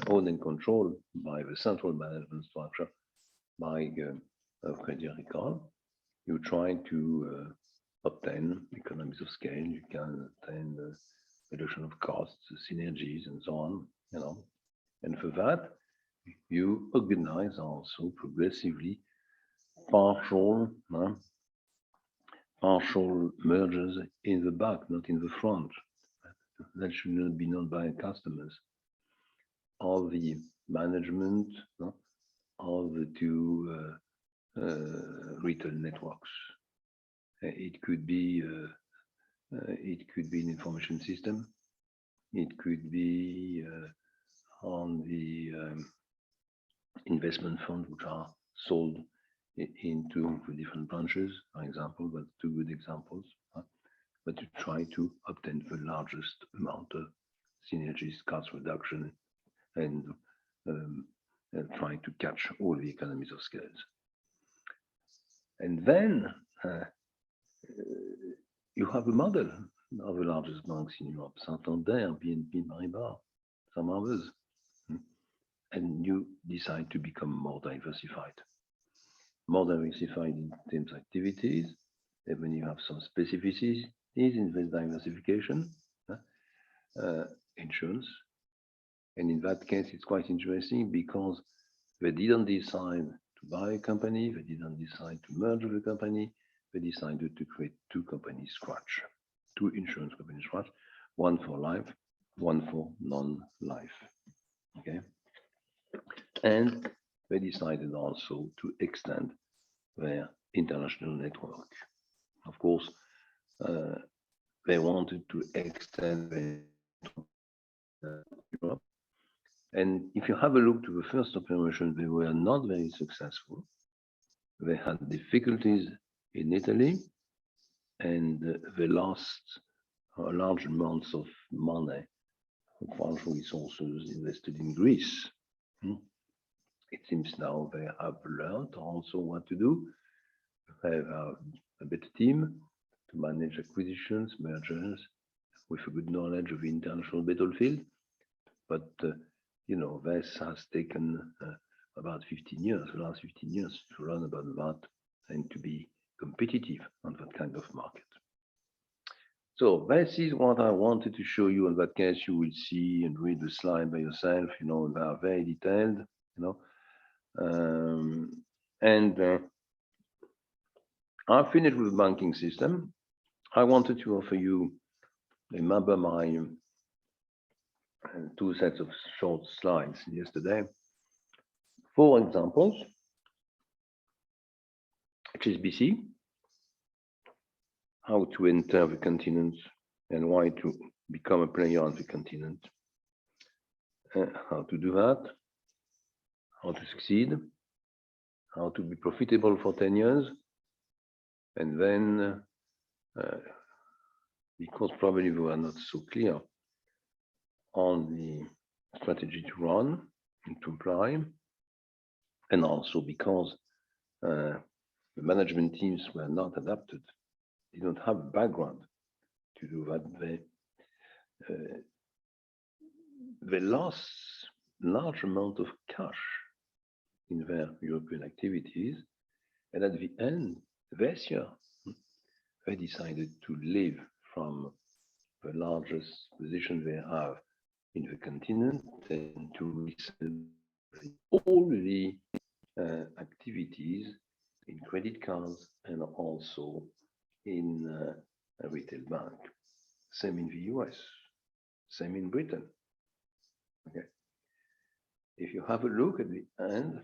owned and controlled by the central management structure by Crédit Agricole, you try to obtain economies of scale. You can obtain reduction of costs, synergies, and so on. And for that, you organize also progressively partial mergers in the back, not in the front. That should not be known by customers. All the management of the two retail networks. It could be an information system. It could be on the investment funds which are sold into the different branches, for example, but two good examples. But to try to obtain the largest amount of synergies, cost reduction, and trying to catch all the economies of scale. And then you have a model of the largest banks in Europe, Santander, BNP Paribas, some others, and you decide to become more diversified in terms of activities, even you have some specificities in this diversification, insurance. And in that case, it's quite interesting because they didn't decide to buy a company, they didn't decide to merge with a company, they decided to create two companies scratch, two insurance companies scratch, one for life, one for non-life, okay? And they decided also to extend their international network. Of course, they wanted to extend their Europe. And if you have a look to the first operation, they were not very successful. They had difficulties in Italy, and they lost large amounts of money, financial resources invested in Greece. It seems now they have learned also what to do. They have a better team to manage acquisitions, mergers, with a good knowledge of the international battlefield. But this has taken about 15 years, the last 15 years, to learn about that and to be competitive on that kind of market. So this is what I wanted to show you. In that case, you will see and read the slide by yourself. They are very detailed. I finished with the banking system. I wanted to offer you, remember my two sets of short slides yesterday. 4 examples. HSBC how to enter the continent and why to become a player on the continent, how to do that, how to succeed, how to be profitable for 10 years, and then, because probably we were not so clear on the strategy to run and to apply, and also because the management teams were not adapted, they don't have a background to do that. They lost large amount of cash in their European activities, and at the end this year, they decided to leave from the largest position they have in the continent and to resell all the activities in credit cards and also in a retail bank. Same in the US, same in Britain. Okay. If you have a look at the end,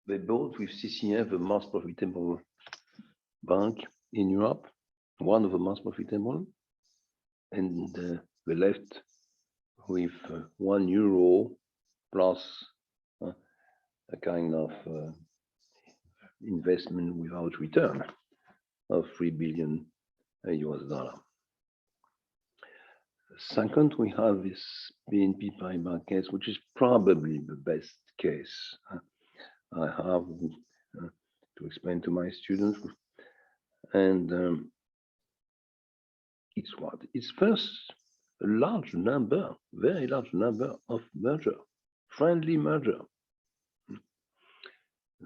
they bought with CCF the most profitable bank in Europe, one of the most profitable, and they left with €1 plus a kind of investment without return of $3 billion. Second, we have this BNP Paribas case, which is probably the best case I have to explain to my students. And it's what? It's first a large number, very large number of merger, friendly merger.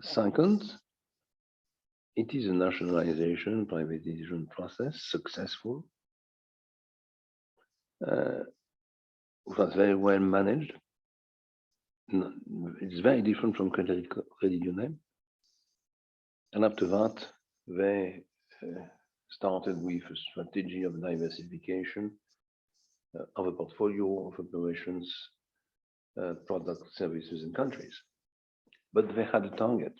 Second, it is a nationalization, privatization process, successful. It was very well managed. It's very different from Credit Union. And after that, they started with a strategy of diversification of a portfolio of operations, products, services, and countries. But they had a target.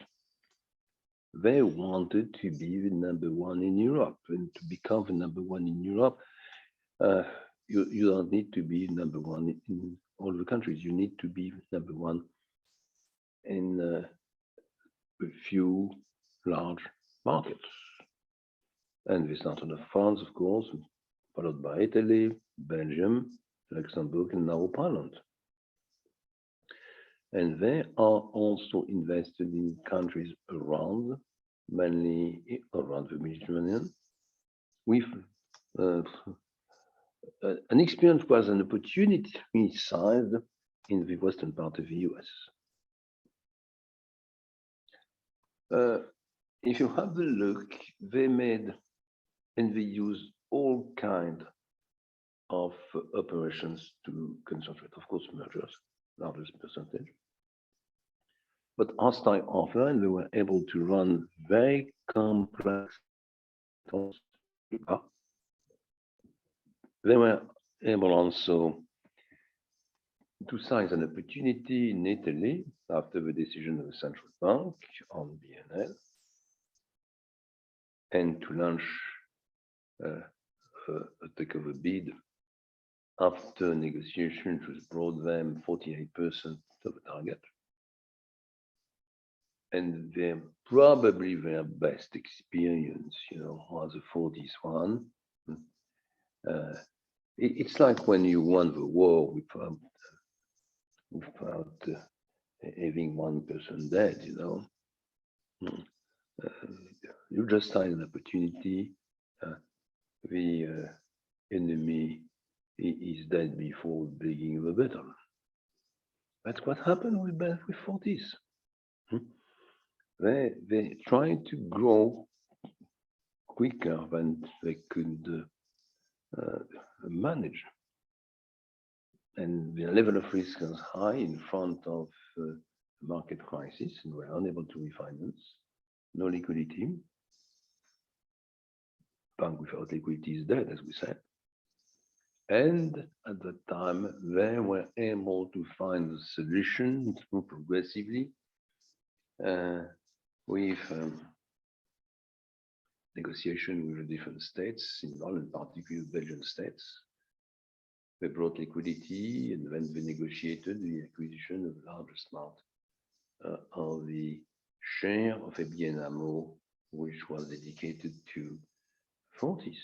They wanted to be the number one in Europe, and to become the number one in Europe, you don't need to be number one in all the countries. You need to be number one in a few large markets. And we started with France, of course, followed by Italy, Belgium, Luxembourg, and now Poland. And they are also invested in countries around, mainly around the Mediterranean, with an experience was an opportunity sized in the western part of the US. If you have a look, they made and they use all kinds of operations to concentrate, of course, mergers, largest percentage. But hostile offline, they were able to run very complex tools. They were able also to seize an opportunity in Italy after the decision of the central bank on BNL and to launch a takeover bid after negotiations, which brought them 48% of the target. And probably their best experience, was a 40s one. It's like when you won the war without having one person dead, you just find an opportunity. The enemy is dead before the beginning of the battle. That's what happened with 40s. They tried to grow quicker than they could manage. And the level of risk was high in front of market crisis, and were unable to refinance, no liquidity. Bank without liquidity is dead, as we said. And at that time, they were able to find a solution through progressively with negotiation with the different states involved, in particular Belgian states. They brought liquidity, and then they negotiated the acquisition of the largest part of the share of ABN AMRO, which was dedicated to Fortis.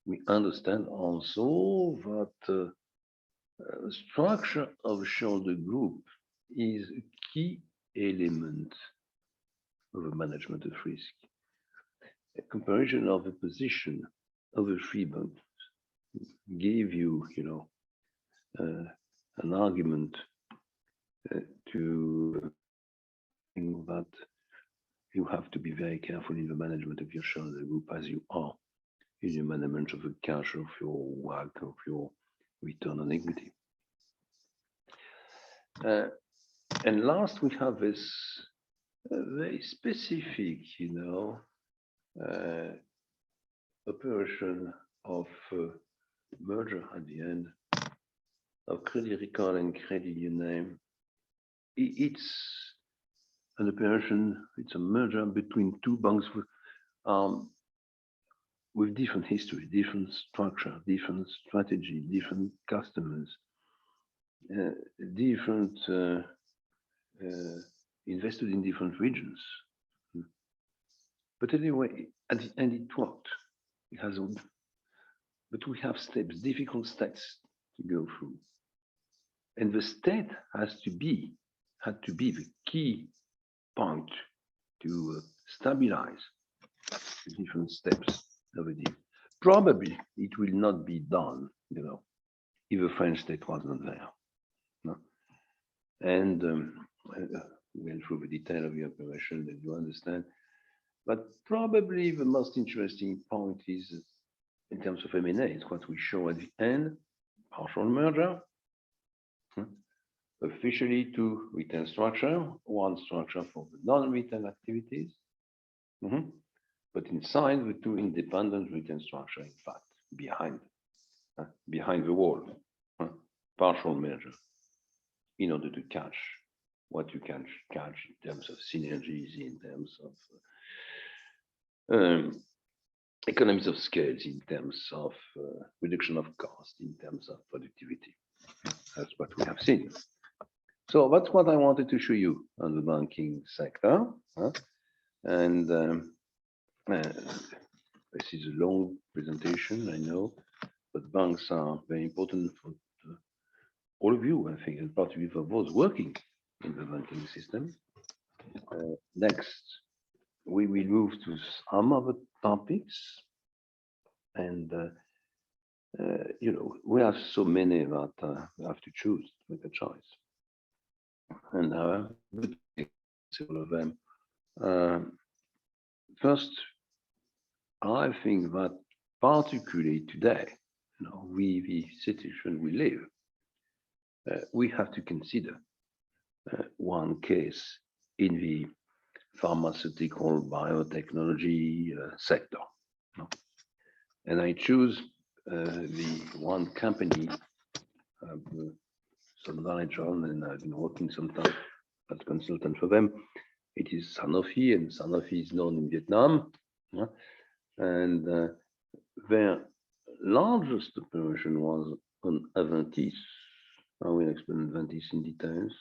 We understand also that the structure of shareholder group is a key element of the management of risk. A comparison of the position of the three banks gave you, an argument to think that you have to be very careful in the management of your shareholder group, as you are in the management of the cash of your WACC, of your return on equity. And last, we have this very specific, operation of merger at the end of Crédit Agricole and Crédit Lyonnais. It's an operation, it's a merger between two banks with different history, different structure, different strategy, different customers, different invested in different regions. But anyway, at the end it worked. It has, but we have steps, difficult steps to go through. And the state had to be the key point to stabilize the different steps of the deal. Probably it will not be done, if the French state was not there. No? And we went through the detail of the operation that you understand. But probably the most interesting point is, in terms of M&A, is what we show at the end: partial merger, officially two retail structure, one structure for the non-retail activities, but inside the two independent retail structure, in fact, behind the wall, partial merger, in order to catch what you can catch in terms of synergies, in terms of economies of scale, in terms of reduction of cost, in terms of productivity. That's what we have seen. So that's what I wanted to show you on the banking sector. And this is a long presentation, I know, but banks are very important for all of you, I think, and particularly for those working in the banking system. Next, we will move to some other topics. And, we have so many that we have to choose, make a choice. And several of them. First, I think that particularly today, the situation we live, we have to consider one case in the pharmaceutical biotechnology sector. And I choose the one company some knowledge on, and I've been working sometimes as a consultant for them. It is Sanofi, and Sanofi is known in Vietnam. And their largest operation was on Aventis. I will explain Aventis in details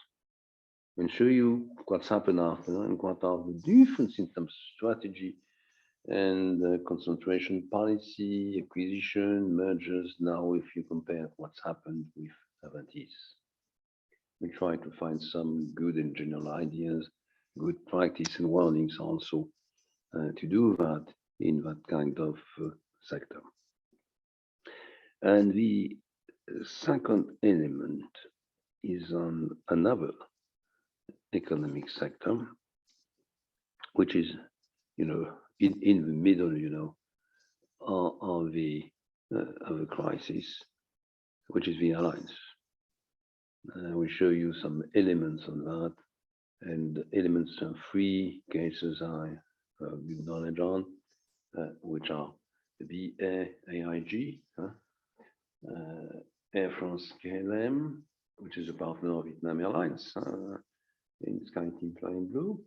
and show you what's happened after and what are the difference in terms of strategy and concentration policy, acquisition, mergers. Now, if you compare what's happened with Aventis, we try to find some good and general ideas, good practice and warnings also to do that in that kind of sector. And the second element is on another economic sector, which is, in the middle, of the crisis, which is the airlines. We show you some elements on that, and elements of three cases I have good knowledge on, which are the AIG, Air France KLM, which is a partner of Vietnam Airlines in SkyTeam Flying Blue,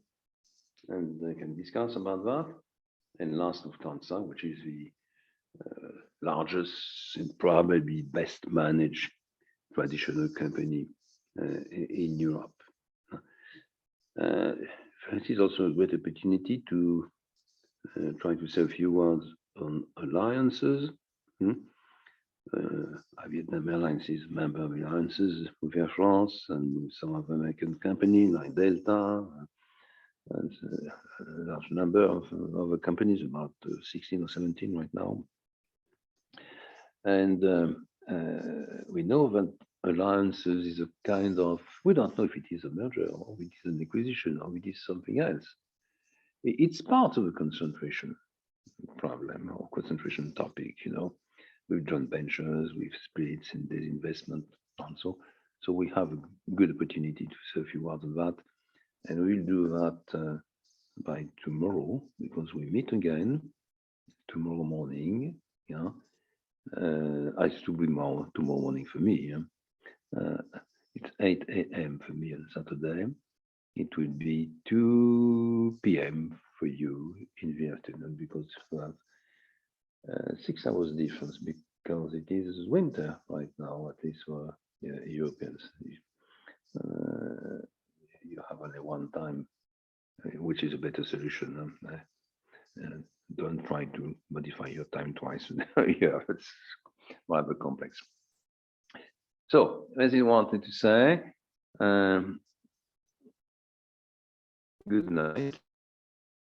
and they can discuss about that. and last Lufthansa, which is the largest and probably best managed traditional company in Europe. It is also a great opportunity to try to say a few words on alliances. Vietnam Airlines is a member of alliances with Air France and with some of American companies like Delta, and a large number of other companies, about 16 or 17 right now. And we know that alliances is a kind of, we don't know if it is a merger or it is an acquisition or it is something else. It's part of the concentration problem or concentration topic, you know, with joint ventures, with splits and disinvestment and so we have a good opportunity to say a few words on that. And we'll do that by tomorrow, because we meet again tomorrow morning. Yeah, it's to be tomorrow morning for me. Yeah? It's 8 a.m. for me on Saturday. It will be 2 p.m. for you in the afternoon, because we have 6 hours difference, because it is winter right now, at least for Europeans. You have only one time, which is a better solution. Don't try to modify your time twice. Yeah, it's rather complex. So, as I wanted to say, good night,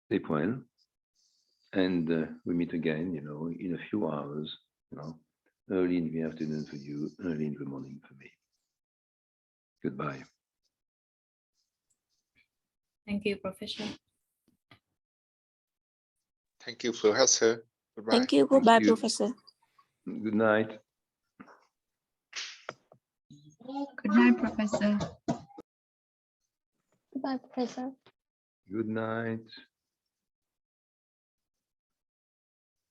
sleep well, and we meet again, you know, in a few hours, you know, early in the afternoon for you, early in the morning for me. Goodbye. Thank you, Professor. Thank you, Professor. Goodbye. Thank you. Goodbye, you. Professor. Good night. Good night, Professor. Goodbye, Professor. Good night.